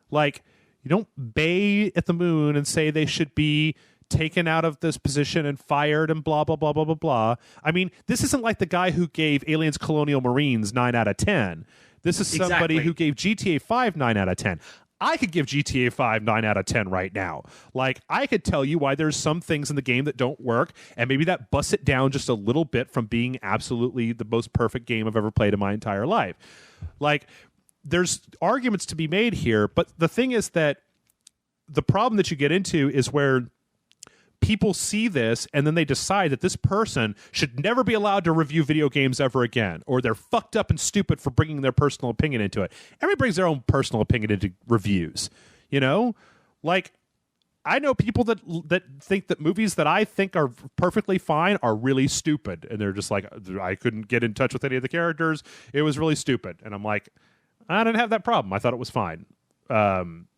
Like, you don't bay at the moon and say they should be taken out of this position and fired and blah, blah, blah, blah, blah, blah. I mean, this isn't like the guy who gave Aliens Colonial Marines 9 out of 10. This is somebody who gave GTA 5 9 out of 10. I could give GTA 5 9 out of 10 right now. Like, I could tell you why there's some things in the game that don't work, and maybe that busts it down just a little bit from being absolutely the most perfect game I've ever played in my entire life. Like, there's arguments to be made here, but the thing is that the problem that you get into is where people see this and then they decide that this person should never be allowed to review video games ever again, or they're fucked up and stupid for bringing their personal opinion into it. Everybody brings their own personal opinion into reviews, you know? Like, I know people that think that movies that I think are perfectly fine are really stupid, and they're just like, I couldn't get in touch with any of the characters. It was really stupid. And I'm like, I didn't have that problem. I thought it was fine.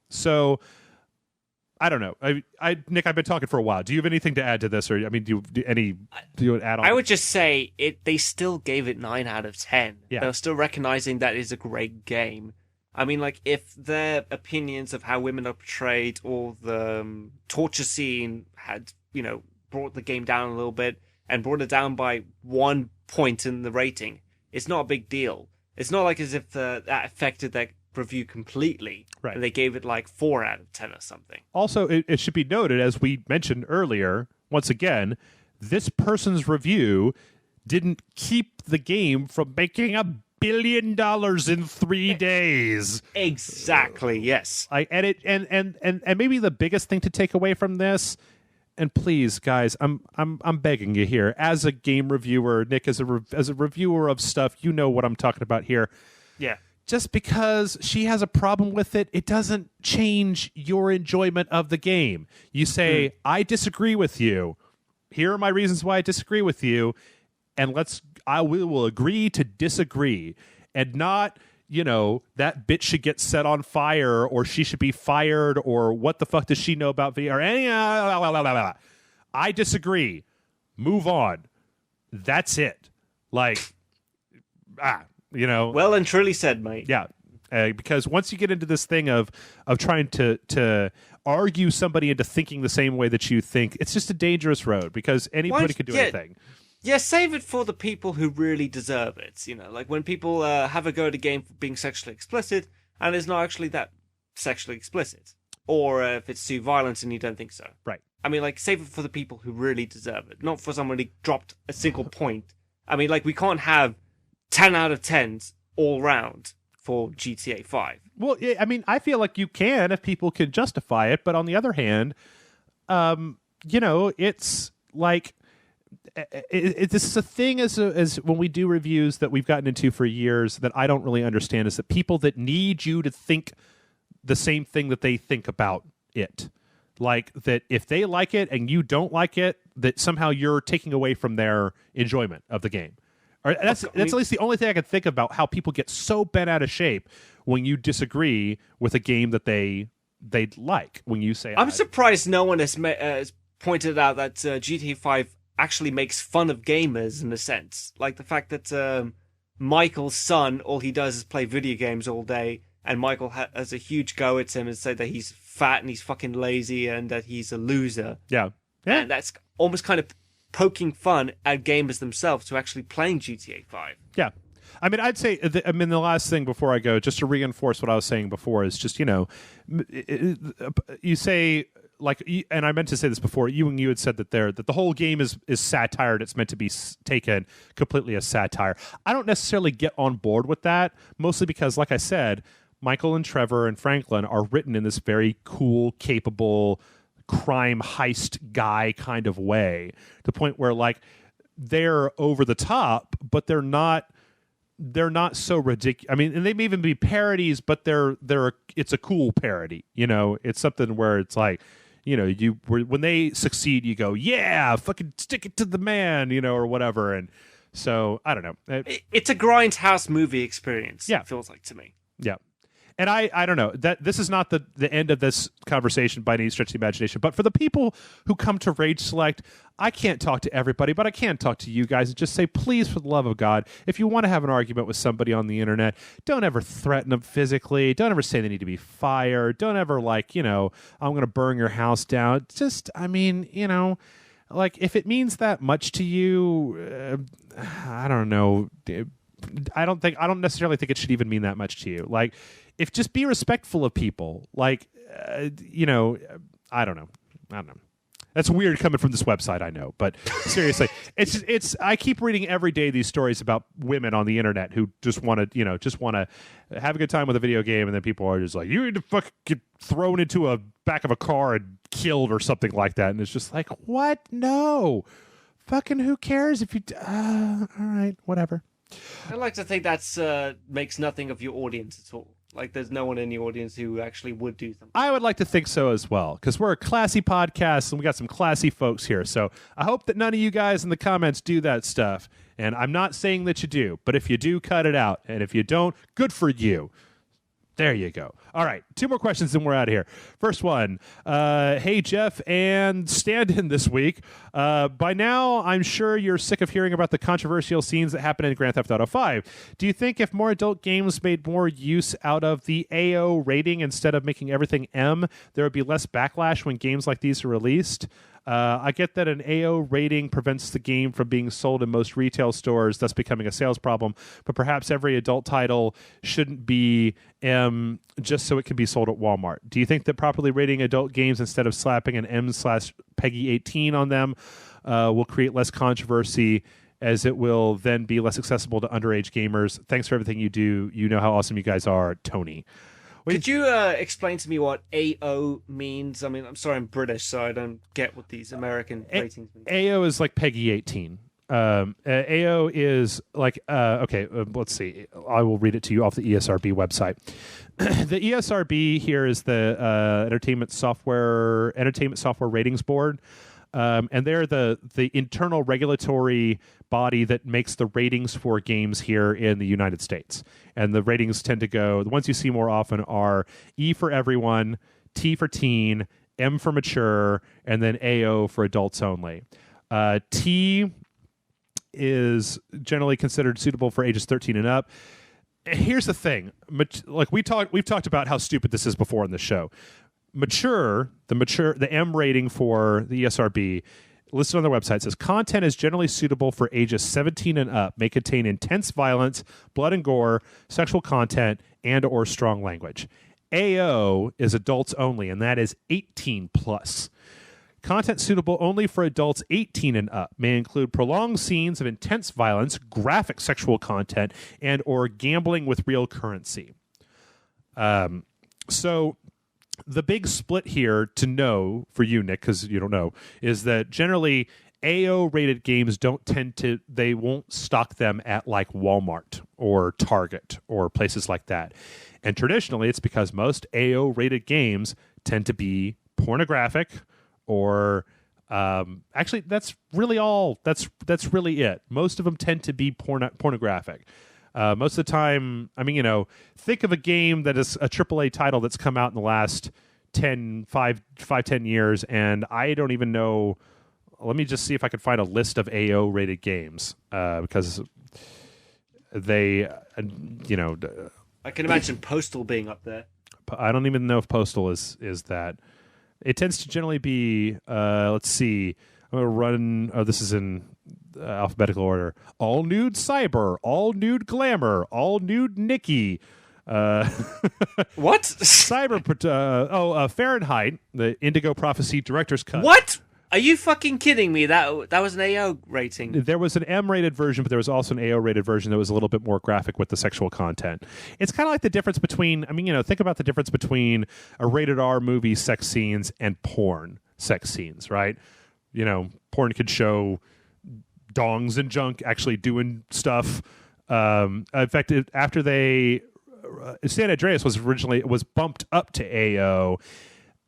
So I don't know. Nick, I've been talking for a while. Do you have anything to add to this, or I mean, do you add on? I would just say they still gave it 9 out of 10. Yeah. They're still recognizing that is a great game. I mean, like, if their opinions of how women are portrayed or the torture scene had, you know, brought the game down a little bit and brought it down by 1 point in the rating, it's not a big deal. It's not like as if that affected their review completely, right? And they gave it like 4 out of 10 or something. Also, it should be noted, as we mentioned earlier, once again, this person's review didn't keep the game from making $1 billion in 3 days. Exactly. Yes. And maybe the biggest thing to take away from this, and please, guys, I'm begging you here, as a game reviewer, Nick, as a reviewer of stuff, you know what I'm talking about here. Yeah. Just because she has a problem with it, it doesn't change your enjoyment of the game. You say, I disagree with you. Here are my reasons why I disagree with you, and we will agree to disagree, and not, you know, that bitch should get set on fire, or she should be fired, or what the fuck does she know about VR? I disagree. Move on. That's it. Like, you know, well and truly said, mate. Yeah, because once you get into this thing of trying to argue somebody into thinking the same way that you think, it's just a dangerous road, because anybody could do anything. Yeah, save it for the people who really deserve it. You know, like when people have a go at a game for being sexually explicit, and it's not actually that sexually explicit, or if it's too violent and you don't think so. Right. I mean, like, save it for the people who really deserve it, not for someone who dropped a single point. I mean, like, we can't have 10 out of 10s all round for GTA 5. Well, I mean, I feel like you can if people can justify it, but on the other hand, you know, it's like this is a thing as when we do reviews that we've gotten into for years that I don't really understand, is that people that need you to think the same thing that they think about it. Like, that if they like it and you don't like it, that somehow you're taking away from their enjoyment of the game. Or that's at least the only thing I can think about, how people get so bent out of shape when you disagree with a game that they like. When you say, I'm surprised no one has pointed out that GTA 5 actually makes fun of gamers in a sense. Like the fact that Michael's son, all he does is play video games all day, and Michael has a huge go at him and said that he's fat and he's fucking lazy and that he's a loser. Yeah. And that's almost kind of poking fun at gamers themselves who are actually playing GTA 5. Yeah. I mean, I'd say, the last thing before I go, just to reinforce what I was saying before, is just, you know, you say, like, and I meant to say this before, you had said that the whole game is satire, and it's meant to be taken completely as satire. I don't necessarily get on board with that, mostly because, like I said, Michael and Trevor and Franklin are written in this very cool, capable, crime heist guy kind of way, to the point where, like, they're over the top, but they're not so ridiculous. I mean, and they may even be parodies, but it's a cool parody. You know, it's something where it's like, you know, when they succeed, you go, yeah, fucking stick it to the man, you know, or whatever. And so I don't know. It's a grindhouse movie experience. Yeah, it feels like to me. Yeah. And I don't know, that this is not the end of this conversation by any stretch of the imagination, but for the people who come to Rage Select, I can't talk to everybody, but I can talk to you guys and just say, please, for the love of God, if you want to have an argument with somebody on the internet, don't ever threaten them physically. Don't ever say they need to be fired. Don't ever, like, you know, I'm going to burn your house down. Just, I mean, you know, like, if it means that much to you, I don't know, I don't necessarily think it should even mean that much to you. Like, if just be respectful of people. Like, you know, I don't know. That's weird coming from this website, I know, but seriously, it's. I keep reading every day these stories about women on the internet who just want to have a good time with a video game, and then people are just like, you need to fucking get thrown into a back of a car and killed or something like that, and it's just like, what? No, fucking who cares if you? All right, whatever. I like to think that's makes nothing of your audience at all. Like, there's no one in the audience who actually would do something. I would like to think so as well, because we're a classy podcast, and we got some classy folks here. So I hope that none of you guys in the comments do that stuff. And I'm not saying that you do, but if you do, cut it out. And if you don't, good for you. There you go. All right, 2 more questions and we're out of here. First one, hey, Jeff and stand-in this week. By now, I'm sure you're sick of hearing about the controversial scenes that happen in Grand Theft Auto 5. Do you think if more adult games made more use out of the AO rating instead of making everything M, there would be less backlash when games like these are released? I get that an AO rating prevents the game from being sold in most retail stores, thus becoming a sales problem, but perhaps every adult title shouldn't be M just so it can be sold at Walmart. Do you think that properly rating adult games instead of slapping an M/Peggy 18 on them will create less controversy, as it will then be less accessible to underage gamers? Thanks for everything you do. You know how awesome you guys are, Tony. Could you explain to me what AO means? I mean, I'm sorry, I'm British, so I don't get what these American ratings mean. AO is like Peggy 18. AO is like, let's see. I will read it to you off the ESRB website. The ESRB here is the Entertainment Software Ratings Board. And they're the internal regulatory body that makes the ratings for games here in the United States. And the ratings tend to go, the ones you see more often are E for everyone, T for teen, M for mature, and then AO for adults only. T is generally considered suitable for ages 13 and up. Here's the thing. Like we've talked about how stupid this is before in the show. The M rating for the ESRB listed on their website says content is generally suitable for ages 17 and up, may contain intense violence, blood and gore, sexual content, and or strong language. AO is adults only, and that is 18 plus. Content suitable only for adults 18 and up may include prolonged scenes of intense violence, graphic sexual content, and or gambling with real currency. So the big split here to know for you, Nick, because you don't know, is that generally AO rated games they won't stock them at like Walmart or Target or places like that. And traditionally it's because most AO rated games tend to be pornographic or actually that's really it. Most of them tend to be pornographic. Most of the time, I mean, think of a game that is a AAA title that's come out in the last 10 years, and I don't even know. Let me just see if I can find a list of AO rated games because they, I can imagine Postal being up there. I don't even know if Postal is that. It tends to generally be, let's see, I'm going to run, this is in alphabetical order. All nude cyber, all nude glamour, all nude Nikki. What? Fahrenheit, the Indigo Prophecy Director's Cut. What? Are you fucking kidding me? That was an AO rating. There was an M-rated version, but there was also an AO-rated version that was a little bit more graphic with the sexual content. It's kind of like the difference between, think about the difference between a rated R movie sex scenes and porn sex scenes, right? Porn could show dongs and junk actually doing stuff. In fact, after San Andreas was bumped up to AO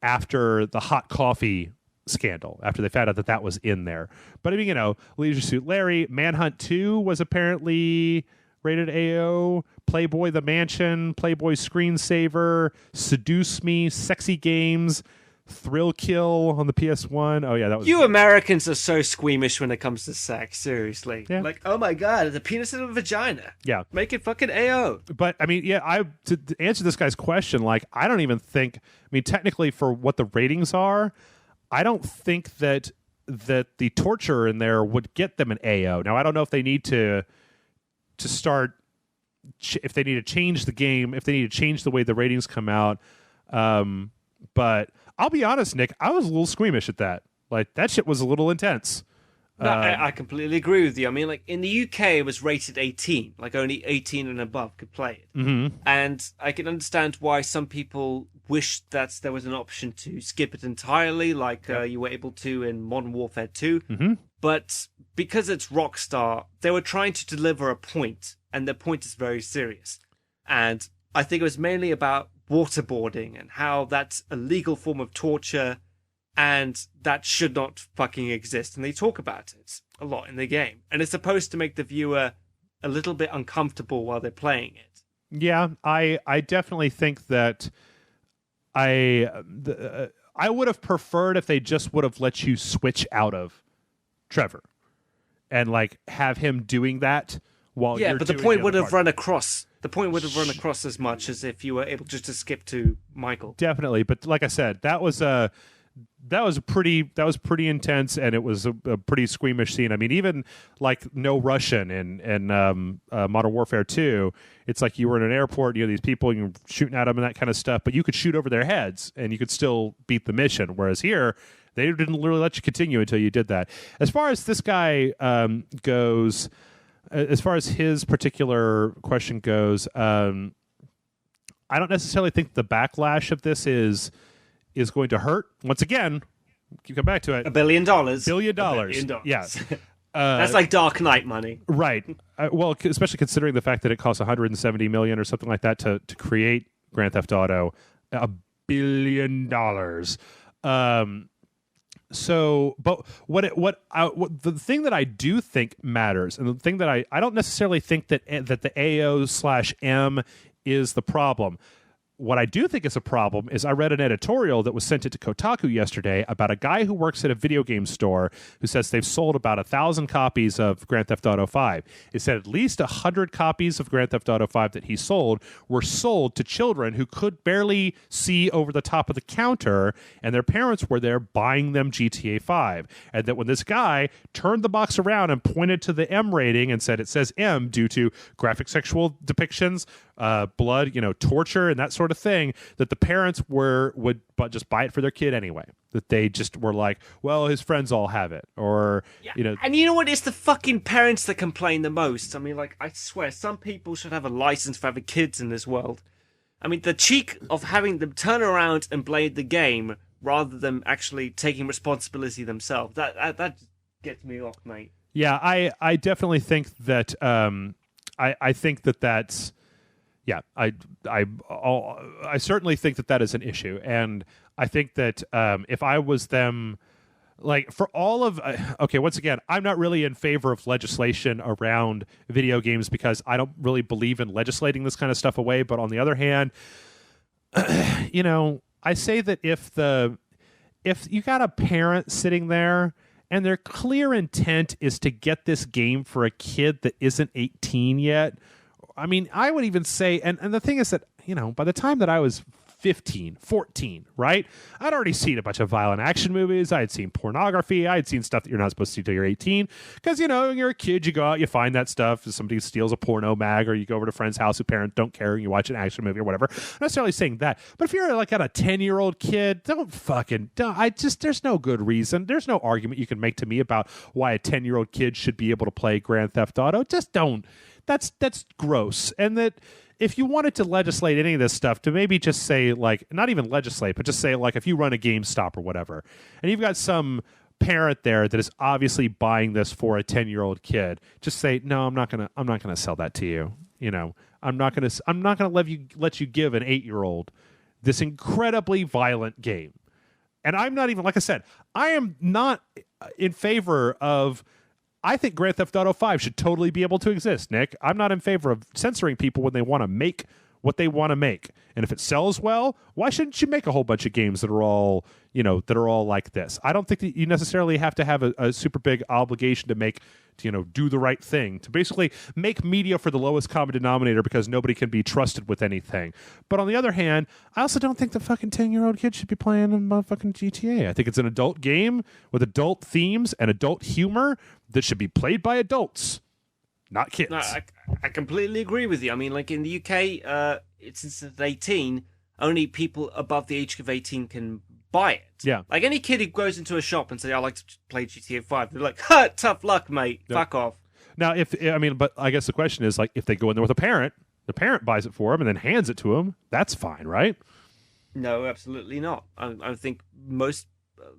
after the hot coffee scandal, after they found out that was in there. But Leisure Suit Larry, Manhunt 2 was apparently rated AO, Playboy the Mansion, Playboy Screensaver, Seduce Me, Sexy Games, Thrill Kill on the PS1. Oh yeah, that was. You Americans are so squeamish when it comes to sex. Seriously, yeah. Like, oh my god, the penis in a vagina. Yeah, make it fucking AO. But to answer this guy's question, I don't even think. Technically, for what the ratings are, I don't think that the torture in there would get them an AO. Now, I don't know if they need to start if they need to change the game, if they need to change the way the ratings come out. But I'll be honest, Nick, I was a little squeamish at that. Like, that shit was a little intense. No, I completely agree with you. I mean, like, in the UK, it was rated 18. Like, only 18 and above could play it. Mm-hmm. And I can understand why some people wish that there was an option to skip it entirely, like you were able to in Modern Warfare 2. Mm-hmm. But because it's Rockstar, they were trying to deliver a point, and their point is very serious. And I think it was mainly about waterboarding and how that's a legal form of torture and that should not fucking exist. And they talk about it a lot in the game. And it's supposed to make the viewer a little bit uncomfortable while they're playing it. Yeah, I definitely think that I would have preferred if they just would have let you switch out of Trevor and like have him doing that while you're but the doing point would other have part. run across. The point would have run across as much as if you were able just to skip to Michael. Definitely, but like I said, that was pretty intense, and it was a pretty squeamish scene. I mean, even like no Russian in Modern Warfare 2, it's like you were in an airport, you know, these people, and you're shooting at them and that kind of stuff, but you could shoot over their heads and you could still beat the mission. Whereas here, they didn't really let you continue until you did that. As far as this guy goes, as far as his particular question goes, I don't necessarily think the backlash of this is going to hurt. Once again, keep coming back to it. $1 billion. $1 billion. $1 billion. Yeah. That's like Dark Knight money. Right. Well, especially considering the fact that it costs $170 million or something like that to create Grand Theft Auto. $1 billion. So, but the thing that I do think matters, and the thing that I don't necessarily think that the AO/M is the problem. What I do think is a problem is I read an editorial that was sent to Kotaku yesterday about a guy who works at a video game store who says they've sold about 1,000 copies of Grand Theft Auto 5. It said at least 100 copies of Grand Theft Auto 5 that he sold were sold to children who could barely see over the top of the counter, and their parents were there buying them GTA 5. And that when this guy turned the box around and pointed to the M rating and said it says M due to graphic sexual depictions, blood, torture and that sort of thing, that the parents would just buy it for their kid anyway. That they just were like, well, his friends all have it, or And you know what? It's the fucking parents that complain the most. I mean, like, I swear, some people should have a license for having kids in this world. I mean, the cheek of having them turn around and blame the game rather than actually taking responsibility themselves. That gets me off, mate. Yeah, I definitely think that I think that that's. Yeah, I certainly think that is an issue, and I think that if I was them, like for all of once again, I'm not really in favor of legislation around video games because I don't really believe in legislating this kind of stuff away. But on the other hand, I say that if you got a parent sitting there and their clear intent is to get this game for a kid that isn't 18 yet. I mean, I would even say, and the thing is that, by the time that I was 15, 14, right? I'd already seen a bunch of violent action movies. I had seen pornography. I had seen stuff that you're not supposed to see till you're 18. Because, when you're a kid, you go out, you find that stuff. If somebody steals a porno mag, or you go over to a friend's house who parents don't care and you watch an action movie or whatever. I'm not necessarily saying that. But if you're like a 10-year-old kid, there's no good reason. There's no argument you can make to me about why a 10-year-old kid should be able to play Grand Theft Auto. Just don't. That's gross. And that if you wanted to legislate any of this stuff, to maybe just say, like, not even legislate, but just say, like, if you run a GameStop or whatever, and you've got some parent there that is obviously buying this for a 10-year-old kid, just say, no, I'm not gonna sell that to you. I'm not gonna let you give an 8-year-old this incredibly violent game. And I'm not even, like I said, I am not in favor of. I think Grand Theft Auto 5 should totally be able to exist, Nick. I'm not in favor of censoring people when they want to make what they want to make. And if it sells well, why shouldn't you make a whole bunch of games that are all, like this? I don't think that you necessarily have to have a super big obligation to do the right thing, to basically make media for the lowest common denominator because nobody can be trusted with anything. But on the other hand, I also don't think the fucking 10-year-old kid should be playing a motherfucking GTA. I think it's an adult game with adult themes and adult humor that should be played by adults, not kids. No, I completely agree with you. I mean, like in the UK, since it's 18, only people above the age of 18 can buy it. Yeah. Like any kid who goes into a shop and say, "I like to play GTA 5," they're like, "Ha, tough luck, mate. Fuck off." Now, but I guess the question is, like, if they go in there with a parent, the parent buys it for them and then hands it to them, that's fine, right? No, absolutely not. I think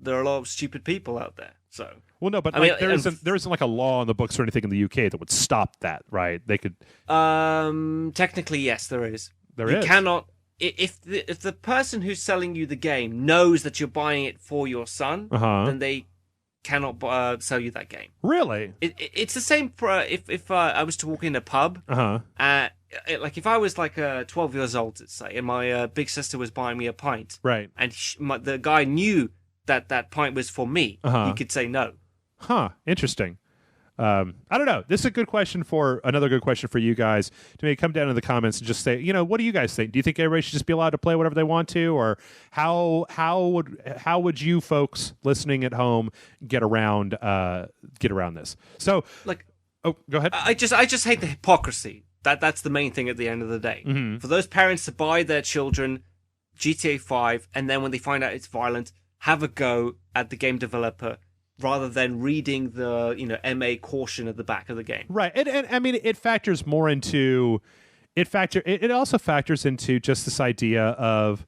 there are a lot of stupid people out there. So, well, no, but there isn't like a law in the books or anything in the UK that would stop that, right? They could. Technically, yes, there is. You cannot. If the person who's selling you the game knows that you're buying it for your son, then they cannot sell you that game. Really? It's the same for if I was to walk in a pub. Like if I was like 12 years old, let's say, and my big sister was buying me a pint, right? And the guy knew that pint was for me, he could say no. Huh? Interesting. I don't know. This is another good question for you guys to maybe come down in the comments and just say, what do you guys think? Do you think everybody should just be allowed to play whatever they want to, or how would you folks listening at home get around this? So, like, oh, go ahead. I just hate the hypocrisy. That's the main thing at the end of the day. Mm-hmm. For those parents to buy their children GTA 5, and then when they find out it's violent, have a go at the game developer, rather than reading the MA caution at the back of the game. Right. And I mean, it factors more into it also factors into just this idea of,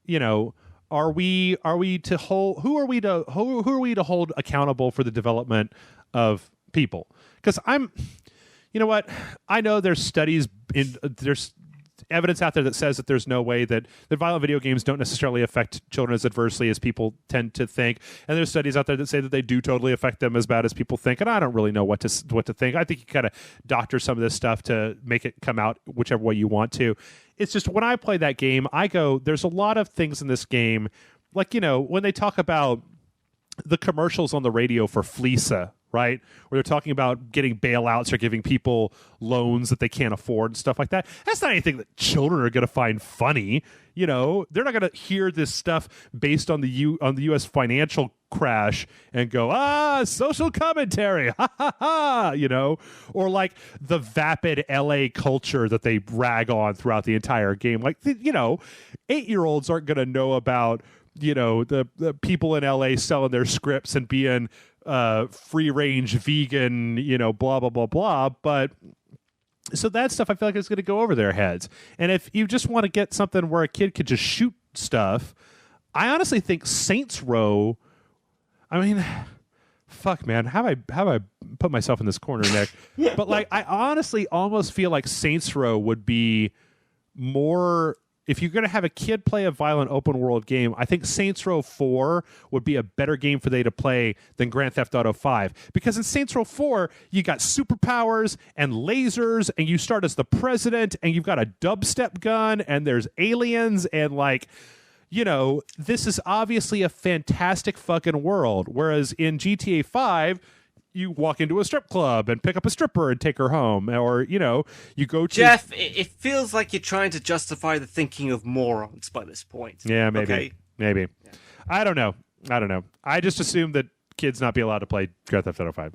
who are we to hold accountable for the development of people? Because I know there's evidence out there that says that there's no way that violent video games don't necessarily affect children as adversely as people tend to think, and there's studies out there that say that they do totally affect them as bad as people think. And I don't really know what to think. I think you kind of doctor some of this stuff to make it come out whichever way you want to. It's just when I play that game, I go, there's a lot of things in this game, like when they talk about the commercials on the radio for Fleesa, right? Where they're talking about getting bailouts or giving people loans that they can't afford and stuff like that. That's not anything that children are going to find funny. They're not going to hear this stuff based on the U.S. financial crash and go, social commentary, ha ha ha, or like the vapid LA culture that they rag on throughout the entire game. Like, 8-year-olds aren't going to know about, the people in LA selling their scripts and being free range vegan, blah blah blah blah. But so that stuff I feel like is going to go over their heads. And if you just want to get something where a kid could just shoot stuff, I honestly think Saints Row. I mean, fuck, man, have I put myself in this corner, Nick? But like, I honestly almost feel like Saints Row would be more. If you're going to have a kid play a violent open world game, I think Saints Row 4 would be a better game for they to play than Grand Theft Auto 5. Because in Saints Row 4, you got superpowers and lasers, and you start as the president, and you've got a dubstep gun, and there's aliens, and like, this is obviously a fantastic fucking world. Whereas in GTA 5, you walk into a strip club and pick up a stripper and take her home, or you go to Jeff. It feels like you're trying to justify the thinking of morons by this point. Yeah, maybe. Okay? Maybe. Yeah. I don't know. I just assume that kids not be allowed to play Grand Theft Auto 5.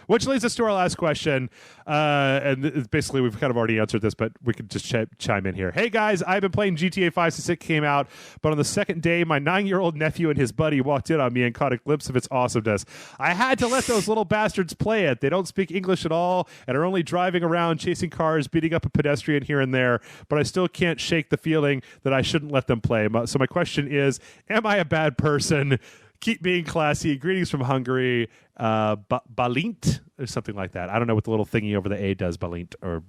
Which leads us to our last question. And basically, we've kind of already answered this, but we could just chime in here. Hey, guys, I've been playing GTA 5 since it came out, but on the second day, my 9-year-old nephew and his buddy walked in on me and caught a glimpse of its awesomeness. I had to let those little bastards play it. They don't speak English at all and are only driving around, chasing cars, beating up a pedestrian here and there, but I still can't shake the feeling that I shouldn't let them play. So my question is, am I a bad person? Keep being classy. Greetings from Hungary. Balint or something like that. I don't know what the little thingy over the A does. Balint or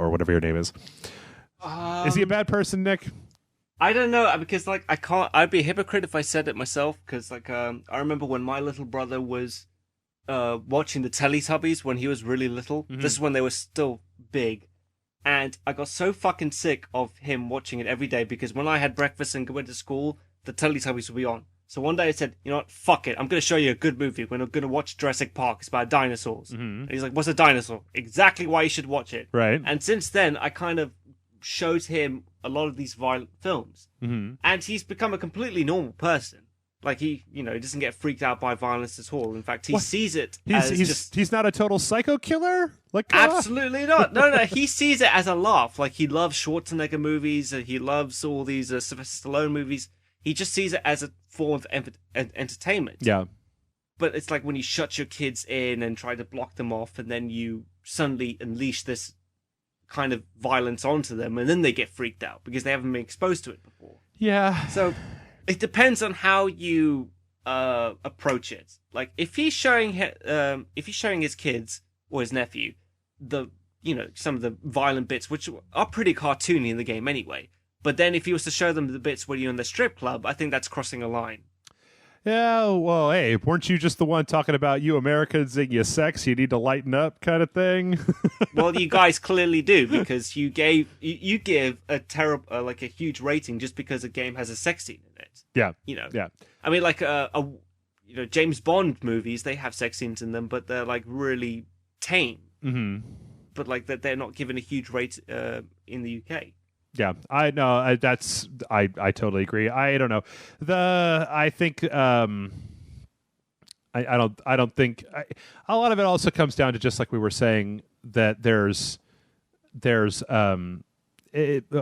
whatever your name is. Is he a bad person, Nick? I don't know, because like I can't. I'd be a hypocrite if I said it myself. Because like I remember when my little brother was watching the Teletubbies when he was really little. Mm-hmm. This is when they were still big. And I got so fucking sick of him watching it every day, because when I had breakfast and went to school, the Teletubbies would be on. So one day I said, you know what, fuck it. I'm going to show you a good movie. We're going to watch Jurassic Park. It's about dinosaurs. Mm-hmm. And he's like, what's a dinosaur? Exactly why you should watch it. Right. And since then, I kind of showed him a lot of these violent films. Mm-hmm. And he's become a completely normal person. Like he doesn't get freaked out by violence at all. In fact, he sees it he's not a total psycho killer. Like absolutely not. No. He sees it as a laugh. Like he loves Schwarzenegger movies. He loves all these Sylvester Stallone movies. He just sees it as a form of entertainment. Yeah. But it's like when you shut your kids in and try to block them off, and then you suddenly unleash this kind of violence onto them, and then they get freaked out because they haven't been exposed to it before. Yeah. So it depends on how you approach it. Like if he's showing his kids or his nephew some of the violent bits, which are pretty cartoony in the game anyway. But then if he was to show them the bits where you're in the strip club, I think that's crossing a line. Yeah, well, hey, weren't you just the one talking about you Americans and your sex? You need to lighten up, kind of thing. Well, you guys clearly do, because you give a terrible, like a huge rating just because a game has a sex scene in it. Yeah, Yeah. I mean, like James Bond movies, they have sex scenes in them, but they're like really tame. Mm-hmm. But like that, they're not given a huge rate in the UK. Yeah, I know. I totally agree. I don't know. I think I don't think a lot of it also comes down to, just like we were saying, that there's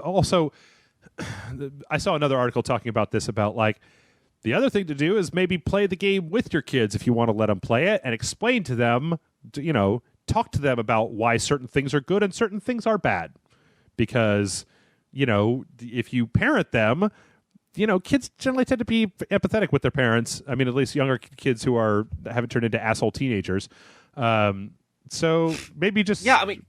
also I saw another article talking about this, about like the other thing to do is maybe play the game with your kids if you want to let them play it, and explain to them, talk to them about why certain things are good and certain things are bad, because if you parent them, kids generally tend to be empathetic with their parents. I mean, at least younger kids who haven't turned into asshole teenagers. So maybe just... Yeah, I mean,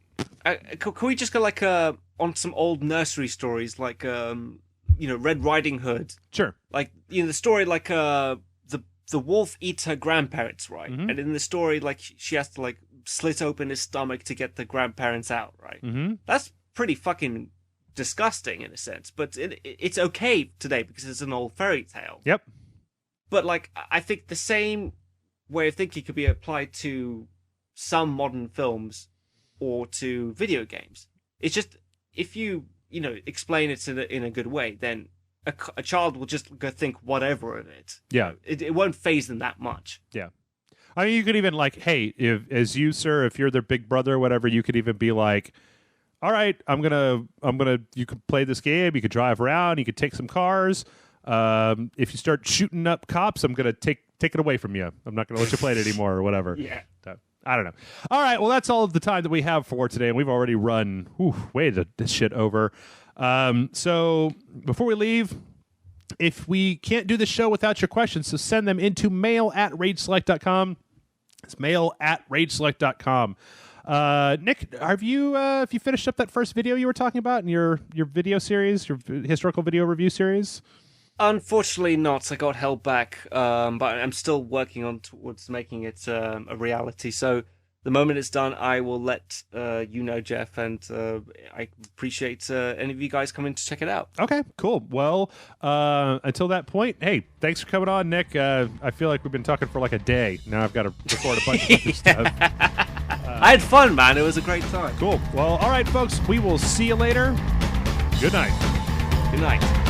can we just go like on some old nursery stories, like, Red Riding Hood? Sure. Like, the story, like, the wolf eats her grandparents, right? Mm-hmm. And in the story, like, she has to, like, slit open his stomach to get the grandparents out, right? Mm-hmm. That's pretty fucking disgusting in a sense, but it's okay today because it's an old fairy tale. Yep. But like, I think the same way of thinking could be applied to some modern films or to video games. It's just, if you explain it in a good way, then a child will just go think whatever of it. Yeah. It won't faze them that much. Yeah. I mean, you could even like, hey, if you're their big brother or whatever, you could even be like, all right, I'm gonna. You could play this game. You could drive around. You could take some cars. If you start shooting up cops, I'm gonna take it away from you. I'm not gonna let you play it anymore or whatever. Yeah. So, I don't know. All right, well, that's all of the time that we have for today, and we've already run way this shit over. So before we leave, if we can't do the show without your questions, so send them into mail@rageselect.com. It's mail@rageselect.com. Nick, have you finished up that first video you were talking about in your video series, your historical video review series? Unfortunately not. I got held back, but I'm still working on towards making it a reality. So the moment it's done, I will let Jeff, and I appreciate any of you guys coming to check it out. Okay, cool. Well, until that point, hey, thanks for coming on, Nick. I feel like we've been talking for like a day. Now I've got to record a bunch of other stuff. I had fun, man. It was a great time. Cool. Well, all right, folks. We will see you later. Good night. Good night.